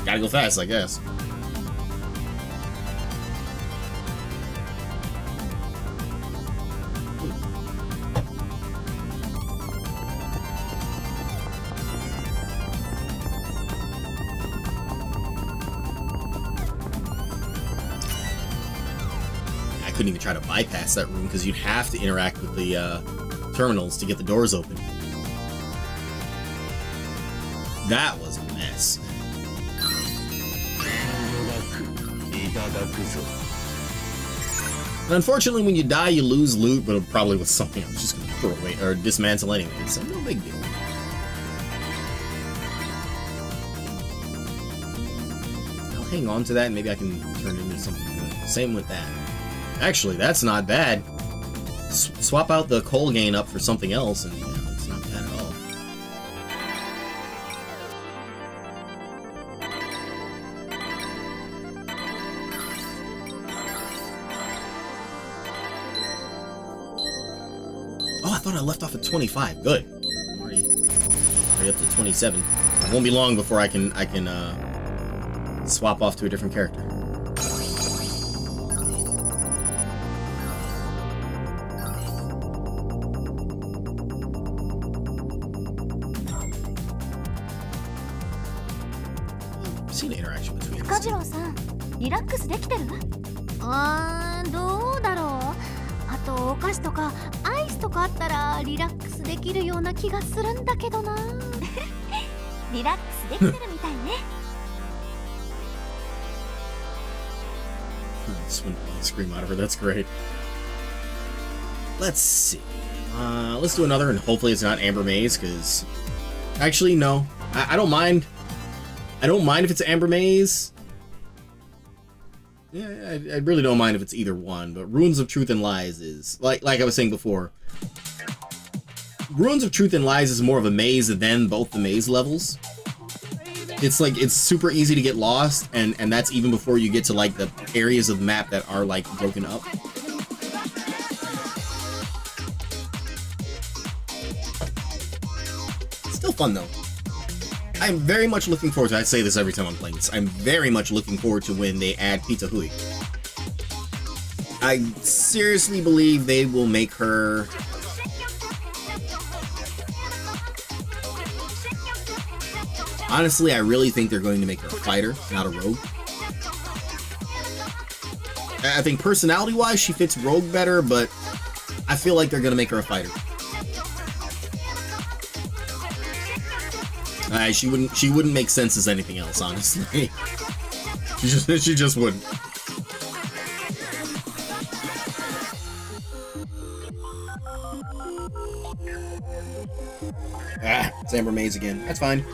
Gotta go fast, I guess. I couldn't even try to bypass that room because you'd have to interact with the terminals to get the doors open. That was a mess. And unfortunately, when you die, you lose loot, but probably with something I'm just gonna throw away or dismantle anyway, so no big deal. I'll hang on to that, and maybe I can turn it into something good. Same with that. Actually, that's not bad. Swap out the coal gain up for something else, and yeah, it's not bad at all. Oh, I thought I left off at 25. Good. I'm already up to 27. It won't be long before I can swap off to a different character. I've seen an interaction between these カ two. ジローさん、リラックスできてる？どうだろう。あとお菓子とかアイスとかあったらリラックスできるような気がするんだけどな。リラックスできてるみたいね。Just went to scream out of her. That's great. Let's see. Let's do another, and hopefully it's not Amber Maze, because actually no, I don't mind. I don't mind if it's Amber Maze. Yeah, I really don't mind if it's either one. But Ruins of Truth and Lies is like I was saying before. Ruins of Truth and Lies is more of a maze than both the maze levels. It's like, it's super easy to get lost, and that's even before you get to like the areas of the map that are like broken up. Still fun though. I'm very much looking forward to, I say this every time I'm playing this, I'm very much looking forward to when they add Pizza Hui. I seriously believe they will make her honestly, I really think they're going to make her a fighter, not a rogue. I think personality-wise, she fits rogue better, but I feel like they're going to make her a fighter. She wouldn't make sense as anything else, honestly. she just wouldn't. It's Amber Maze again. That's fine.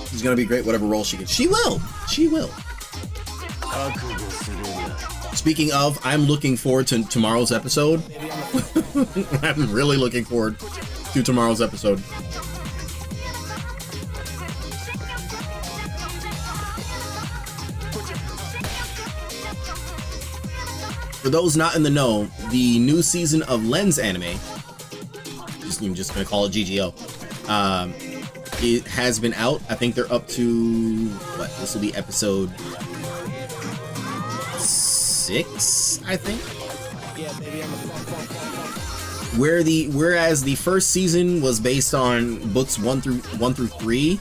She's gonna be great whatever role she gets. She will! She will. Speaking of, I'm looking forward to tomorrow's episode. I'm really looking forward to tomorrow's episode. For those not in the know, the new season of Lens anime, I'm just gonna call it GGO, it has been out. I think they're up to, what, this will be episode 6, I think? Whereas the first season was based on books 1 through 3,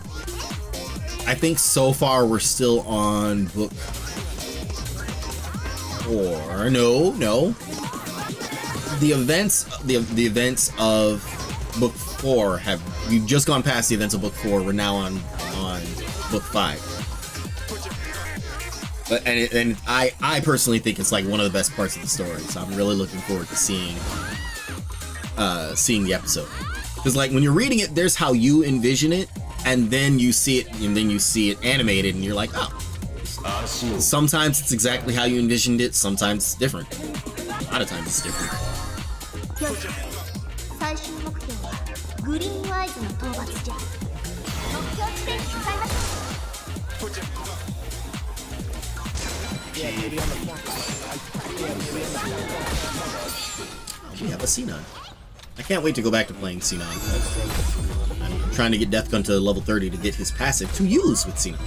I think so far we're still on book 4. No. The events of book 4 we've just gone past the events of book 4. We're now on book 5. But and I personally think it's like one of the best parts of the story. So I'm really looking forward to seeing the episode. Because like when you're reading it, there's how you envision it, and then you see it animated, and you're like, oh. Sometimes it's exactly how you envisioned it. Sometimes it's different. A lot of times it's different. 最終目標はグリーンアイズの討伐じゃ。目標地点に向かいましょWe have a Sinon. I can't wait to go back to playing Sinon. I'm trying to get Deathgun to level 30 to get his passive to use with Sinon.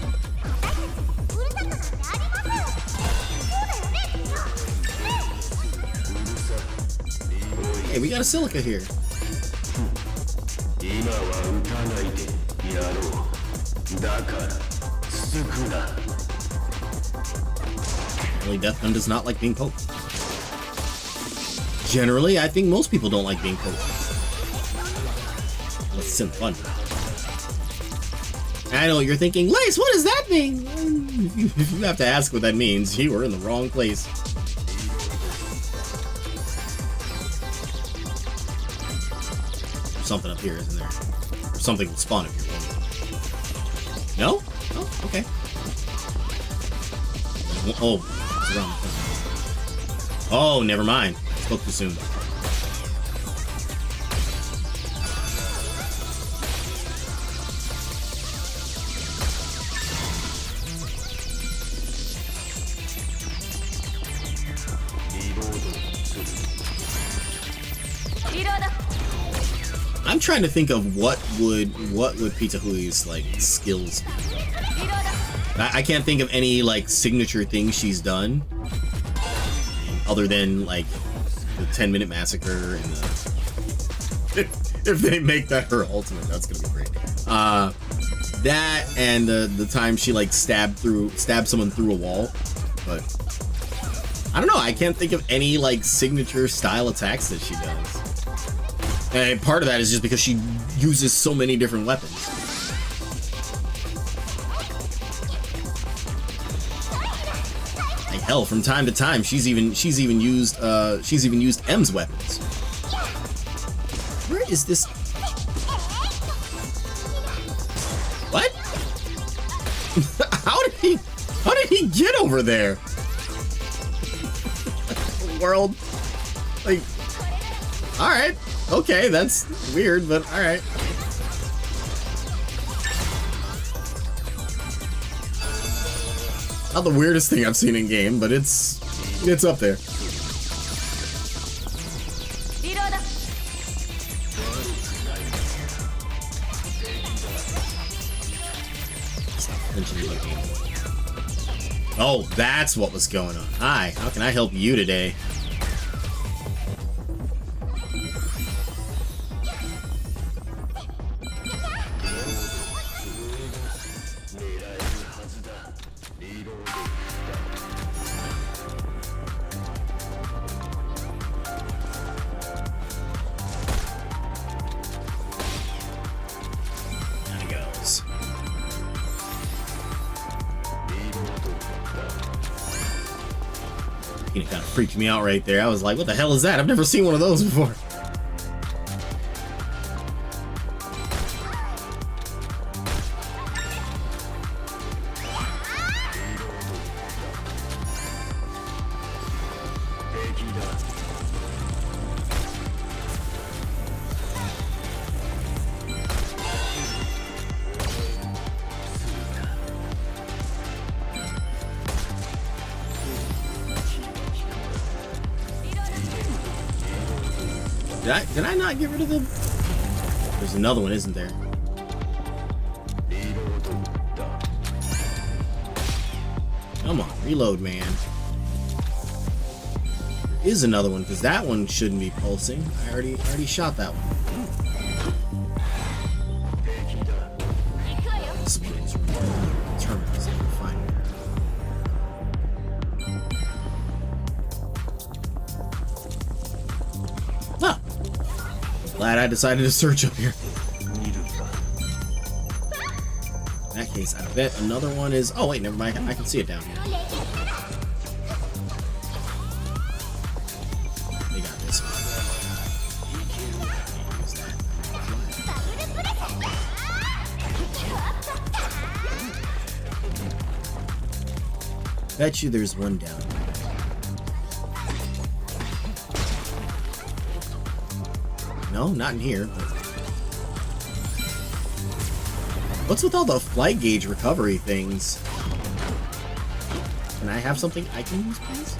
Hey, we got a Silica here. Apparently Deathgun does not like being poked. Generally, I think most people don't like being poked. Let's sim fun. I know you're thinking, Lace, what does that mean? If you have to ask what that means, you are in the wrong place. There's something up here, isn't there? Or something will spawn up here. No? Oh, okay. Oh, it's around the corner. Oh, never mind. Spoke too soon. I'm trying to think of what would Pizza Hui's like skills be. I can't think of any like signature things she's done other than like the 10-minute massacre and if they make that her ultimate, that's gonna be great. That and the time she like stabbed someone through a wall, but I don't know. I can't think of any like signature style attacks that she does. And part of that is just because she uses so many different weapons. Like hell, from time to time, she's even used M's weapons. Where is this? What? How did he get over there? World, like, all right. Okay, that's weird, but all right. Not the weirdest thing I've seen in game, but it's up there. Stop pinching my game. Oh, that's what was going on. Hi, how can I help you today? It kind of freaked me out right there. I was like, what the hell is that? I've never seen one of those before. Did I not get rid of them? There's another one, isn't there? Come on, reload, man. There is another one, because that one shouldn't be pulsing. I already shot that one. This is terminals that we're finding. Ah! Glad I decided to search up here. In that case, I bet another one is... Oh, wait, never mind. I can see it down here. They got this one. Bet you there's one down here. No, not in here. But... What's with all the flight gauge recovery things? Can I have something I can use, please?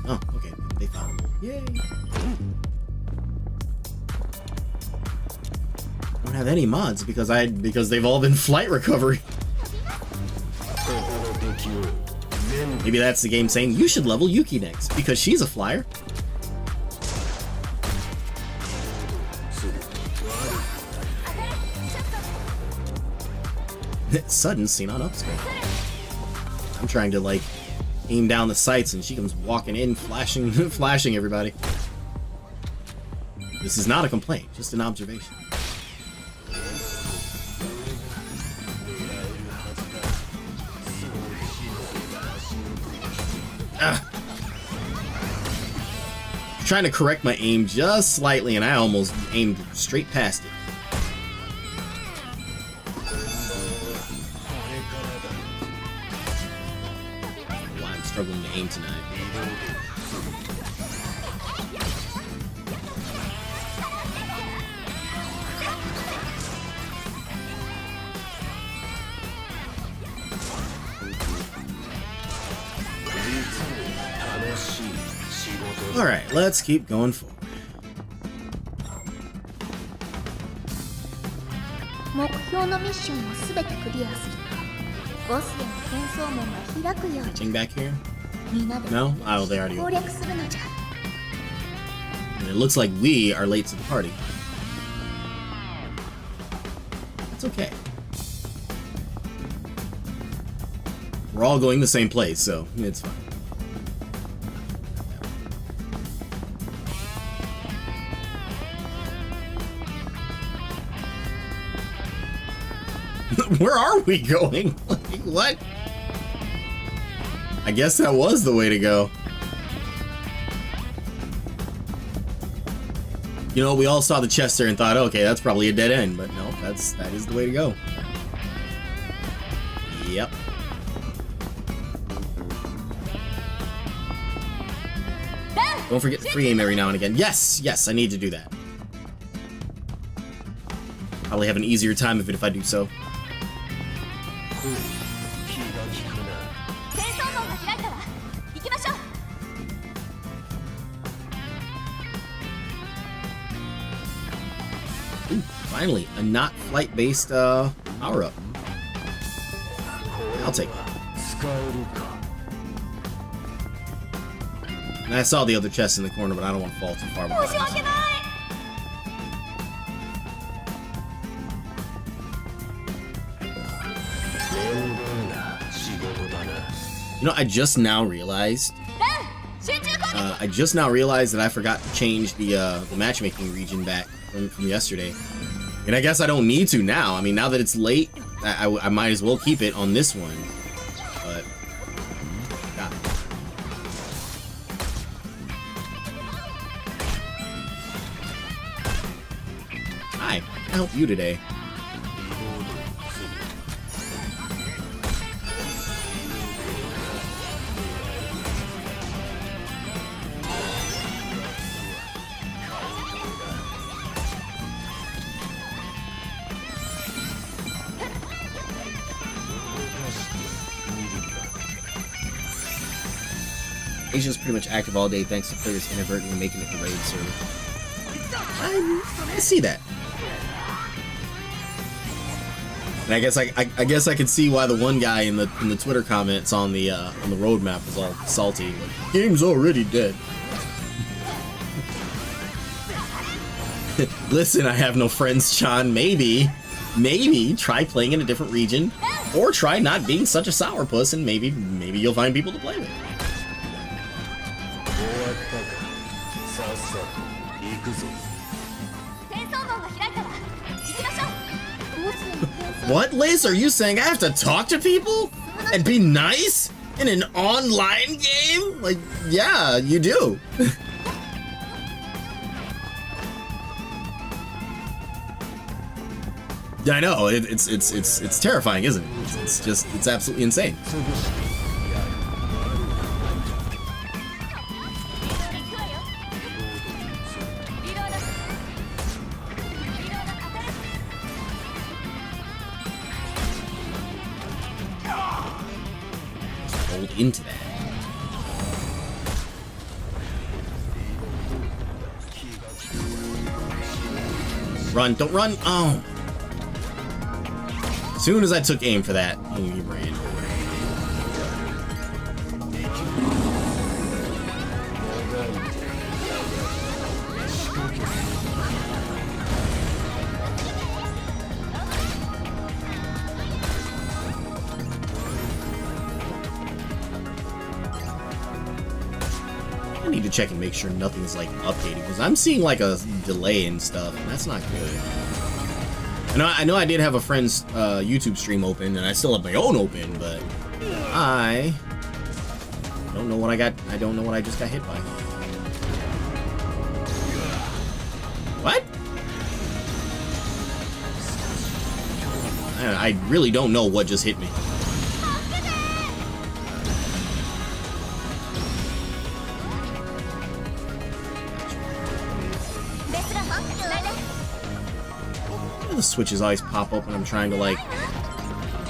Oh, okay. They found me. Yay! I don't have any mods because they've all been flight recovery. Maybe that's the game saying you should level Yuki next because she's a flyer. Sudden seen on upscreen. I'm trying to like aim down the sights and she comes walking in, flashing everybody. This is not a complaint, just an observation. Trying to correct my aim just slightly and I almost aimed straight past it. Why I'm struggling to aim tonight. Alright, let's keep going forward. 目標のミッションをすべてクリアするとボスへの転送門が開くよう Anything back here? にみんなで No? Oh, they already 攻 opened. 略するのじゃ And it looks like we are late to the party. It's okay. We're all going the same place, so it's fine. Where are we going? Like, what? I guess that was the way to go. You know, we all saw the chest there and thought, okay, that's probably a dead end, but no, that is the way to go. Yep. Don't forget to free aim every now and again. Yes, yes, I need to do that. Probably have an easier time of it if I do so. 転送門が開いたわ行きましょう Ooh, finally, a not flight-based power-up. I'll take it. And I saw the other chest in the corner, but I don't want to fall too far behind. 申し訳ない You know, I just now realized. I just now realized that I forgot to change the matchmaking region back from yesterday, and I guess I don't need to now. I mean, now that it's late, I might as well keep it on this one. But God. Hi, I can help you today. Asia's pretty much active all day thanks to players inadvertently making it the raid server. I see that. And I guess I could see why the one guy in the Twitter comments on the roadmap was all salty. Like, game's already dead. Listen, I have no friends, Chan. Maybe try playing in a different region, or try not being such a sourpuss, and maybe you'll find people to play with. What, Liz? Are you saying I have to talk to people and be nice in an online game? Like, yeah, you do. I know, it's terrifying, isn't it? It's absolutely insane. Hold into that. Run, don't run. Oh. As soon as I took aim for that, he ran. I need to check and make sure nothing's like updating, because I'm seeing like a delay and stuff, and that's not good. I know I did have a friend's YouTube stream open, and I still have my own open, but I don't know what I got. I don't know what I just got hit by. What? I really don't know what just hit me. The switches always pop up when I'm trying to like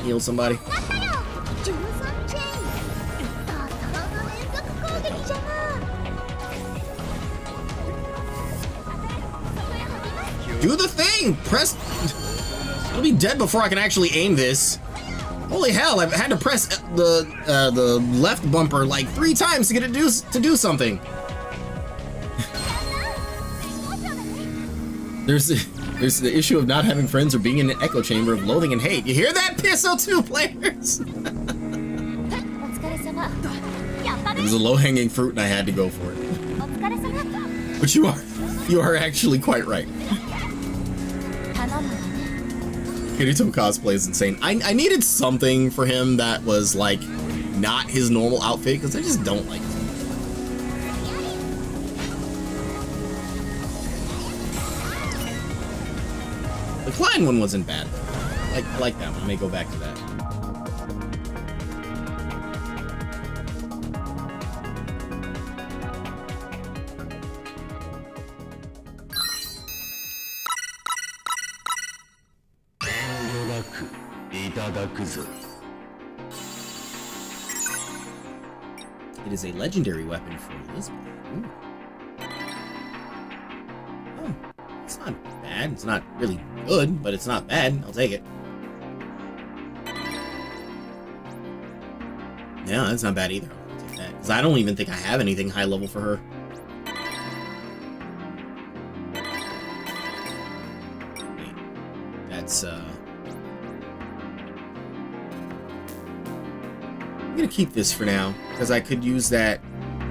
heal somebody. Do the thing! Press... It'll be dead before I can actually aim this. Holy hell, I've had to press the left bumper like 3 times to get it to do something. There's the issue of not having friends or being in an echo chamber of loathing and hate. You hear that, PSO2 players? It was a low-hanging fruit and I had to go for it. But you are actually quite right. Kirito cosplay is insane. I needed something for him that was like not his normal outfit because I just don't like it. The Klein one wasn't bad. I like that one. I may go back to that. It is a legendary weapon for Elizabeth. Ooh. Oh, it's not bad. It's not really good, but it's not bad. I'll take it. Yeah, that's not bad either. I'll take that. Because I don't even think I have anything high level for her. Wait. That's, I'm gonna keep this for now, because I could use that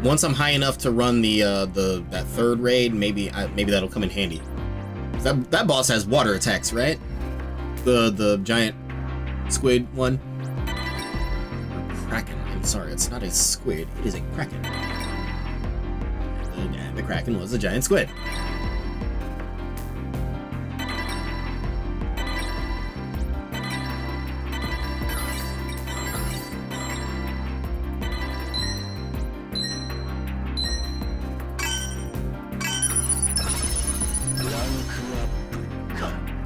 once I'm high enough to run that third raid. Maybe that'll come in handy. That boss has water attacks, right? The giant squid one. Or kraken. I'm sorry, it's not a squid. It is a kraken. The kraken was a giant squid.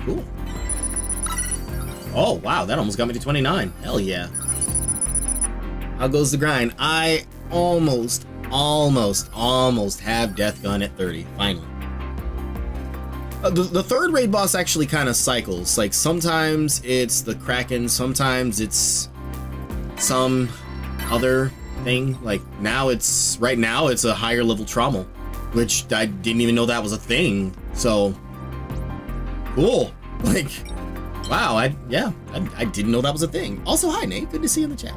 Cool. Oh, wow, that almost got me to 29. Hell yeah. How goes the grind? I almost have Death Gun at 30, finally. The third raid boss actually kind of cycles. Like, sometimes it's the Kraken, sometimes it's some other thing. Like, right now it's a higher level Trommel, which I didn't even know that was a thing. So, cool. Like, wow, I didn't know that was a thing. Also, hi, Nate. Good to see you in the chat.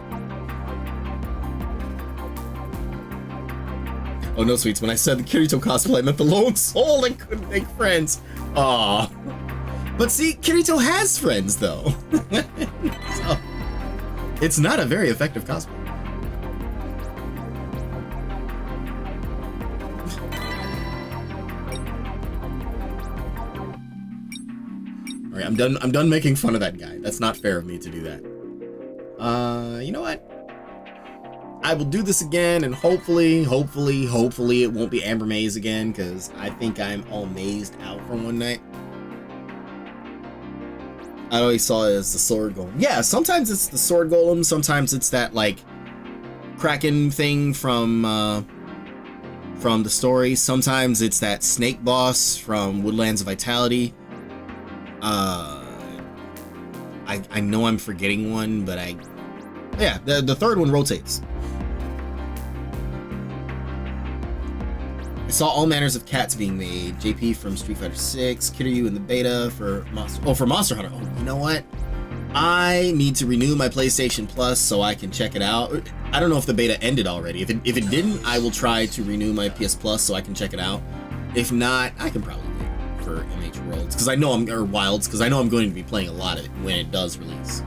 Oh, no, sweets. When I said the Kirito cosplay, I meant the lone soul and couldn't make friends. Aw. But see, Kirito has friends, though. So, it's not a very effective cosplay. All right, I'm done making fun of that guy. That's not fair of me to do that. You know what? I will do this again, and hopefully it won't be Amber Maze again, because I think I'm all mazed out for one night. I always saw it as the sword golem. Yeah, sometimes it's the sword golem, sometimes it's that, like, Kraken thing from the story. Sometimes it's that snake boss from Woodlands of Vitality. I know I'm forgetting one, but yeah, the third one rotates. I saw all manners of cats being made. JP from Street Fighter 6, Kiryu in the beta for Monster Hunter. Oh, you know what? I need to renew my PlayStation Plus so I can check it out. I don't know if the beta ended already. If it didn't, I will try to renew my PS Plus so I can check it out. If not, I can probably wait for MH Worlds, because I know Wilds, because I know I'm going to be playing a lot of it when it does release.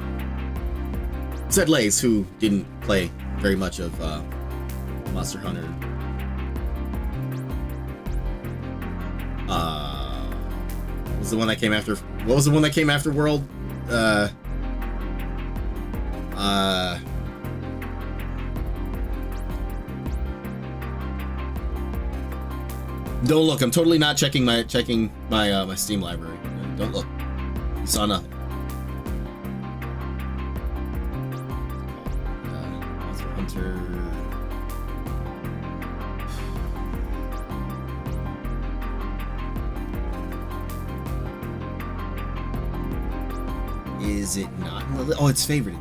Said Lays, who didn't play very much of Monster Hunter. What was the one that came after? What was the one that came after World? Don't look. I'm totally not checking my Steam library. Don't look. You saw nothing. Monster Hunter. Is it not? Oh, it's favorite.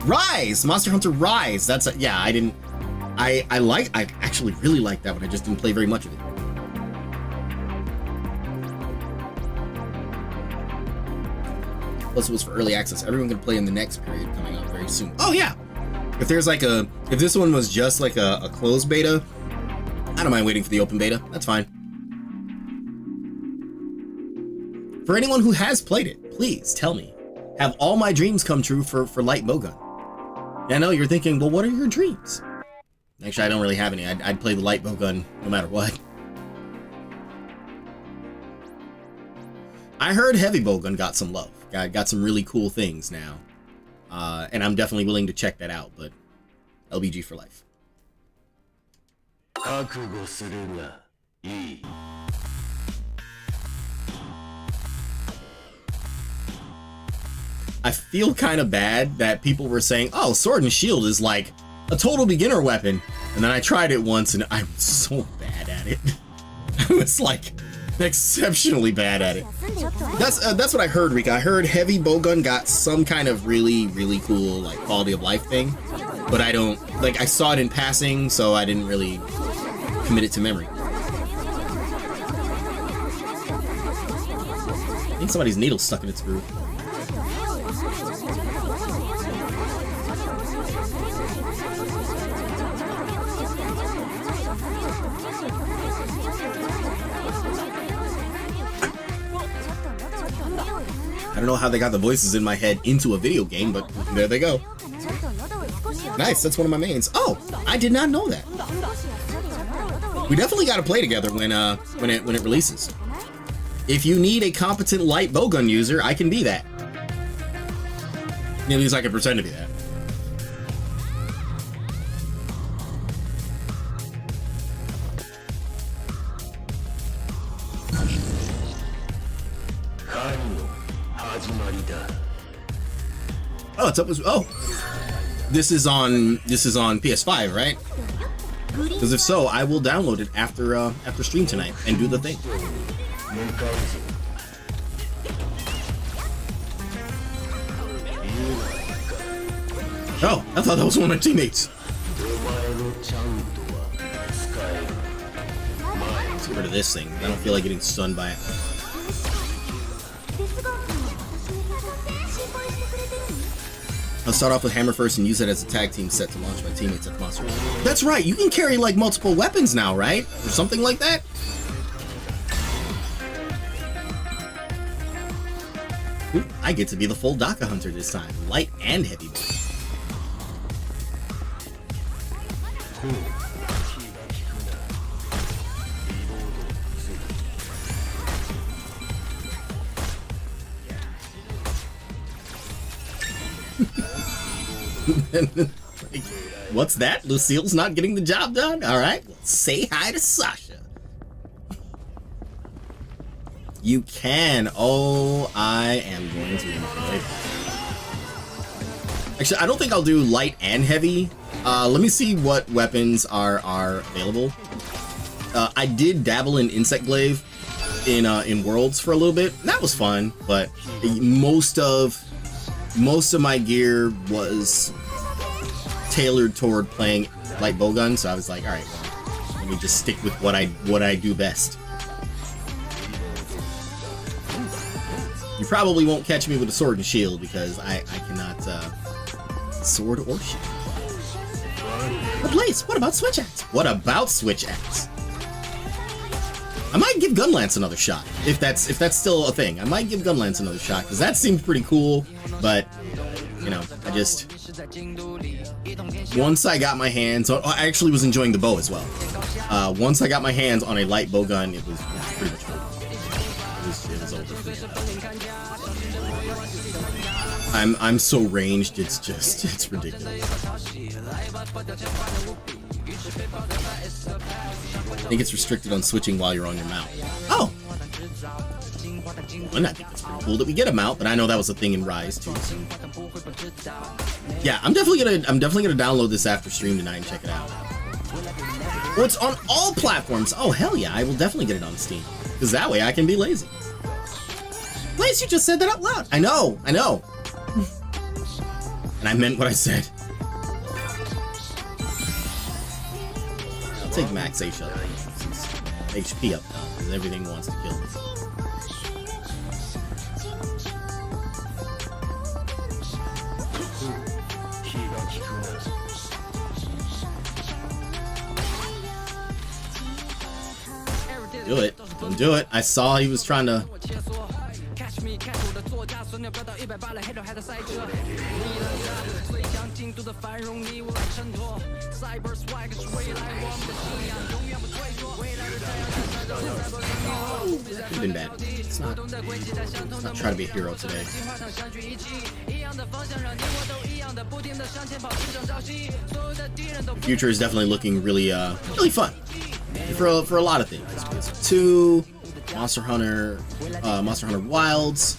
Rise! Monster Hunter Rise! That's a, yeah, I actually really like that one. I just didn't play very much of it. Plus it was for early access. Everyone can play in the next period coming up very soon. Oh yeah! If there's like if this one was just like a closed beta, I don't mind waiting for the open beta. That's fine. For anyone who has played it, please tell me. Have all my dreams come true for light bowgun? I know you're thinking, well, what are your dreams? Actually, I don't really have any. I'd play the light bowgun no matter what. I heard heavy bowgun got some love. Got some really cool things now. And I'm definitely willing to check that out, but LBG for life. I feel kind of bad that people were saying, oh, Sword and Shield is like a total beginner weapon. And then I tried it once and I'm so bad at it. I was like exceptionally bad at it. That's what I heard, Rika. I heard heavy bowgun got some kind of really, really cool like quality of life thing. But I don't, like, I saw it in passing, so I didn't really commit it to memory. I think somebody's needle's stuck in its groove. I don't know how they got the voices in my head into a video game, but there they go. Nice, that's one of my mains. Oh, I did not know that. We definitely got to play together when it releases. If you need a competent light bowgun user, I can be that. At least I can pretend to be that. Oh, it's up. Oh, this is on PS5, right? Because if so, I will download it after stream tonight and do the thing. Oh, I thought that was one of my teammates. Let's get rid of this thing. I don't feel like getting stunned by it. I'll start off with hammer first and use it as a tag team set to launch my teammates at the monster. That's right, you can carry like multiple weapons now, right? Or something like that? Ooh, I get to be the full Daka Hunter this time. Light and heavy. Like, what's that? Lucille's not getting the job done? Alright, well, say hi to Sasha. You can. Oh, I am going to enjoy that. Actually, I don't think I'll do light and heavy. Let me see what weapons are available. I did dabble in Insect Glaive in Worlds for a little bit. That was fun, but most of my gear was tailored toward playing light bowgun, so I was like, all right, well, let me just stick with what I do best. You probably won't catch me with a sword and shield because I cannot sword or shield. But Blaze, what about switch axe? What about switch axe? I might give Gunlance another shot if that's still a thing. I might give Gunlance another shot because that seemed pretty cool, but you know, I just once I got my hands on, I actually was enjoying the bow as well. Once I got my hands on a light bowgun, it was pretty much over. It was over. I'm so ranged, it's ridiculous. I think it's restricted on switching while you're on your mount. Oh! And I think it's pretty cool that we get a mount, but I know that was a thing in Rise too. So. Yeah, I'm definitely gonna download this after stream tonight and check it out. Oh, it's on all platforms. Oh hell yeah, I will definitely get it on Steam because that way I can be lazy. Blaze, you just said that out loud. I know. And I meant what I said. I'll take max HP up now, because everything wants to kill me. Do it. Don't do it. I saw he was trying to... That could have been bad. Let's not try to be a hero today. The future is definitely looking really fun for a lot of things. PSO2, Monster Hunter Wilds,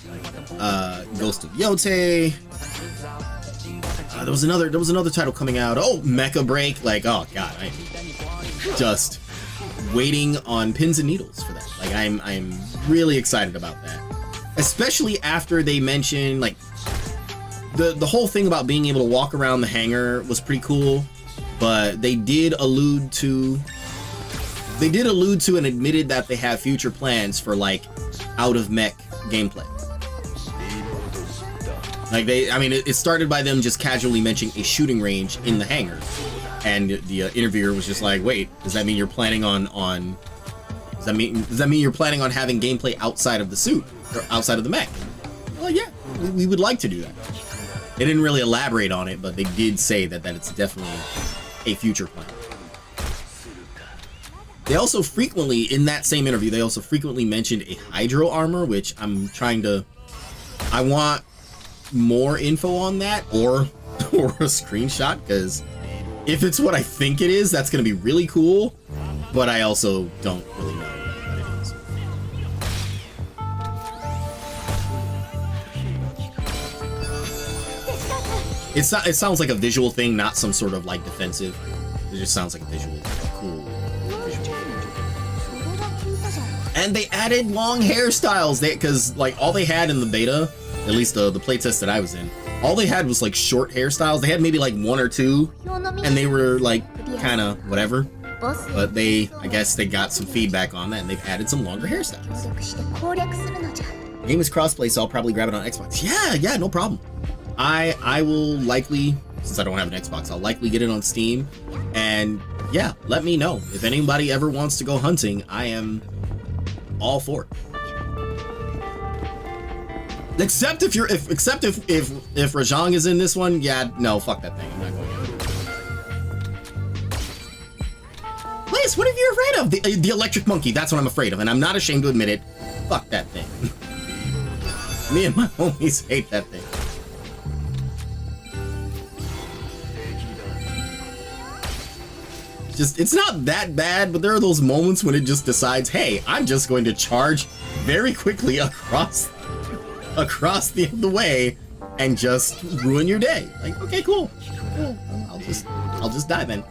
Ghost of Yote. There was another title coming out. Oh, Mecha Break. Like, oh god, I'm just waiting on pins and needles for that. Like, I'm really excited about that, especially after they mentioned like the whole thing about being able to walk around the hangar was pretty cool, but they did allude to and admitted that they have future plans for like out of mech gameplay. Like it started by them just casually mentioning a shooting range in the hangar, and the interviewer was just like, "Wait, does that mean you're planning on does that mean you're planning on having gameplay outside of the suit or outside of the mech?" Well, yeah, we would like to do that. They didn't really elaborate on it, but they did say that it's definitely a future plan. They also frequently, in that same interview, they also frequently mentioned a hydro armor, which I want more info on that, or a screenshot, because if it's what I think it is, that's going to be really cool, but I also don't really know what it is. It sounds like a visual thing, not some sort of like defensive. It just sounds like a visual, cool visual. And they added long hairstyles, because like all they had in the beta, at least the playtest that I was in, all they had was like short hairstyles. They had maybe like one or two, and they were like kind of whatever. But I guess they got some feedback on that, and they've added some longer hairstyles. The game is crossplay, so I'll probably grab it on Xbox. Yeah, no problem. I will likely, since I don't have an Xbox, I'll likely get it on Steam. And yeah, let me know if anybody ever wants to go hunting. I am all for it. Except if Rajang is in this one, yeah, no, fuck that thing. I'm not going to. Liz, what are you afraid of? The electric monkey. That's what I'm afraid of, and I'm not ashamed to admit it. Fuck that thing. Me and my homies hate that thing. It's not that bad, but there are those moments when it just decides, hey, I'm just going to charge very quickly across the way and just ruin your day. Like, okay, cool. I'll just dive in.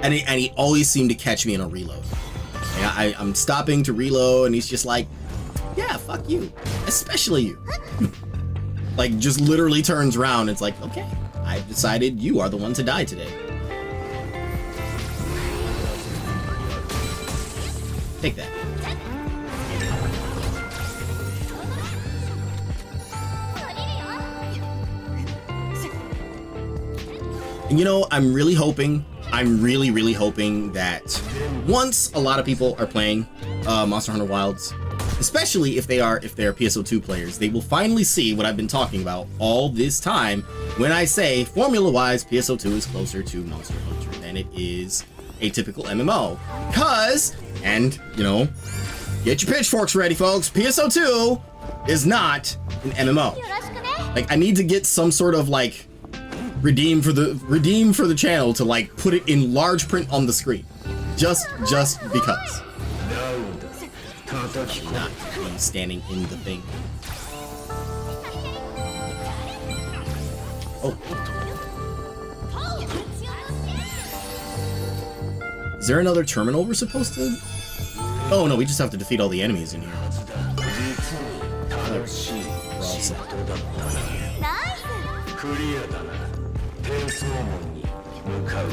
And he always seemed to catch me in a reload. Like, I'm stopping to reload, and he's just like, yeah, fuck you, especially you. Like, just literally turns around. It's like, okay, I've decided you are the one to die today. Take that. And you know, I'm really hoping that once a lot of people are playing Monster Hunter Wilds, especially if they are PSO2 players, they will finally see what I've been talking about all this time when I say, formula-wise, PSO2 is closer to Monster Hunter than it is a typical MMO. And, you know, get your pitchforks ready, folks, PSO2 is not an MMO. Like, I need to get some sort of, like, redeem for the channel to, like, put it in large print on the screen. Just because. Not me standing in the thing. Oh. Is there another terminal we're supposed to? Oh no, we just have to defeat all the enemies in here. We're all said. クリアだな転送門に向かう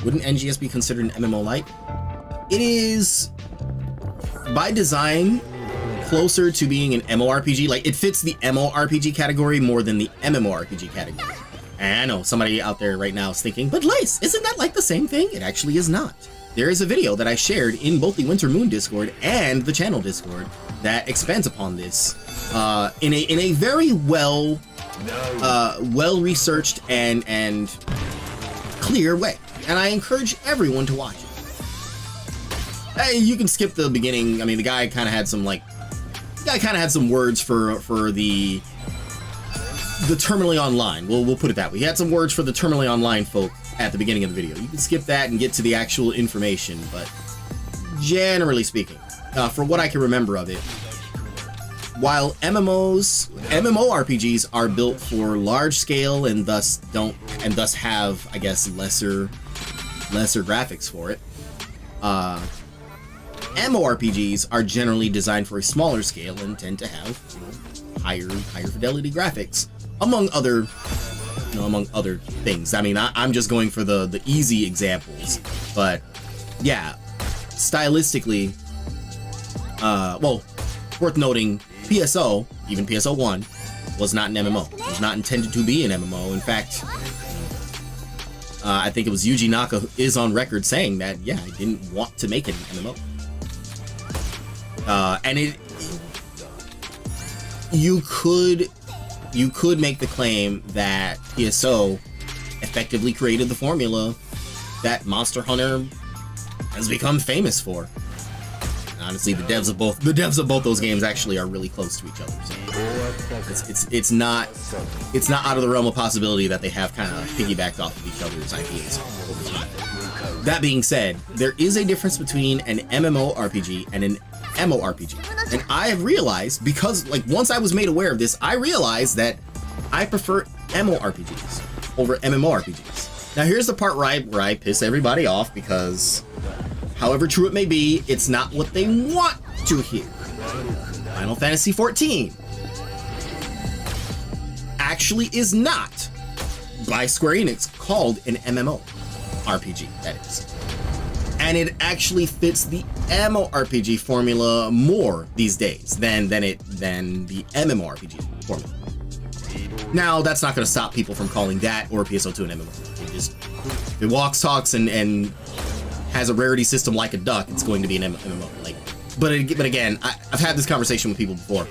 Wouldn't NGS be considered an MMO light? It is, by design, closer to being an MMORPG. Like, it fits the MMORPG category more than the MMORPG category. And I know somebody out there right now is thinking, but Lace, isn't that like the same thing? It actually is not. There is a video that I shared in both the Winter Moon Discord and the channel Discord that expands upon this in a very well researched and clear way. And I encourage everyone to watch it. Hey, you can skip the beginning. I mean, the guy kind of had some words for the terminally online. We'll put it that way. He had some words for the terminally online folk at the beginning of the video. You can skip that and get to the actual information, but generally speaking, for what I can remember of it, while MMORPGs are built for large scale and thus have, I guess, lesser graphics for it, MMORPGs are generally designed for a smaller scale and tend to have, you know, higher fidelity graphics, among other things. I mean, I'm just going for the easy examples, but yeah, stylistically, well, worth noting, PSO, even PSO1, was not an MMO. It was not intended to be an MMO. In fact, I think it was Yuji Naka is on record saying that, yeah, I didn't want to make it an MMO. And you could make the claim that PSO effectively created the formula that Monster Hunter has become famous for. Honestly, the devs of both those games actually are really close to each other. So it's not out of the realm of possibility that they have kind of piggybacked off of each other's ideas over time. That being said, there is a difference between an MMORPG and an MMORPG. And I have realized, because like once I was made aware of this, I realized that I prefer MMORPGs over MMORPGs. Now here's the part where I piss everybody off, because however true it may be, it's not what they want to hear. Final Fantasy XIV actually is not, by Square Enix, called an MMORPG, that is. And it actually fits the MMORPG formula more these days than the MMORPG formula. Now, that's not going to stop people from calling that or PSO2 an MMO. If it walks, talks, and has a rarity system like a duck, it's going to be an MMO. But again, I've had this conversation with people before.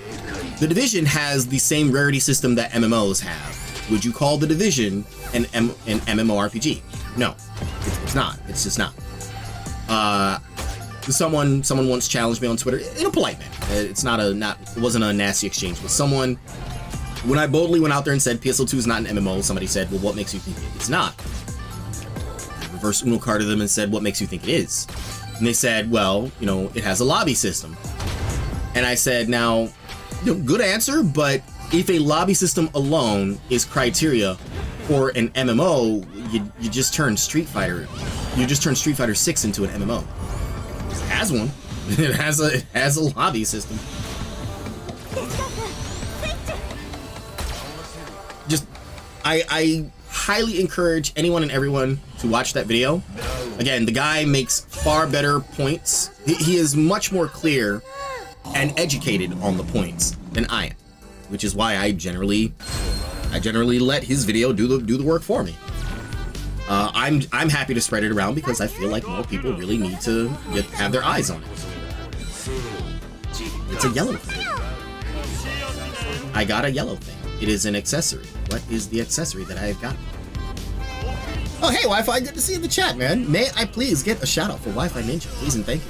The Division has the same rarity system that MMOs have. Would you call the Division an MMORPG? No, it's not. It's just not. Someone once challenged me on Twitter in a polite manner. It wasn't a nasty exchange, but someone, when I boldly went out there and said PSO2 is not an MMO, somebody said, well, what makes you think it's not? I reverse Uno carded them and said, what makes you think it is? And they said, well, you know, it has a lobby system. And I said, now, you know, good answer, but if a lobby system alone is criteria for an MMO, you just turn Street Fighter 6 into an MMO. It has one. It has a lobby system. Just, I highly encourage anyone and everyone to watch that video. Again, the guy makes far better points. He is much more clear and educated on the points than I am, which is why I generally let his video do the work for me. I'm happy to spread it around because I feel like more people really need to have their eyes on it. It's a yellow thing. I got a yellow thing. It is an accessory. What is the accessory that I have got? Oh, hey, Wi-Fi, good to see you in the chat, man. May I please get a shout out for Wi-Fi Ninja, please and thank you.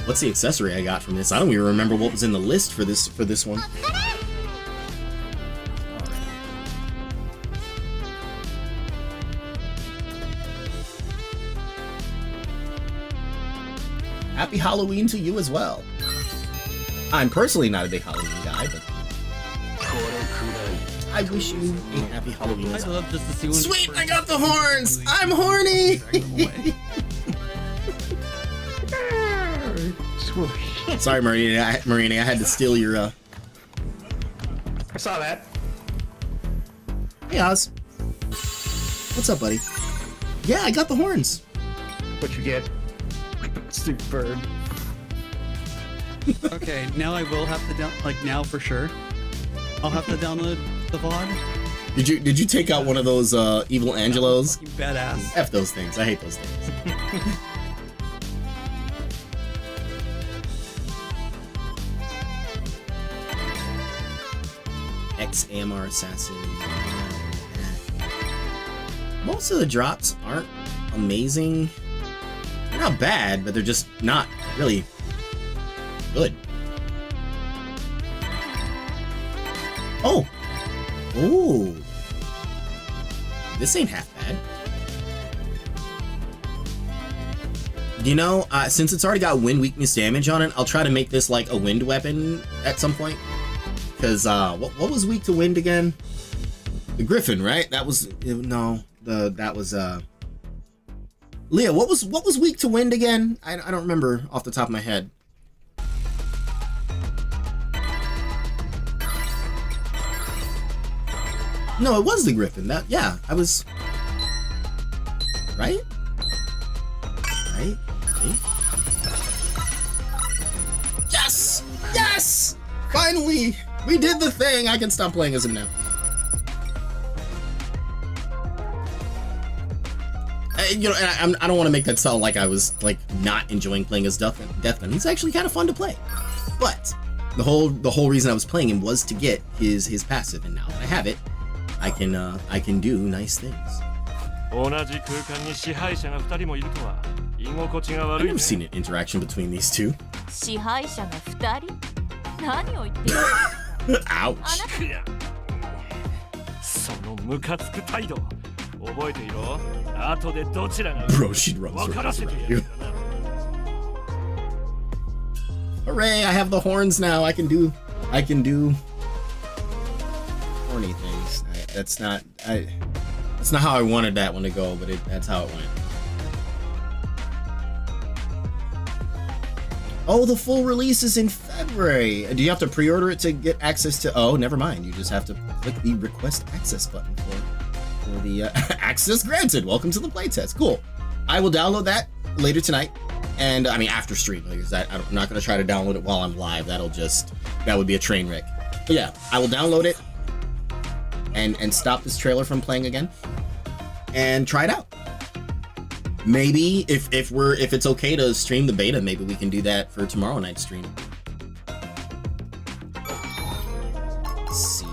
What's the accessory I got from this? I don't even remember what was in the list for this one. Happy Halloween to you as well. I'm personally not a big Halloween guy, but I wish you a happy Halloween as well. Sweet, I got the horns! I'm horny! Sorry, Marini. I had to steal your. I saw that. Hey, Oz. What's up, buddy? Yeah, I got the horns. What you get? Stupid bird. Okay, now I will have to now for sure. I'll have to download the VOD. Did you take out one of those evil Angelos? Fucking badass. F those things. I hate those things. Ex-AMR Assassin. Most of the drops aren't amazing. They're not bad, but they're just not really good. Oh! Ooh! This ain't half bad. You know, since it's already got wind weakness damage on it, I'll try to make this like a wind weapon at some point. Because, what was weak to wind again? The Griffin, right? That was, no, that was, Leah, what was weak to wind again? I don't remember off the top of my head. No, it was the Griffin. Yeah, I was... Right? Right? Yes! Yes! Finally! We did the thing! I can stop playing as him now. You know, and I don't want to make that sound like I was, like, not enjoying playing as Deathgun. He's actually kind of fun to play. But, the whole reason I was playing him was to get his passive, and now that I have it, I can do nice things. I've never seen an interaction between these two. Ouch. Bro, she'd run circles around you. Hooray, I have the horns now. I can do horny things. That's not how I wanted that one to go, but that's how it went. Oh, the full release is in February. Do you have to pre-order it to get access to? Oh, never mind. You just have to click the request access button for the access granted. Welcome to the playtest. Cool. I will download that later tonight, and I mean after stream, because I'm not going to try to download it while I'm live. That would be a train wreck. But yeah, I will download it and stop this trailer from playing again and try it out. Maybe if it's okay to stream the beta, maybe we can do that for tomorrow night's stream. Let's see.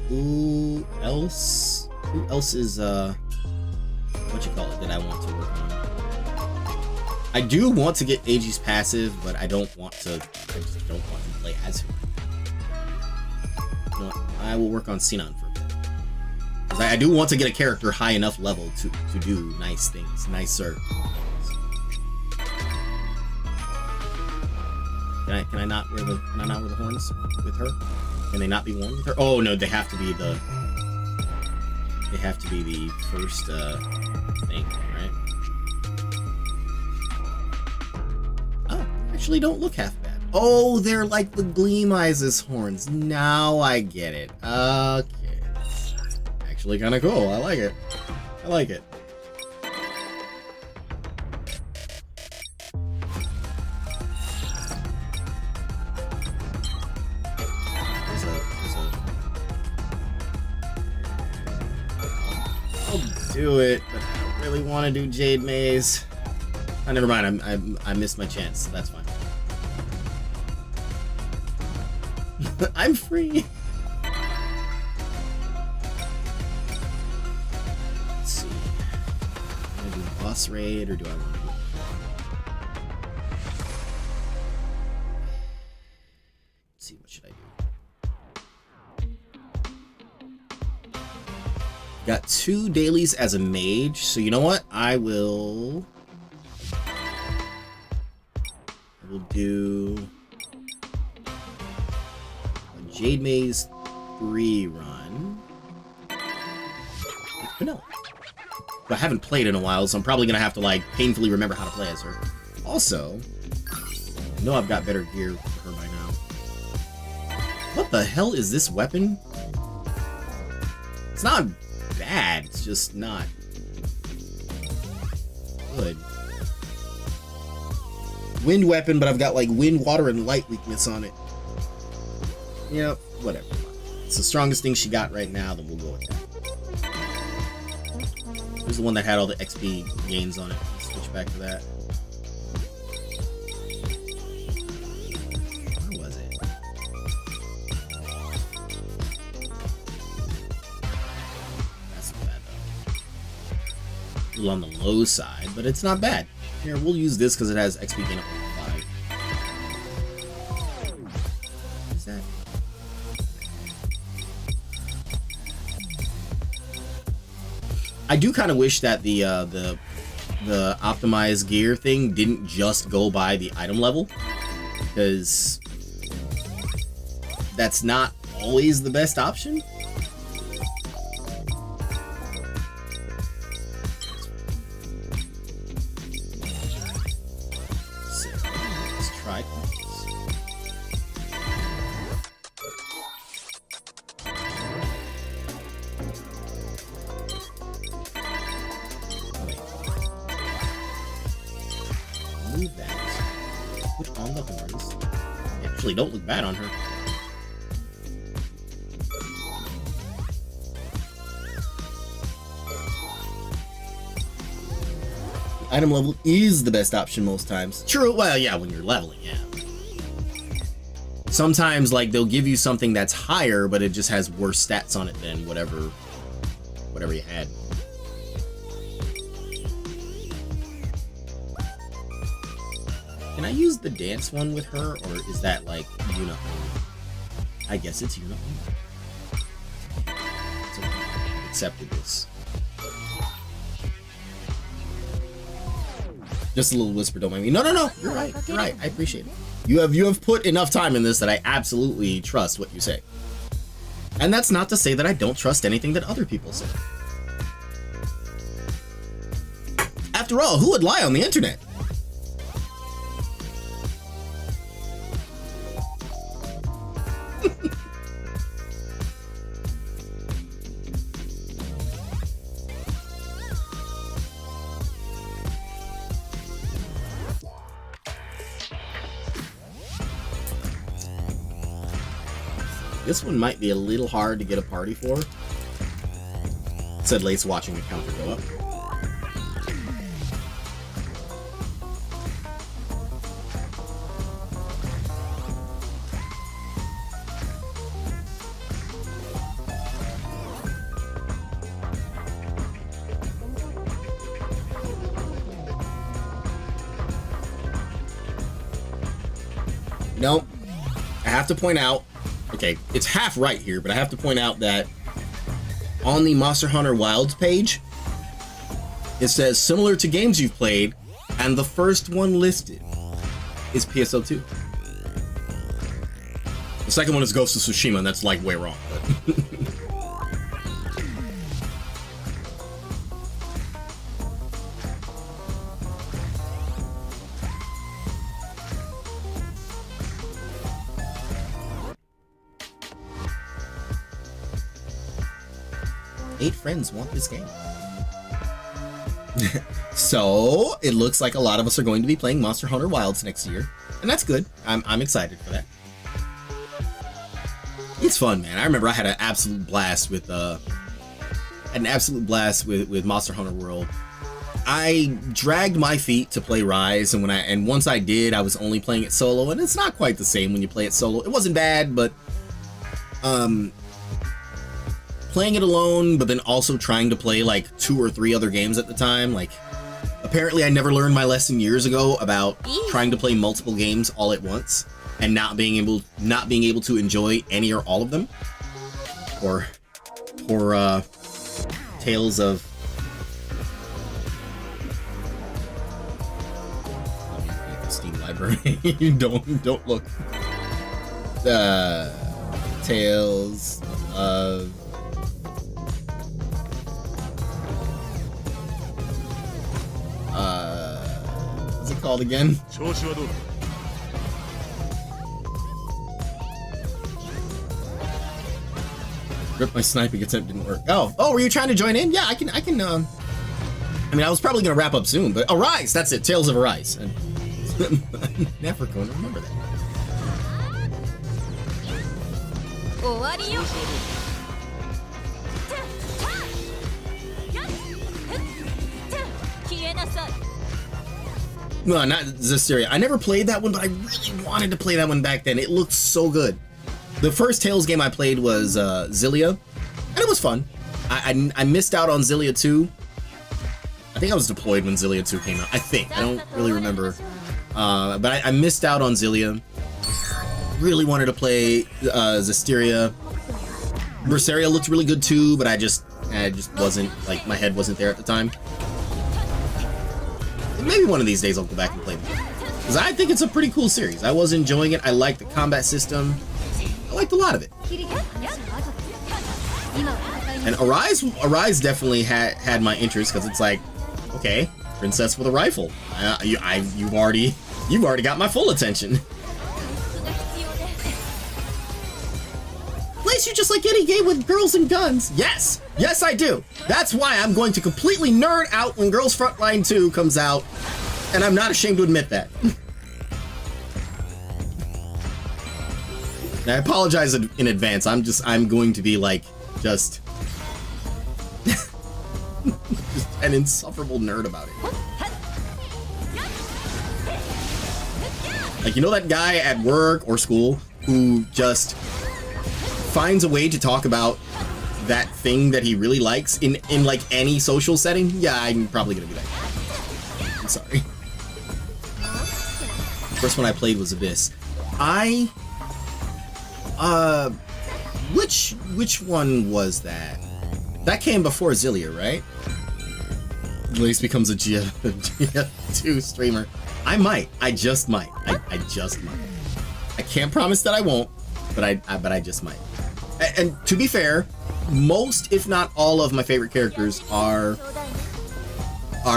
Who else is what you call it that I want to work on? I do want to get AG's passive, but I just don't want to play as him. You know what? I will work on Sinan for a bit. I do want to get a character high enough level to do nice things, nicer. Can I not wear the horns with her? Can they not be worn with her? Oh no, they have to be the first thing, right? Oh, actually don't look half bad. Oh, they're like the Gleam Eyes' horns. Now I get it. Okay. Actually kind of cool. I like it. I like it. I'll do it, but I don't really want to do Jade Maze. Oh, never mind. I missed my chance. So that's fine. I'm free. Let's see. Do I do a boss raid or do I want to do? Let's see. What should I do? Got 2 dailies as a mage, so you know what? I will do a Jade Maze 3 run with Vanilla. But I haven't played in a while, so I'm probably gonna have to like painfully remember how to play as her. Also, know I've got better gear for her by now. What the hell is this weapon? It's not bad, it's just not good. Wind weapon, but I've got like wind, water, and light weakness on it. Yep, whatever. It's the strongest thing she got right now, then we'll go with that. Here's the one that had all the XP gains on it. Let's switch back to that. Where was it? That's not bad though. A little on the low side, but it's not bad. Here, we'll use this because it has XP gain up to 5. What is that? I do kind of wish that the optimized gear thing didn't just go by the item level, because that's not always the best option. So, let's try this. Move that. Put on the horns. They actually don't look bad on her. The item level is the best option most times. True, well, yeah, when you're leveling, yeah. Sometimes, like, they'll give you something that's higher, but it just has worse stats on it than whatever you had. Can I use the dance one with her, or is that like Yuna only? I guess it's Yuna only. So I accepted this. Just a little whisper, don't mind me. No, you're right. You're right. I appreciate it. You have put enough time in this that I absolutely trust what you say. And that's not to say that I don't trust anything that other people say. After all, who would lie on the internet? This one might be a little hard to get a party for. Said Lace, watching the counter go up. Nope. I have to point out, okay, it's half right here, but I have to point out that on the Monster Hunter Wilds page, it says similar to games you've played, and the first one listed is PSO2. The second one is Ghost of Tsushima, and that's like way wrong. But eight friends want this game. So it looks like a lot of us are going to be playing Monster Hunter Wilds next year, and that's good. I'm excited for that. It's fun, man. I remember I had an absolute blast with Monster Hunter World. I dragged my feet to play Rise, and once I did, I was only playing it solo, and it's not quite the same when you play it solo. It wasn't bad, but playing it alone, but then also trying to play like 2 or 3 other games at the time, like apparently I never learned my lesson years ago about trying to play multiple games all at once and not being able to enjoy any or all of them. Or tales of Steam library. don't look. Tales of what's it called again? Rip, my sniping attempt didn't work. Oh, were you trying to join in? Yeah, I can, I mean, I was probably gonna wrap up soon, but Arise, that's it, Tales of Arise. I'm never going to remember that. 終わりよ No, not Zestiria. I never played that one, but I really wanted to play that one back then. It looked so good. The first Tales game I played was Zillia, and it was fun. I missed out on Zillia 2. I think I was deployed when Zillia 2 came out. I think. I don't really remember. But I missed out on Zillia. Really wanted to play Zestiria. Berseria looked really good too, but I just wasn't, like, my head wasn't there at the time. Maybe one of these days I'll go back and play them. Because I think it's a pretty cool series. I was enjoying it. I liked the combat system. I liked a lot of it. And Arise definitely had my interest, because it's like, okay, princess with a rifle. You've already got my full attention. Plays you just like any game with girls and guns. Yes, yes I do. That's why I'm going to completely nerd out when Girls Frontline 2 comes out, and I'm not ashamed to admit that. Now, I apologize in advance. I'm going to be like, just an insufferable nerd about it. Like, you know that guy at work or school who just finds a way to talk about that thing that he really likes in like any social setting? Yeah, I'm probably gonna be that guy. I'm sorry. First one I played was Abyss. Which one was that? That came before Zillia, right? Lace becomes a GF2 streamer. I just might. I just might. I can't promise that I won't, but I just might. And to be fair, most, if not all, of my favorite characters are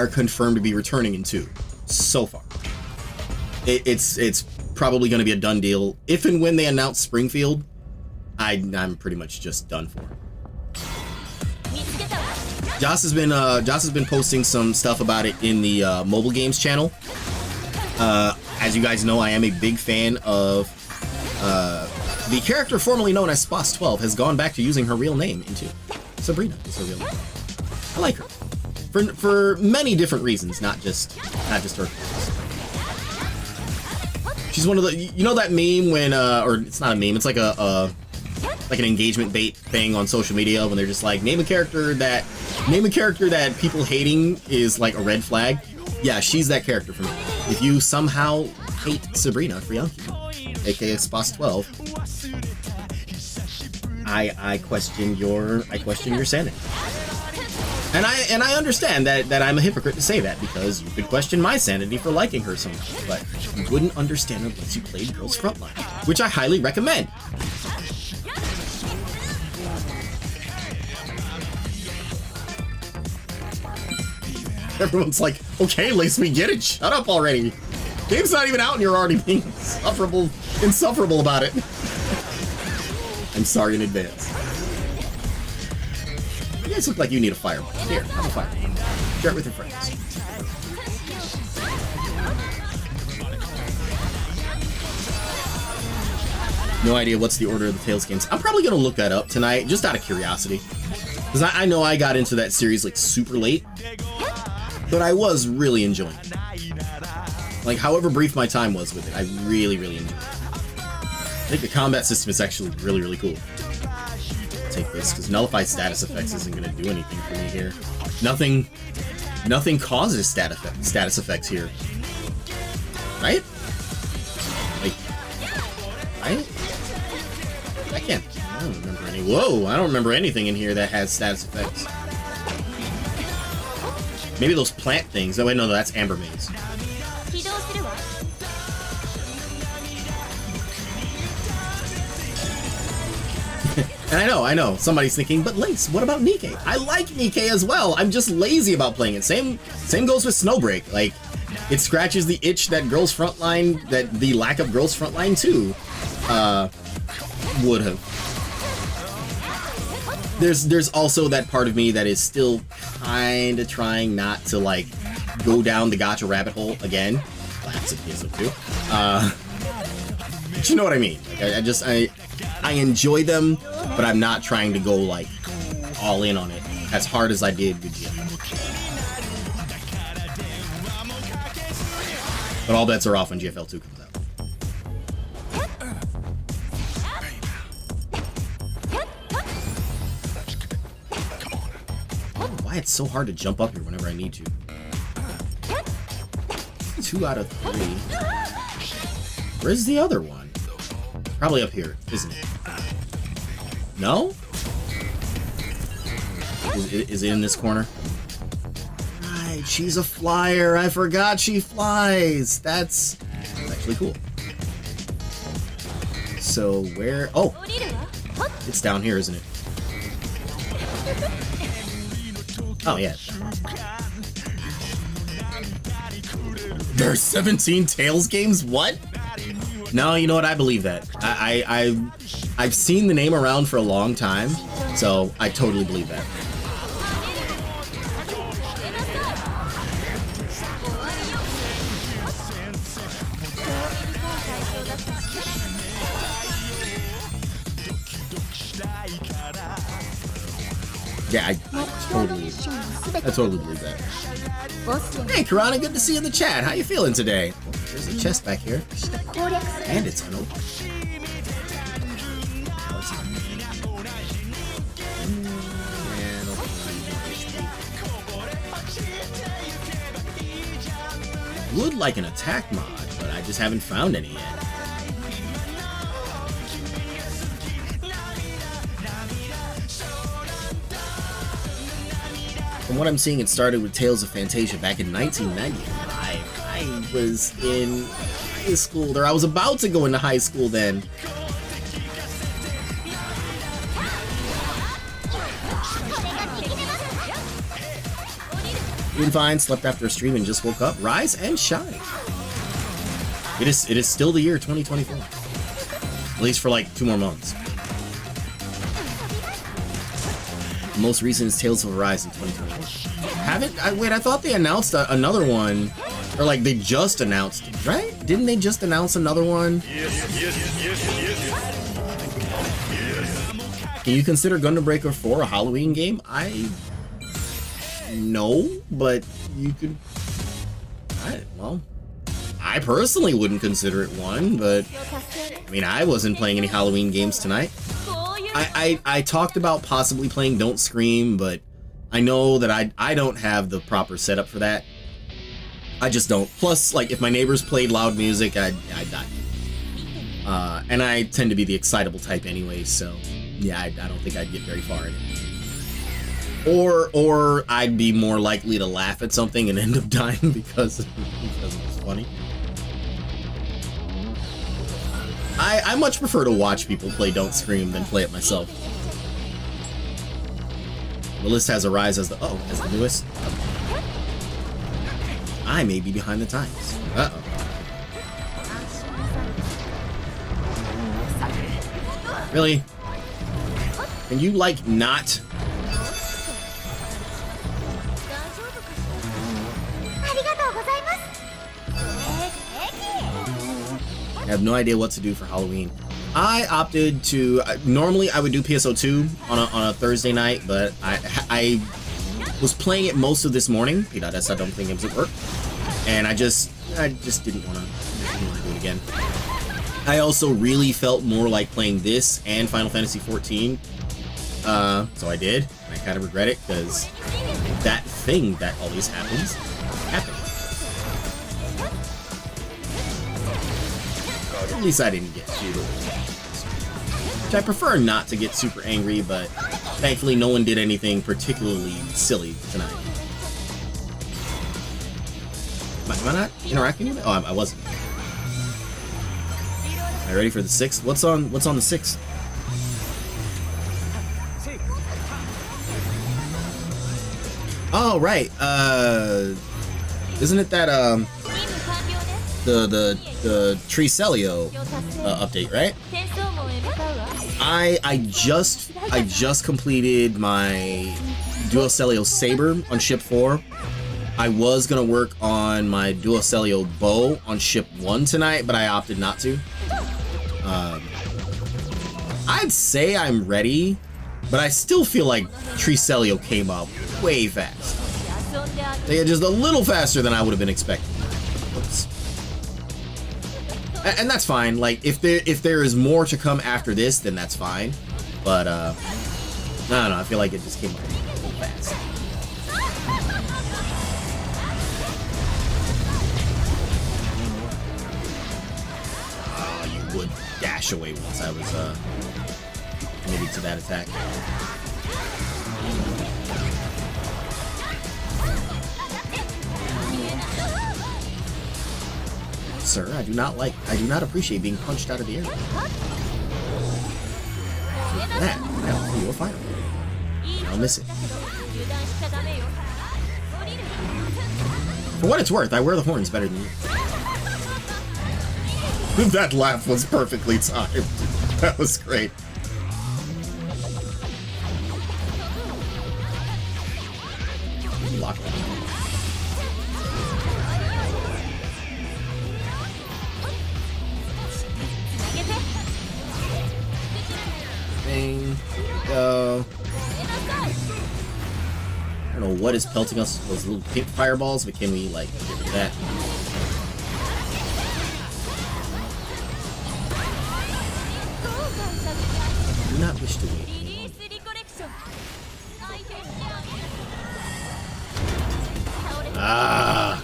confirmed to be returning in 2 so far. It's probably going to be a done deal. If and when they announce Springfield, I'm pretty much just done for. Joss has been posting some stuff about it in the mobile games channel. As you guys know, I am a big fan of the character formerly known as FFXIV has gone back to using her real name in 2. Sabrina is her real name. I like her for many different reasons, not just her. She's one of the, you know that meme when or it's not a meme, it's like an engagement bait thing on social media when they're just like, name a character that people hating is like a red flag. Yeah, she's that character for me. If you somehow hate Sabrina Frianki, aka FFXIV, I question your sanity. And I understand that I'm a hypocrite to say that, because you could question my sanity for liking her so much, but you wouldn't understand unless you played Girls Frontline, which I highly recommend. Everyone's like, okay, Lace, we get it. Shut up already. Game's not even out and you're already being insufferable about it. I'm sorry in advance. You guys look like you need a fireball. Here, have a fireball. Share it with your friends. No idea what's the order of the Tales games. I'm probably gonna look that up tonight, just out of curiosity. Because I know I got into that series like super late, but I was really enjoying it. Like, however brief my time was with it, I really enjoyed it. I think the combat system is actually really cool. I'll take this, because nullified status effects isn't going to do anything for me here. Nothing causes status effects here. Right? Like, right? I don't remember any. Whoa, I don't remember anything in here that has status effects. Maybe those plant things. Oh wait, no, that's Amber Maze. And I know, somebody's thinking, but Lace, what about Nikke? I like Nikke as well. I'm just lazy about playing it. Same goes with Snowbreak. Like, it scratches the itch that Girls Frontline, that the lack of Girls Frontline 2 would have. there's also that part of me that is still kind of trying not to like go down the gacha rabbit hole again. Well, that's a PSO2. But you know what I mean. Like, I enjoy them, but I'm not trying to go like all in on it as hard as I did with GFL. But all bets are off when GFL 2 comes out. Why it's so hard to jump up here whenever I need to. 2 out of 3. Where's the other one? Probably up here, isn't it? No? Is it in this corner? Right, she's a flyer. I forgot she flies. That's actually cool. So where? Oh, it's down here, isn't it? Oh yeah. There's 17 Tails games? What? No, you know what? I believe that. I've seen the name around for a long time, so I totally believe that. Yeah, I totally believe that. Hey, Karana, good to see you in the chat. How you feeling today? There's a chest back here. And it's unopened. Would like an attack mod, but I just haven't found any yet. From what I'm seeing, it started with Tales of Fantasia back in 1995. I was in high school, or I was about to go into high school then. Doing fine, slept after a stream and just woke up. Rise and shine. It is still the year 2024. At least for like 2 more months. The most recent is Tales of Arise in 2021. Wait, I thought they announced another one. Or like they just announced, right? Didn't they just announce another one? Yes. Can you consider Gundam Breaker 4 a Halloween game? No, but you could... well, I personally wouldn't consider it one, but... I mean, I wasn't playing any Halloween games tonight. I talked about possibly playing Don't Scream, but I know that I don't have the proper setup for that. I just don't. Plus, like, if my neighbors played loud music, I'd die. And I tend to be the excitable type anyway, so yeah, I don't think I'd get very far in it. Or I'd be more likely to laugh at something and end up dying because it was funny. I much prefer to watch people play Don't Scream than play it myself. The list has Arise as the newest. I may be behind the times. Uh-oh. Really? Can you, like, not... I have no idea what to do for Halloween. I opted to... normally, I would do PSO2 on a Thursday night, but I was playing it most of this morning. P.S. I don't think games at work. And I just didn't want to do it again. I also really felt more like playing this and Final Fantasy XIV. So I did. And I kind of regret it, because that thing that always happens happened. At least I didn't get too... Which I prefer not to get super angry, but thankfully no one did anything particularly silly tonight. Am I not interacting with it? Oh, I wasn't. Are you ready for the 6th? What's on the 6th? Oh, right. Isn't it that the Tricelio update, right? I just completed my Duocelio Saber on ship 4. I was gonna work on my Duocelio Bow on ship 1 tonight, but I opted not to. I'd say I'm ready, but I still feel like Tricelio came up way fast. Yeah, just a little faster than I would have been expecting. Oops. And that's fine. Like if there is more to come after this, then that's fine. But I don't know. I feel like it just came up a little fast. You would dash away once I was committed to that attack. Sir, I do not appreciate being punched out of the air. So for that, I'll do a fire. I'll miss it. For what it's worth, I wear the horns better than you. That laugh was perfectly timed. That was great. Lock that. Go. I don't know what is pelting us with those little pink fireballs, but can we like get rid of that? I do not wish to wait. Ah.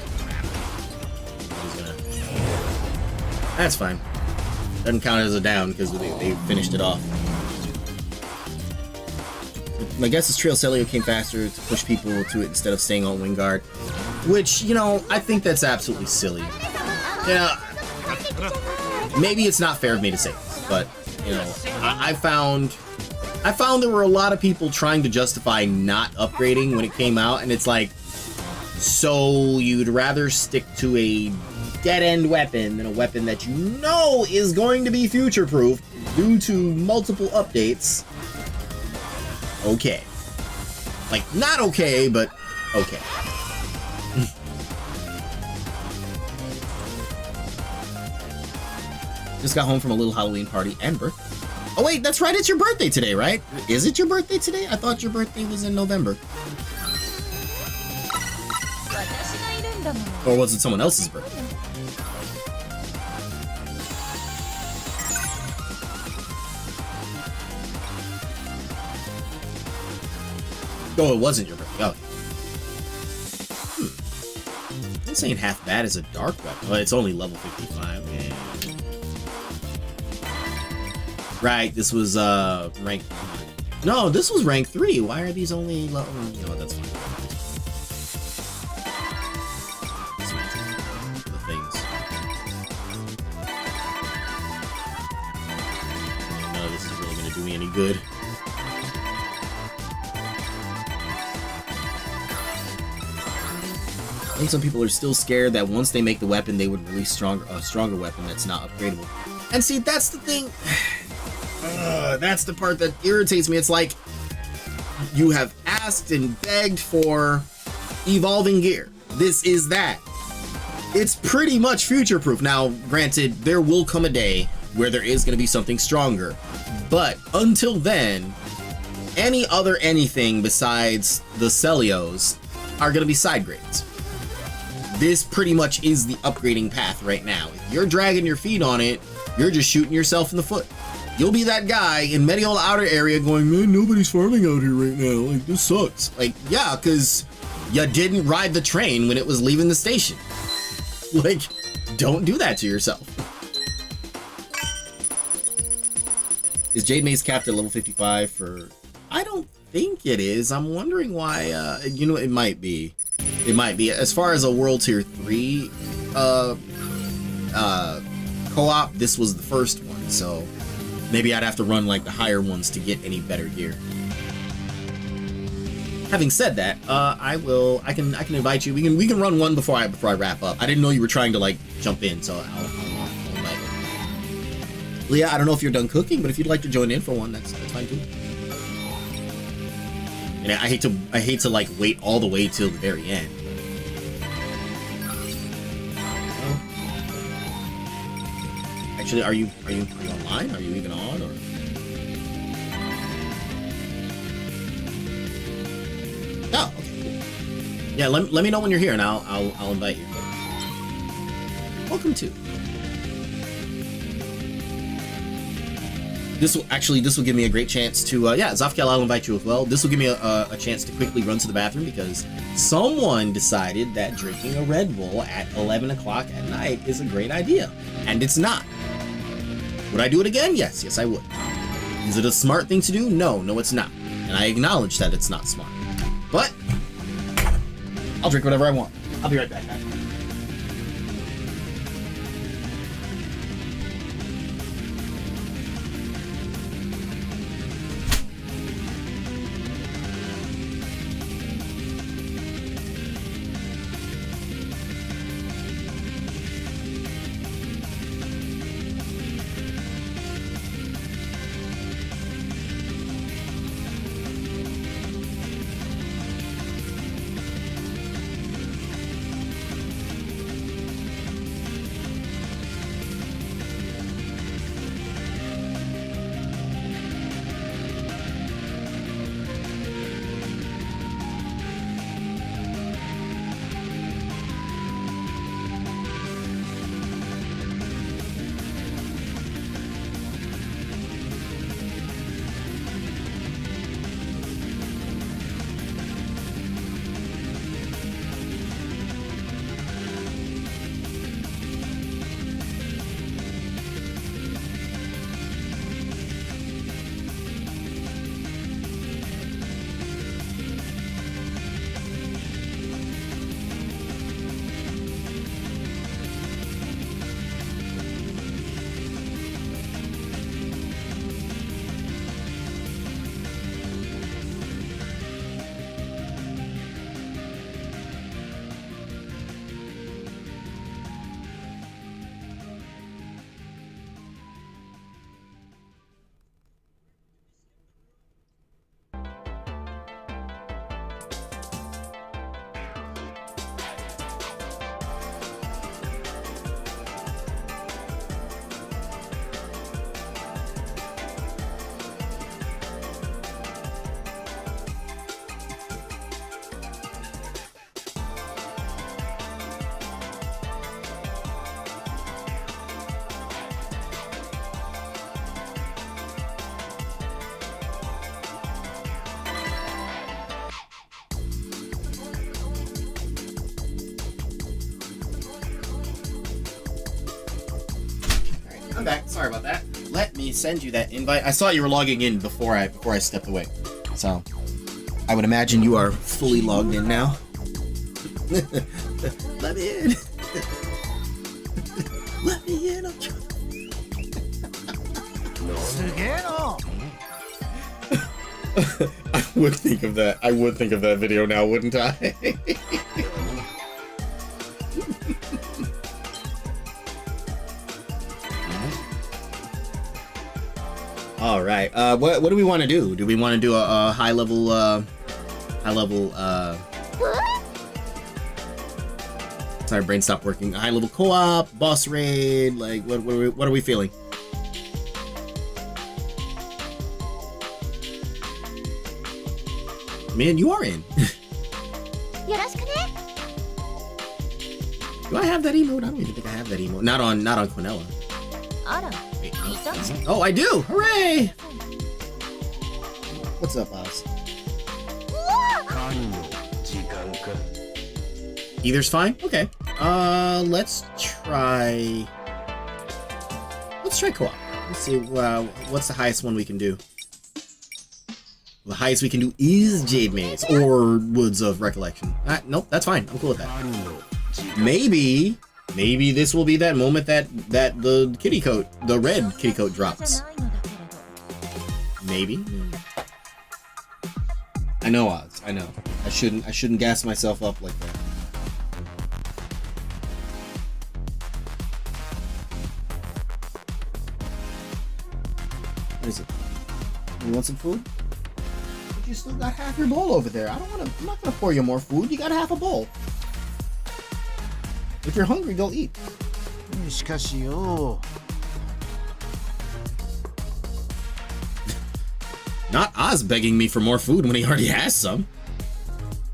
That's fine. Doesn't count as a down because they finished it off. My guess is Tricelio came faster to push people to it instead of staying on wing guard, which, you know, I think that's absolutely silly. Yeah, maybe it's not fair of me to say this, but you know, I found there were a lot of people trying to justify not upgrading when it came out, and it's like, so you'd rather stick to a dead-end weapon than a weapon that you know is going to be future-proof due to multiple updates. Okay. Like, not okay, but okay. Just got home from a little Halloween party and birthday. Oh wait, that's right, it's your birthday today, right? Is it your birthday today? I thought your birthday was in November. Or was it someone else's birthday? Oh, it wasn't your birthday. Oh. This ain't half bad as a dark weapon. Oh, it's only level 55. Yeah. Right, this was rank. No, this was rank 3. Why are these only level? You know, that's fine. The things. No, this is really gonna do me any good. I think some people are still scared that once they make the weapon, they would release a stronger weapon that's not upgradable. And see, that's the thing. That's the part that irritates me. It's like you have asked and begged for evolving gear. This is that. It's pretty much future-proof. Now, granted, there will come a day where there is going to be something stronger. But until then, any other anything besides the Celios are going to be side grades. This pretty much is the upgrading path right now. If you're dragging your feet on it, you're just shooting yourself in the foot. You'll be that guy in Medieval Outer Area going, man, nobody's farming out here right now. Like, this sucks. Like, yeah, because you didn't ride the train when it was leaving the station. Like, don't do that to yourself. Is Jade Maze capped at level 55 for... I don't think it is. I'm wondering why, you know, it might be. It might be. As far as a World Tier 3 co-op, this was the first one, so maybe I'd have to run like the higher ones to get any better gear. Having said that, I can invite you. We can run one before I wrap up. I didn't know you were trying to like jump in, so I'll invite you. Leah, I don't know if you're done cooking, but if you'd like to join in for one, that's fine too. And I hate to like wait all the way till the very end. Actually, are you online? Are you even on? Or oh, okay, cool. Yeah, let me know when you're here, and I'll invite you. Welcome to. This will give me a great chance to Zafkiel, I'll invite you as well. This will give me a chance to quickly run to the bathroom because someone decided that drinking a Red Bull at 11 o'clock at night is a great idea, and it's not. Would I do it again? Yes, I would. Is it a smart thing to do? No, it's not. And I acknowledge that it's not smart. But I'll drink whatever I want. I'll be right back, guys. I'm back. Sorry about that. Let me send you that invite. I saw you were logging in before I stepped away. So I would imagine you are fully logged in now. Let me in. Let me in. I would think of that. I would think of that video now, wouldn't I? All right. What do we want to do? Do we want to do a high level? Sorry, brain stopped working. A high level co-op, boss raid. Like, what are we feeling? Man, you are in. Do I have that emote? I don't even think I have that emote. Not on Quinella. Wait, oh, I do! Hooray! What's up, boss? Either's fine? Okay. Let's try co-op. Let's see, what's the highest one we can do? The highest we can do is Jade Maze or Woods of Recollection. Nope, that's fine. I'm cool with that. Maybe this will be that moment that the kitty coat, the red kitty coat drops. Maybe. I know, Oz. I know. I shouldn't gas myself up like that. What is it? You want some food? But you still got half your bowl over there. I'm not gonna pour you more food. You got half a bowl. If you're hungry, go eat. しかしよ Not Oz begging me for more food when he already has some.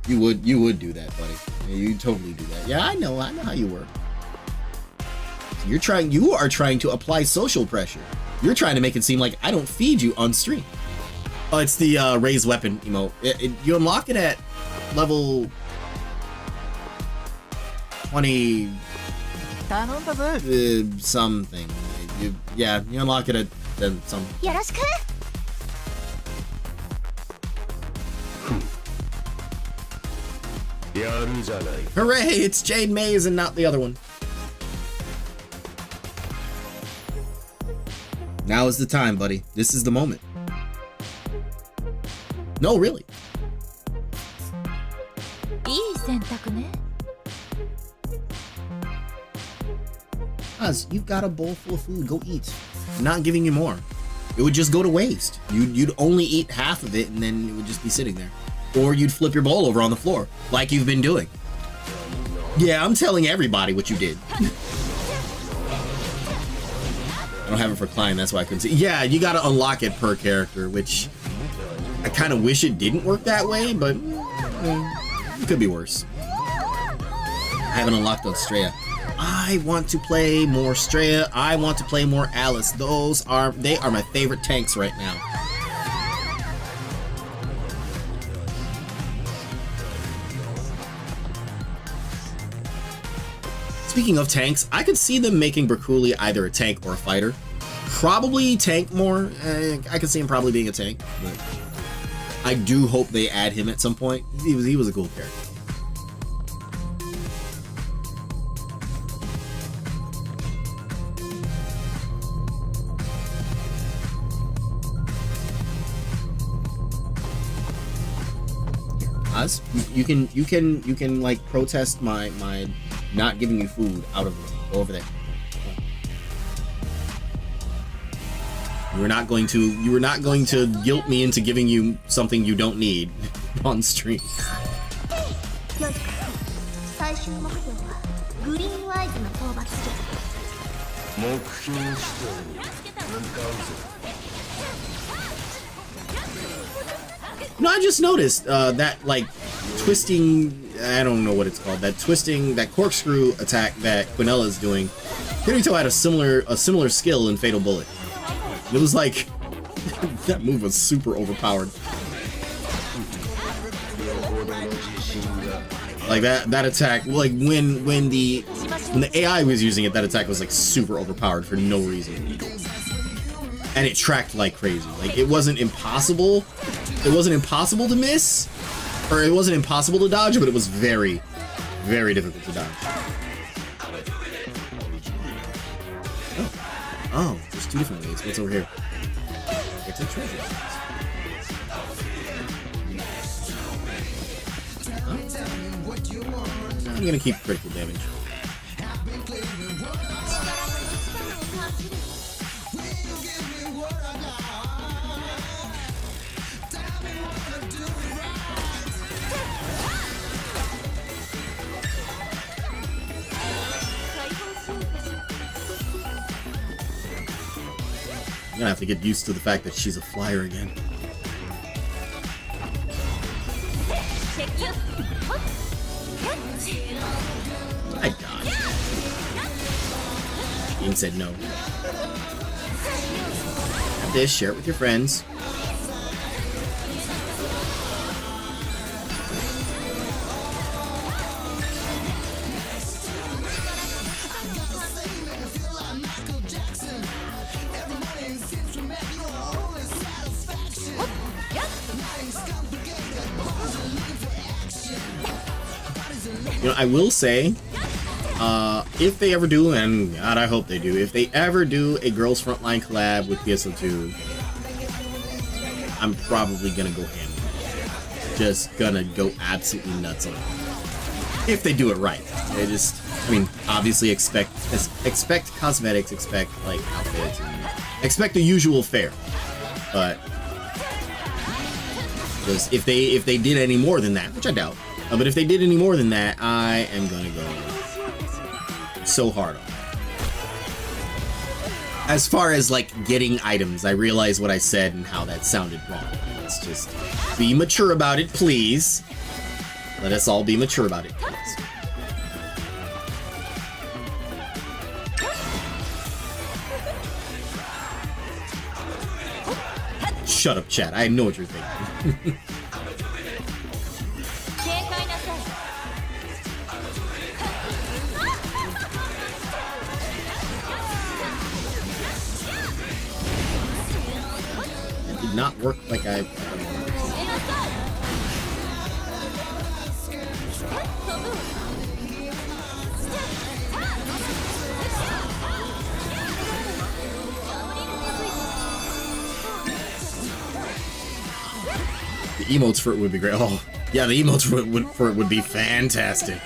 You would do that, buddy. Yeah, you totally do that. Yeah, I know how you work. You are trying to apply social pressure. You're trying to make it seem like I don't feed you on stream. Oh, it's the raised weapon emote. You unlock it at level 20 something. You unlock it at some. よろしく やるじゃない Hooray! It's Jade Mays and not the other one. Now is the time, buddy. This is the moment. No, really. いい選択ね Oz, you've got a bowl full of food. Go eat. I'm not giving you more. It would just go to waste. You'd only eat half of it and then it would just be sitting there. Or you'd flip your bowl over on the floor, like you've been doing. Yeah, I'm telling everybody what you did. I don't have it for Klein, that's why I couldn't see. Yeah, you gotta unlock it per character, which I kind of wish it didn't work that way, but it could be worse. I haven't unlocked on Straya. I want to play more Straya. I want to play more Alice. They are my favorite tanks right now. Speaking of tanks, I could see them making Brakuli either a tank or a fighter. Probably tank more. I could see him probably being a tank, but I do hope they add him at some point. He was a cool character. Oz, you can like protest my not giving you food out of over there. You were not going to guilt me into giving you something you don't need on stream. 最終目標はグリーンワイズの討伐所目標地点に向かうぞ No, I just noticed that like twisting, I don't know what it's called, that corkscrew attack that Quinella is doing. Kirito had a similar skill in Fatal Bullet. It was like that move was super overpowered. Like that attack, like when the AI was using it, that attack was like super overpowered for no reason. And it tracked like crazy. Like it wasn't impossible. It wasn't impossible to miss, or it wasn't impossible to dodge, but it was very, very difficult to dodge. Oh, there's two different ways. What's over here? It's a treasure. Huh? I'm gonna keep critical damage. I'm gonna have to get used to the fact that she's a flyer again. My God. Game said no. Have this, share it with your friends. You know, I will say, if they ever do, and God, I hope they do, if they ever do a Girls Frontline collab with PSO2, I'm probably gonna go ham. Just gonna go absolutely nuts on it. If they do it right. They just, I mean, obviously expect cosmetics, expect like outfits, and expect the usual fare. But because if they did any more than that, which I doubt, but if they did any more than that, I am gonna go so hard on it. As far as like getting items, I realize what I said and how that sounded wrong. Let's just be mature about it, please. Let us all be mature about it, please. Shut up, chat. I know what you're thinking. It did not work like I... The emotes for it would be great. Oh, yeah, the emotes for it would be fantastic.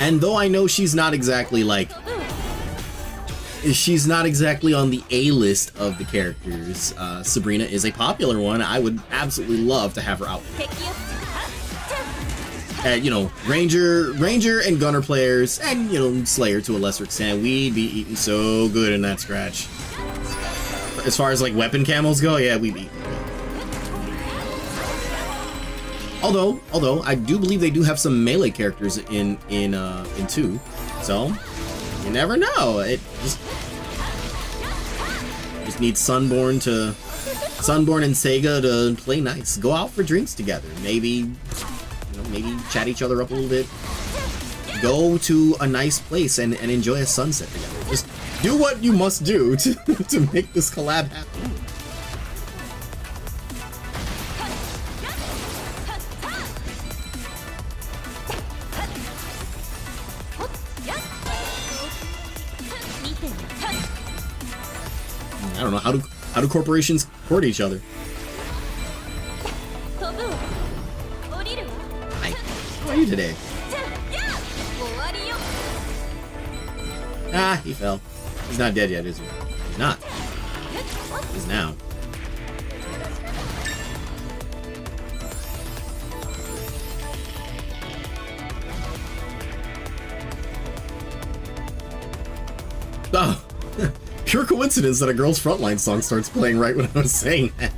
And though I know she's not exactly like... She's not exactly on the A list of the characters. Sabrina is a popular one. I would absolutely love to have her out. You know, Ranger and Gunner players, and, you know, Slayer to a lesser extent, we'd be eating so good in that scratch. As far as, like, weapon camos go, yeah, we'd be eating good. Although, I do believe they do have some melee characters in 2, so, you never know. It just needs Sunborn and Sega to play nice. Go out for drinks together. Maybe chat each other up a little bit. Go to a nice place and enjoy a sunset together. Just do what you must do to make this collab happen. I don't know, how do corporations court each other? How are you today? Ah, he fell. He's not dead yet, is he? He's not. He's now. Oh, pure coincidence that a Girls Frontline song starts playing right when I was saying that.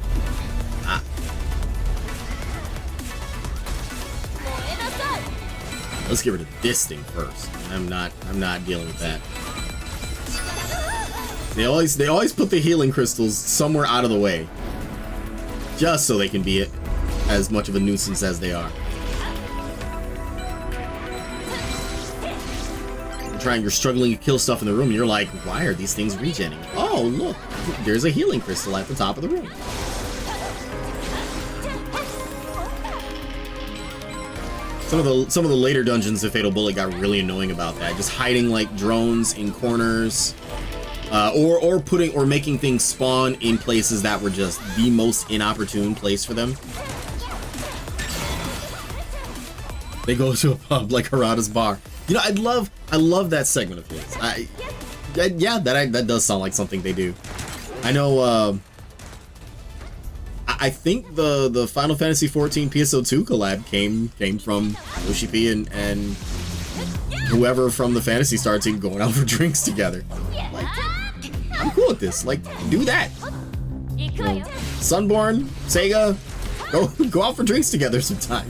Ah. Let's get rid of this thing first. I'm not dealing with that. They always put the healing crystals somewhere out of the way, just so they can be as much of a nuisance as they are. You're struggling to kill stuff in the room, and you're like, why are these things regenning? Oh, look, there's a healing crystal at the top of the room. Some of the later dungeons of Fatal Bullet got really annoying about that, just hiding like drones in corners, or making things spawn in places that were just the most inopportune place for them. They go to a pub like Harada's bar. You know, I love that segment of his. Yeah, that does sound like something they do. I know. I think the Final Fantasy XIV PSO2 collab came from Yoshi P and whoever from the Phantasy Star team going out for drinks together. Like, I'm cool with this. Like, do that. You know, Sunborn, Sega, go out for drinks together sometime.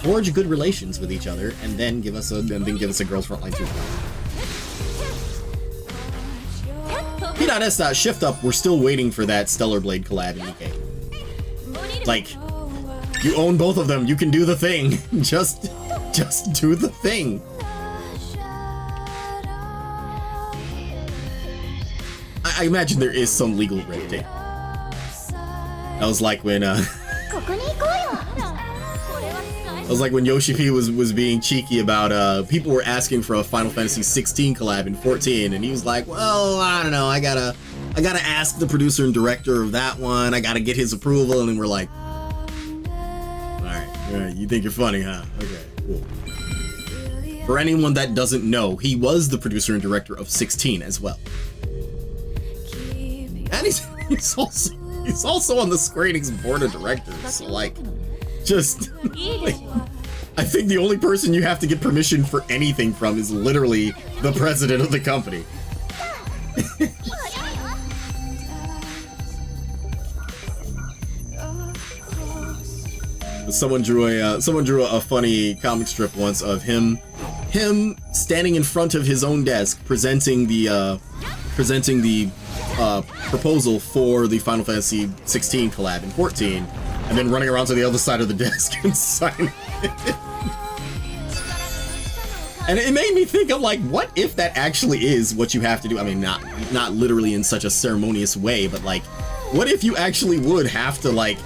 Forge good relations with each other, and then give us a Girls Frontline 2. P.S. Shift Up, we're still waiting for that Stellar Blade collab in EK. Like, you own both of them, you can do the thing. Just do the thing. I imagine there is some legal red tape. That was like when Yoshi P was being cheeky about people were asking for a Final Fantasy 16 collab in 14, and he was like, well, I don't know, I gotta ask the producer and director of that one, I gotta get his approval, and then we're like, alright, You think you're funny, huh? Okay, cool. For anyone that doesn't know, he was the producer and director of 16 as well. And he's also on the Square Enix board of directors. So like, just like, I think the only person you have to get permission for anything from is literally the president of the company. Someone drew a funny comic strip once of him standing in front of his own desk presenting the proposal for the Final Fantasy 16 collab in 14, and then running around to the other side of the desk and signing it. And it made me think of like, what if that actually is what you have to do? I mean, not literally in such a ceremonious way, but like, what if you actually would have to like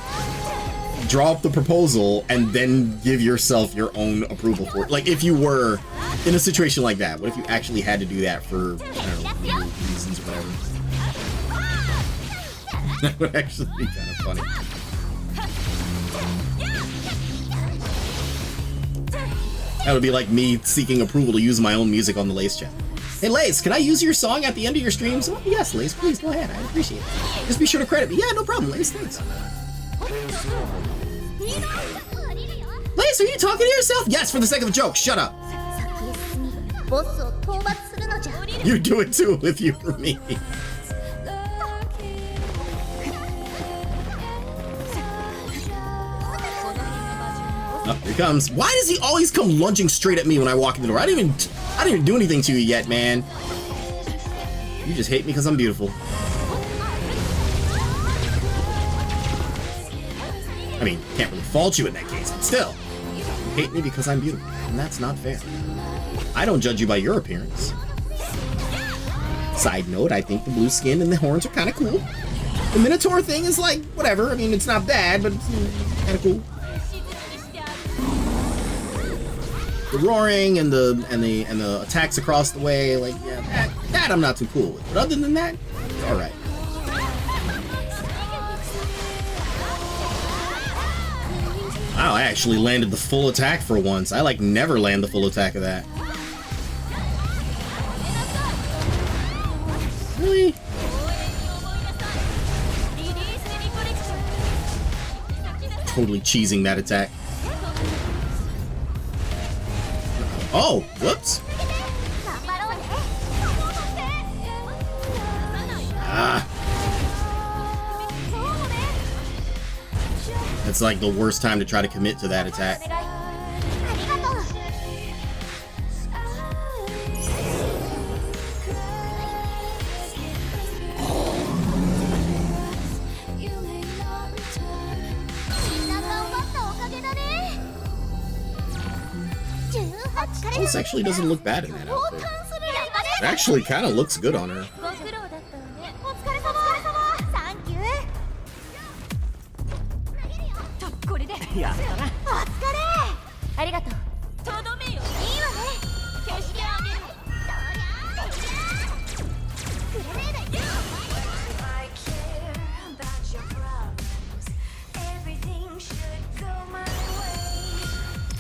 draw up the proposal and then give yourself your own approval for it? Like, if you were in a situation like that, what if you actually had to do that for, I don't know, legal reasons or whatever? That would actually be kind of funny. That would be like me seeking approval to use my own music on the Lace channel. Hey Lace, can I use your song at the end of your streams? Oh, yes, Lace, please go ahead. I appreciate it. Just be sure to credit me. Yeah, no problem, Lace. Thanks. Lace, are you talking to yourself? Yes, for the sake of the joke. Shut up. You do it too if you were me. Oh, here he comes. Why does he always come lunging straight at me when I walk in the door? I didn't even do anything to you yet, man. You just hate me because I'm beautiful. I mean, can't really fault you in that case, but still. You hate me because I'm beautiful, and that's not fair. I don't judge you by your appearance. Side note, I think the blue skin and the horns are kind of cool. The Minotaur thing is like, whatever. I mean, it's not bad, but it's kind of cool. The roaring and the attacks across the way, like, yeah, that I'm not too cool with. But other than that, it's all right. Wow, I actually landed the full attack for once. I like never land the full attack of that. Really? Totally cheesing that attack. Oh, whoops. It's like the worst time to try to commit to that attack. This actually doesn't look bad in that outfit. It actually kind of looks good on her.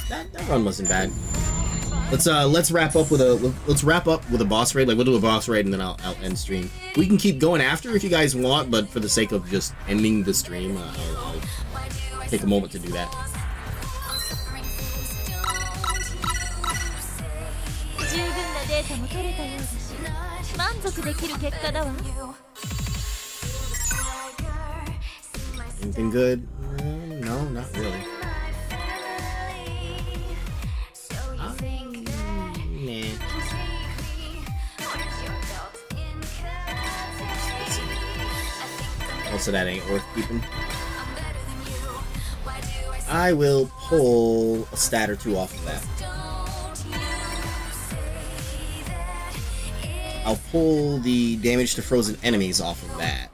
That run wasn't bad. Let's wrap up with a boss raid. Like, we'll do a boss raid and then I'll end stream. We can keep going after if you guys want, but for the sake of just ending the stream, I'll take a moment to do that. Anything good? No, not really. Also, that ain't worth keeping. I will pull a stat or two off of that. I'll pull the damage to frozen enemies off of that.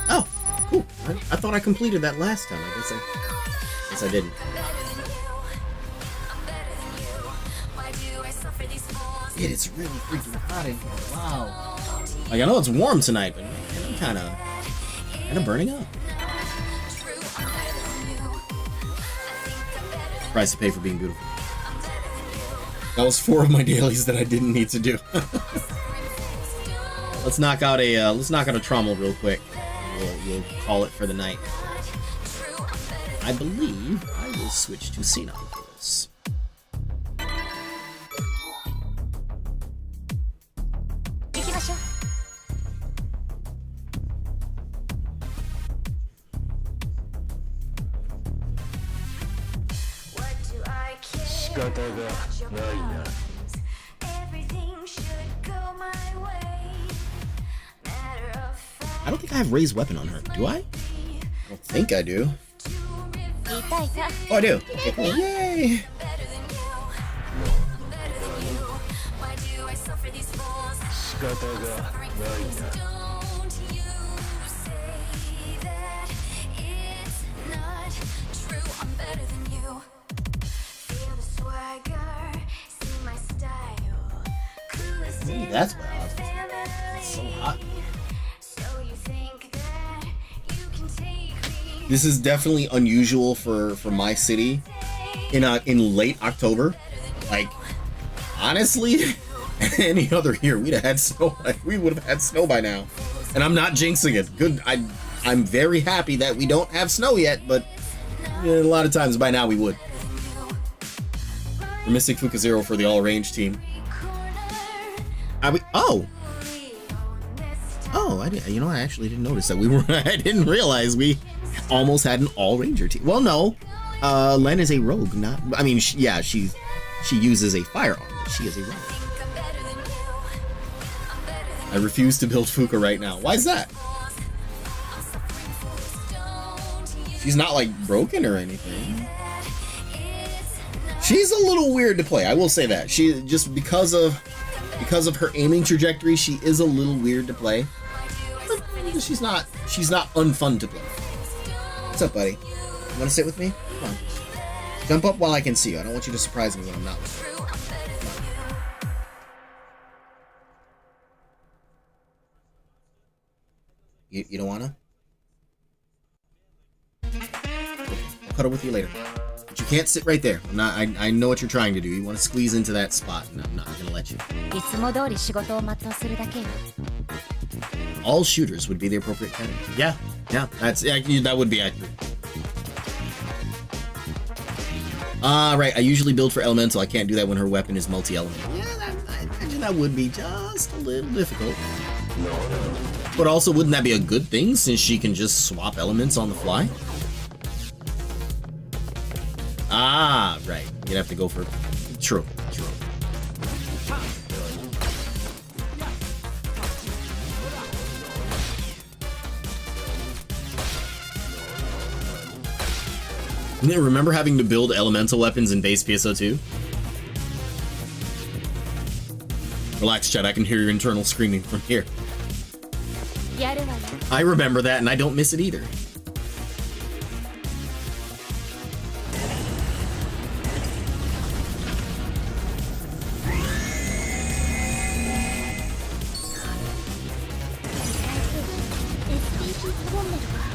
Oh, cool. I thought I completed that last time. I guess I didn't. shit, it's really freaking hot in here. Wow. Like, I know it's warm tonight, but man, I'm kind of burning up. Price to pay for being beautiful. That was 4 of my dailies that I didn't need to do. Let's knock out a trommel real quick. We'll call it for the night. I believe I will switch to Senile for this. I don't think I have raised weapon on her. Do I? I don't think I do. Oh, I do. Okay, cool. Yay! Ooh, that's bad. It's so hot. This is definitely unusual for my city in late October. Like, honestly, any other year we'd have had snow. We would have had snow by now. And I'm not jinxing it. Good. I'm very happy that we don't have snow yet, but a lot of times by now we would. We're missing Fuka0 for the all-range team. Oh, I didn't. You know, I actually didn't notice that we were. I didn't realize we almost had an all-ranger team. Well, no, Len is a rogue. Not. I mean, she uses a firearm, but she is a rogue. I refuse to build Fuka right now. Why is that? She's not like broken or anything. She's a little weird to play. I will say that. She just because of her aiming trajectory, she is a little weird to play. But she's not unfun to play. What's up, buddy? You wanna sit with me? Come on. Jump up while I can see you. I don't want you to surprise me when I'm not with you. You don't wanna? I'll cuddle with you later. But you can't sit right there. I know what you're trying to do. You want to squeeze into that spot, and I'm not gonna let you. All shooters would be the appropriate category. Yeah, that would be accurate. Right. I usually build for elemental. I can't do that when her weapon is multi-element. Yeah, I imagine that would be just a little difficult. But also, wouldn't that be a good thing since she can just swap elements on the fly? Ah, right. You'd have to go for... True. Remember having to build elemental weapons in base PSO2? Relax, Chet. I can hear your internal screaming from here. I remember that, and I don't miss it either.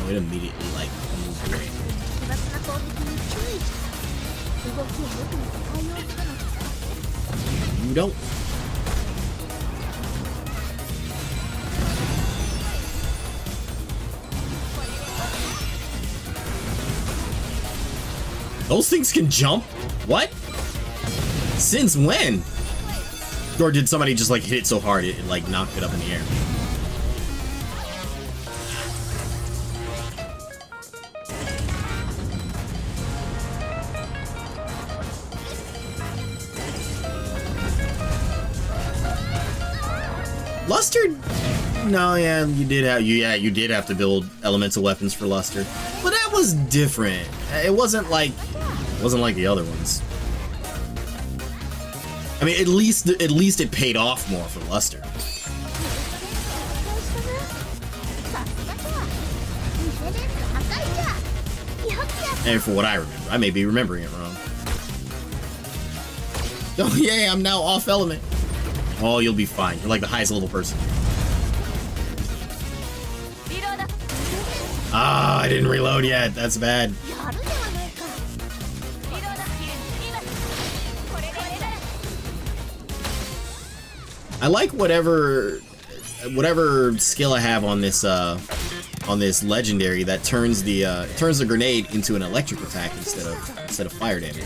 It immediately like moved away. You don't. Those things can jump? What? Since when? Or did somebody just like hit it so hard it like knocked it up in the air? Luster? No, yeah, you did have to build elemental weapons for Luster, but that was different. It wasn't like the other ones. I mean, at least it paid off more for Luster. And for what I remember, I may be remembering it wrong. Oh yeah, I'm now off element. Oh, you'll be fine. You're like the highest level person. Ah, I didn't reload yet. That's bad. I like whatever skill I have on this legendary that turns the grenade into an electric attack instead of fire damage.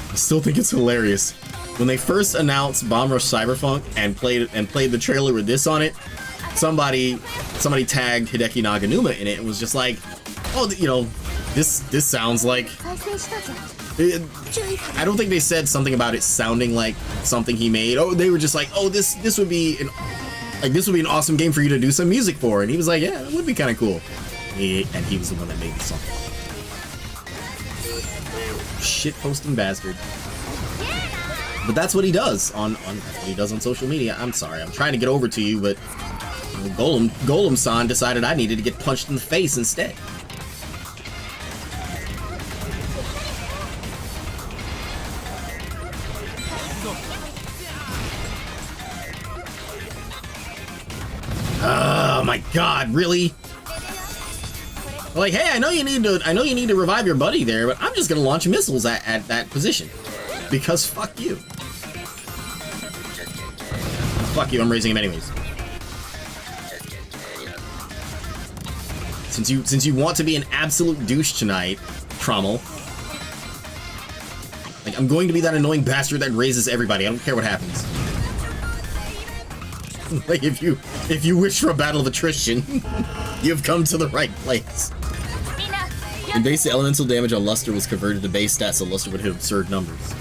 I still think it's hilarious. When they first announced Bomb Rush Cyberpunk and played the trailer with this on it, somebody tagged Hideki Naganuma in it and was just like, oh, you know, this sounds like. I don't think they said something about it sounding like something he made. Oh, they were just like, oh, this would be an awesome game for you to do some music for, and he was like, yeah, it would be kind of cool. And he was the one that made the song. Shit posting bastard. But that's what he does on social media. I'm sorry, I'm trying to get over to you, but you know, Golem-san decided I needed to get punched in the face instead. Oh my god, really? Like, hey, I know you need to revive your buddy there, but I'm just gonna launch missiles at that position. Because fuck you. Fuck you, I'm raising him anyways. Since you want to be an absolute douche tonight, Trommel. Like, I'm going to be that annoying bastard that raises everybody. I don't care what happens. Like, if you wish for a battle of attrition, you've come to the right place. And base elemental damage on Luster was converted to base stats, so Luster would hit absurd numbers.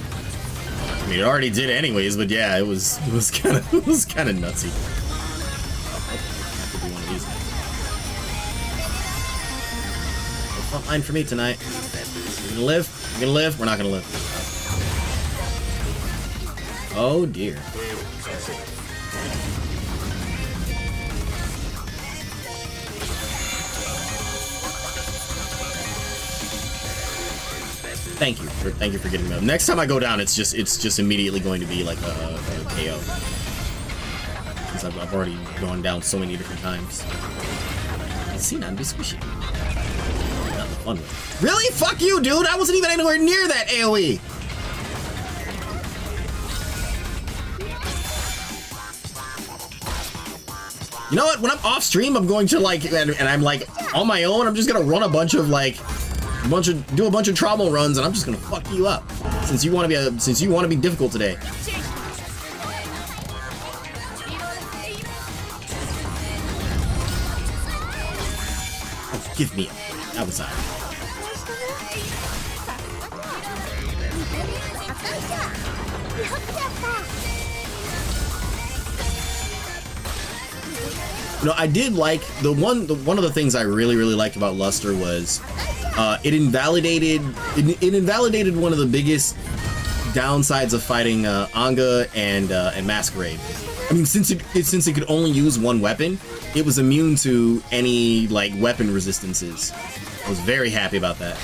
I mean, it already did anyways, but yeah, it was kind of nutsy. Have to do one of these. No front line for me tonight. We're gonna live. We're gonna live. We're not gonna live. Oh dear. Thank you for getting me up. Next time I go down, it's just immediately going to be like a KO. Since I've already gone down so many different times. See, now I'm just squishy. Not the fun way. Really? Fuck you, dude! I wasn't even anywhere near that AoE! You know what? When I'm off stream, I'm going to like, and I'm like on my own, I'm just gonna run a bunch of like, do a bunch of trauma runs, and I'm just gonna fuck you up. Since you want to be difficult today. Oh, give me a outside. You know, I did like one of the things I really liked about Luster was it invalidated one of the biggest downsides of fighting Anga and Masquerade. I mean, since it could only use one weapon, it was immune to any like weapon resistances. I was very happy about that.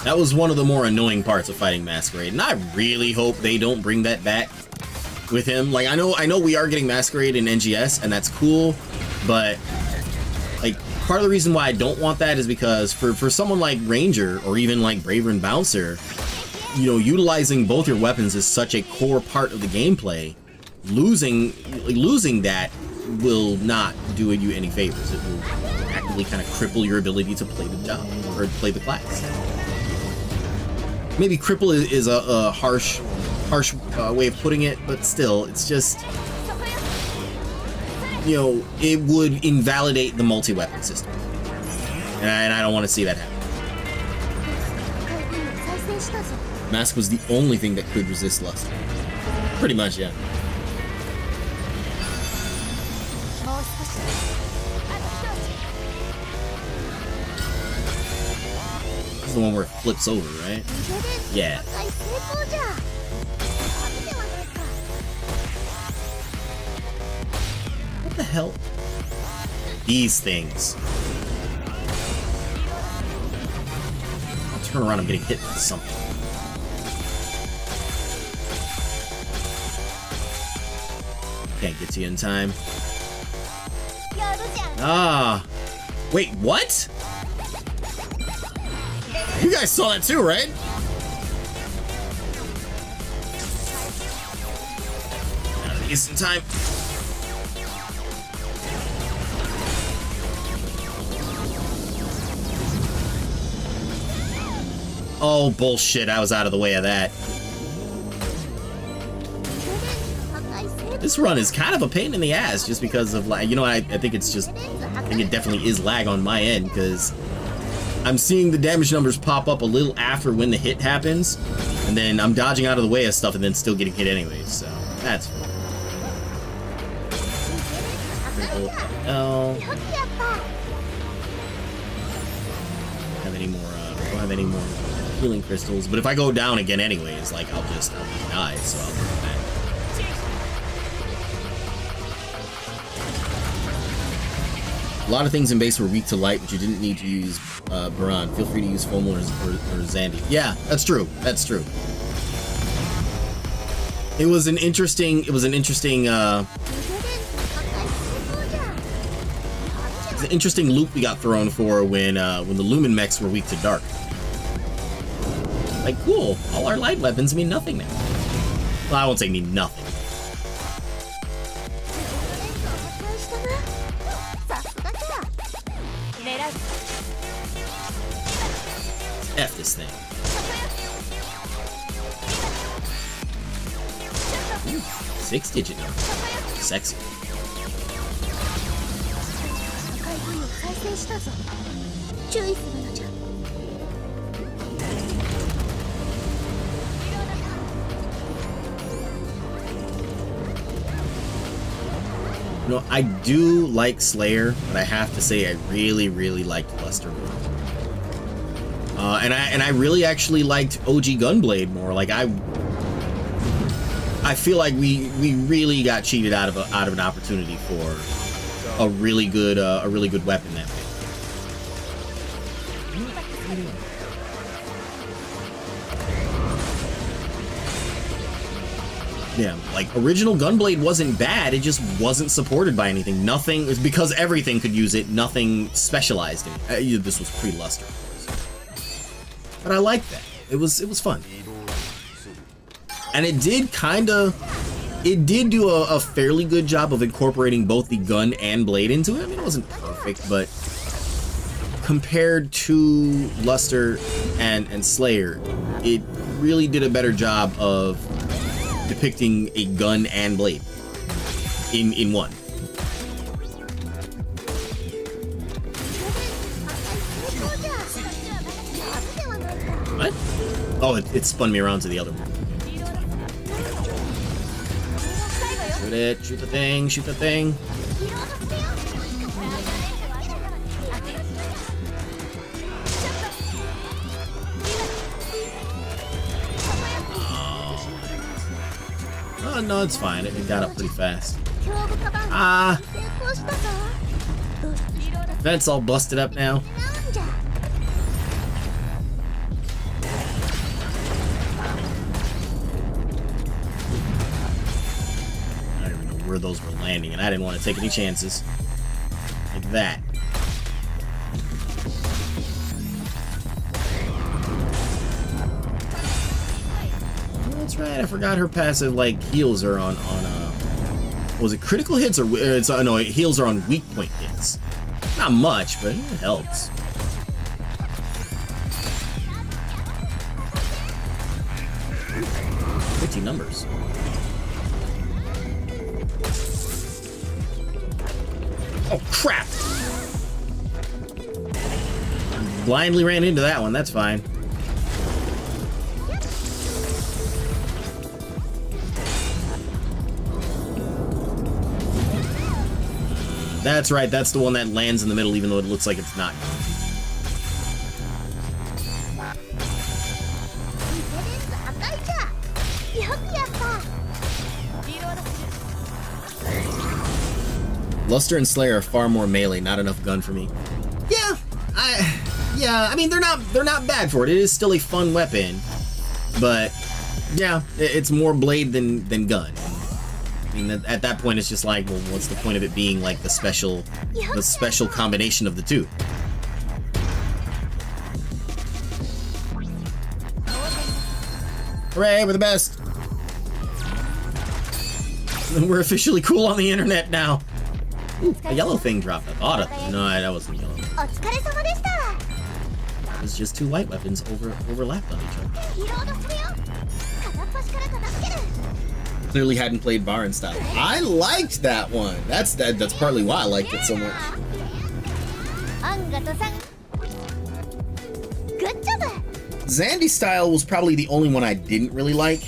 That was one of the more annoying parts of fighting Masquerade, and I really hope they don't bring that back with him. Like, I know we are getting Masquerade in NGS, and that's cool, but like part of the reason why I don't want that is because for someone like Ranger or even like Braver and Bouncer, you know, utilizing both your weapons is such a core part of the gameplay. Losing that will not do you any favors. It will actively kind of cripple your ability to play the job or play the class. Maybe cripple is a harsh way of putting it, but still, it's just, you know, it would invalidate the multi-weapon system, and I don't want to see that happen. Mask was the only thing that could resist Lust. Pretty much, yeah. is the one where it flips over, right? Yeah. What the hell? These things. I'll turn around, I'm getting hit by something. Can't get to you in time. Ah. Wait, what? You guys saw that too, right? Out of these in time. Oh, bullshit. I was out of the way of that. This run is kind of a pain in the ass just because of, like, you know, I think it's just, I think it definitely is lag on my end because I'm seeing the damage numbers pop up a little after when the hit happens, and then I'm dodging out of the way of stuff and then still getting hit anyways, so that's fine. Oh. Don't have any more healing crystals, but if I go down again anyways, like, I'll just die, so I'll go back. A lot of things in base were weak to light, but you didn't need to use Baran. Feel free to use Fomal or Zandy. Yeah, that's true. That's true. It was an interesting. It's an interesting loop we got thrown for when the Lumen mechs were weak to dark. Like, cool. All our light weapons mean nothing now. Well, I won't say mean nothing. F this thing. Ooh, 6-digit number. Sexy. You know, I do like Slayer, but I have to say I really, really liked Luster more. And I really actually liked OG Gunblade more. Like I feel like we really got cheated out of an opportunity for a really good weapon that way. Yeah, like original Gunblade wasn't bad, it just wasn't supported by anything. Nothing, it's because everything could use it, nothing specialized in it. This was pre-Luster, of course. But I liked that. It was fun. And it did do a fairly good job of incorporating both the gun and blade into it. I mean, it wasn't perfect, but compared to Luster and Slayer, it really did a better job of depicting a gun and blade in one. What? Oh, it spun me around to the other one. Shoot it, shoot the thing, shoot the thing. Oh, no, it's fine. It got up pretty fast. Ah! Vent's all busted up now. I don't even know where those were landing, and I didn't want to take any chances. Like that. That's right, I forgot her passive, like, heals are on was it critical hits or it's no, heals are on weak point hits. Not much, but it helps. Ooh, 15 numbers. Oh crap! Blindly ran into that one, that's fine. That's right, that's the one that lands in the middle even though it looks like it's not. Luster and Slayer are far more melee, not enough gun for me. Yeah, I mean they're not bad for it. It is still a fun weapon, but yeah, it's more blade than gun. I mean, at that point, it's just like, well, what's the point of it being like the special combination of the two? Hooray, we're the best! We're officially cool on the internet now. Ooh, a yellow thing dropped. I thought it. No, that wasn't yellow. That was just two white weapons overlapped on each other. Clearly hadn't played Baron style. I liked that one. That's partly why I liked it so much. Zandy style was probably the only one I didn't really like,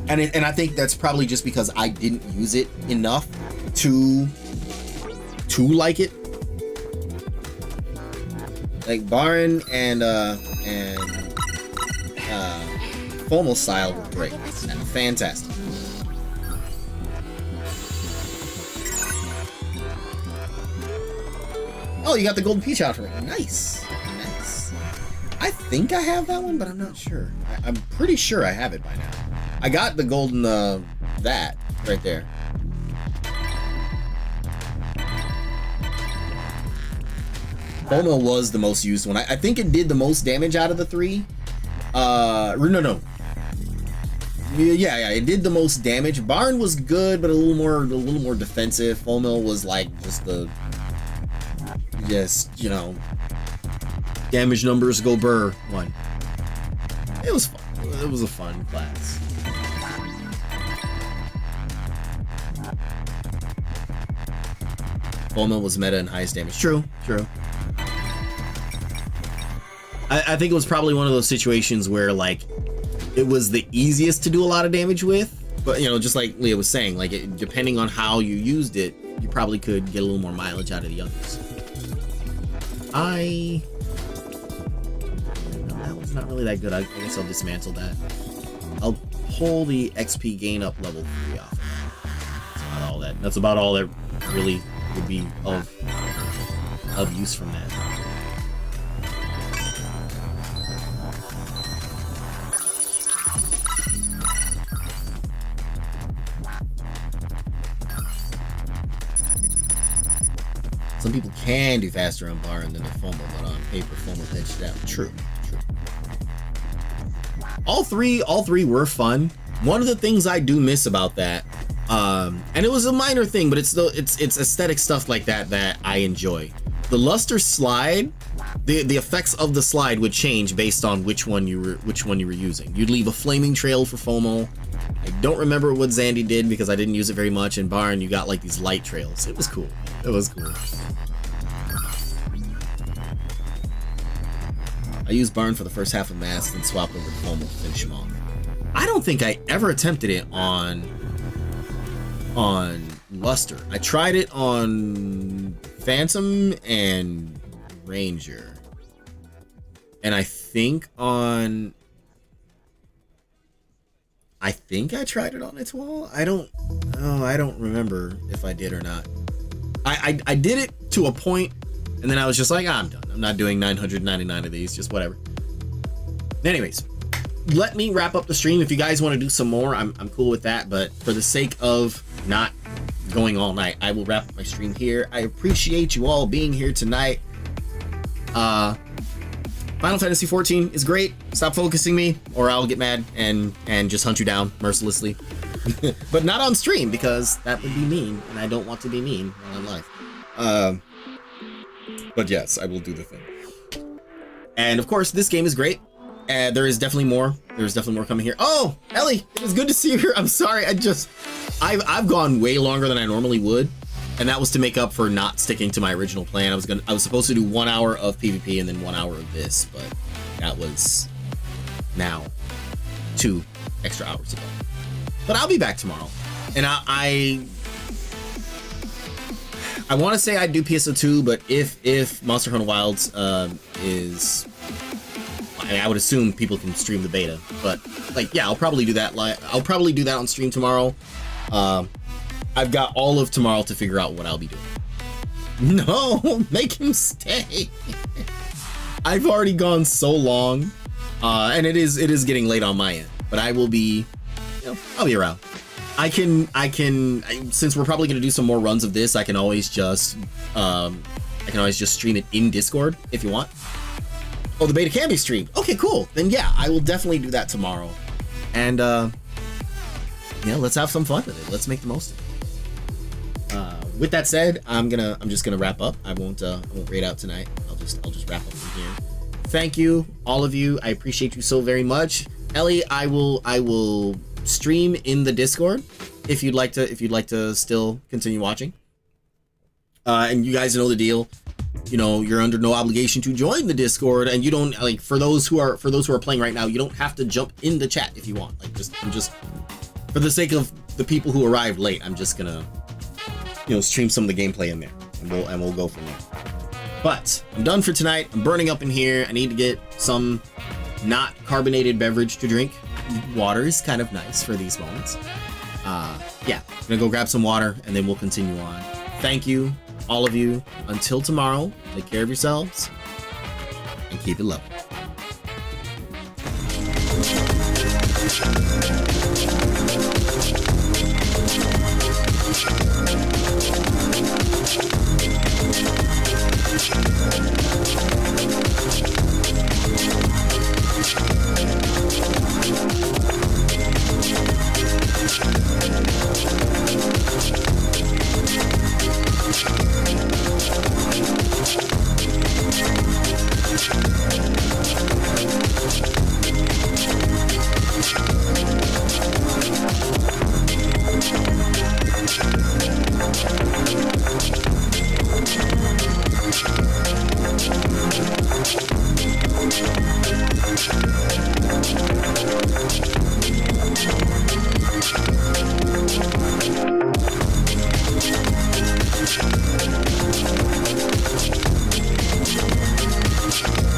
and I think that's probably just because I didn't use it enough to like it. Like Baron and Formal style were great and fantastic. Oh, you got the golden peach out for me. Nice. Nice. I think I have that one, but I'm not sure. I'm pretty sure I have it by now. I got the golden, that right there. Bomo was the most used one. I think it did the most damage out of the three. No. Yeah, it did the most damage. Baron was good, but a little more defensive. Foamil was like just the, you know, damage numbers go burr one. It was fun. It was a fun class. Foamil was meta and highest damage. True. I think it was probably one of those situations where like it was the easiest to do a lot of damage with, but you know, just like Leah was saying, like depending on how you used it, you probably could get a little more mileage out of the others. No, that one's not really that good. I guess I'll dismantle that. I'll pull the XP gain up level 3 off. That's about all that really would be of use from that. Some people can do faster on Baron than a Foamil, but on paper, Foamil edged down. True. All three were fun. One of the things I do miss about that, and it was a minor thing, but it's aesthetic stuff like that I enjoy. The Luster slide, the effects of the slide would change based on which one you were using. You'd leave a flaming trail for Foamil. I don't remember what Zandy did because I didn't use it very much. In Baron, you got like these light trails. It was cool. I used Baron for the first half of Mass, then swapped over to Foamil to finish him off. I don't think I ever attempted it on Luster. I tried it on Phantom and Ranger, and I think I tried it on Etoile. I don't remember if I did or not. I did it to a point, and then I was just like, I'm done. I'm not doing 999 of these, just whatever. Anyways, let me wrap up the stream. If you guys want to do some more, I'm cool with that, but for the sake of not going all night, I will wrap up my stream here. I appreciate you all being here tonight. Final Fantasy XIV is great. Stop focusing me, or I'll get mad and just hunt you down mercilessly. But not on stream, because that would be mean, and I don't want to be mean while I'm live. But yes, I will do the thing. And of course, this game is great. There is definitely more. There's definitely more coming here. Oh, Ellie, it was good to see you here. I'm sorry. I've gone way longer than I normally would, and that was to make up for not sticking to my original plan. I was supposed to do 1 hour of PvP and then 1 hour of this, but that was now 2 extra hours ago. But I'll be back tomorrow, and I want to say I'd do PSO2, but if Monster Hunter Wilds is, I would assume people can stream the beta, but like, yeah, I'll probably do that I'll probably do that on stream tomorrow. I've got all of tomorrow to figure out what I'll be doing. No, make him stay. I've already gone so long, and it is getting late on my end. But I will be, I'll be around. I can since we're probably gonna do some more runs of this, I can always just stream it in Discord if you want. Oh, the beta can be streamed. Okay, cool. Then yeah, I will definitely do that tomorrow. And let's have some fun with it. Let's make the most of it. With that said, I'm just gonna wrap up. I won't raid out tonight. I'll just wrap up from here. Thank you, all of you. I appreciate you so very much. Ellie, I will stream in the Discord if you'd like to still continue watching. And you guys know the deal. You're under no obligation to join the Discord, and you don't for those who are playing right now, you don't have to jump in the chat if you want. I'm just for the sake of the people who arrived late, I'm just gonna stream some of the gameplay in there, and we'll go from there. But I'm done for tonight. I'm burning up in here. I need to get some not carbonated beverage to drink. Water is kind of nice for these moments. Yeah, I'm gonna go grab some water, and then we'll continue on. Thank you, all of you. Until tomorrow, take care of yourselves and keep it level.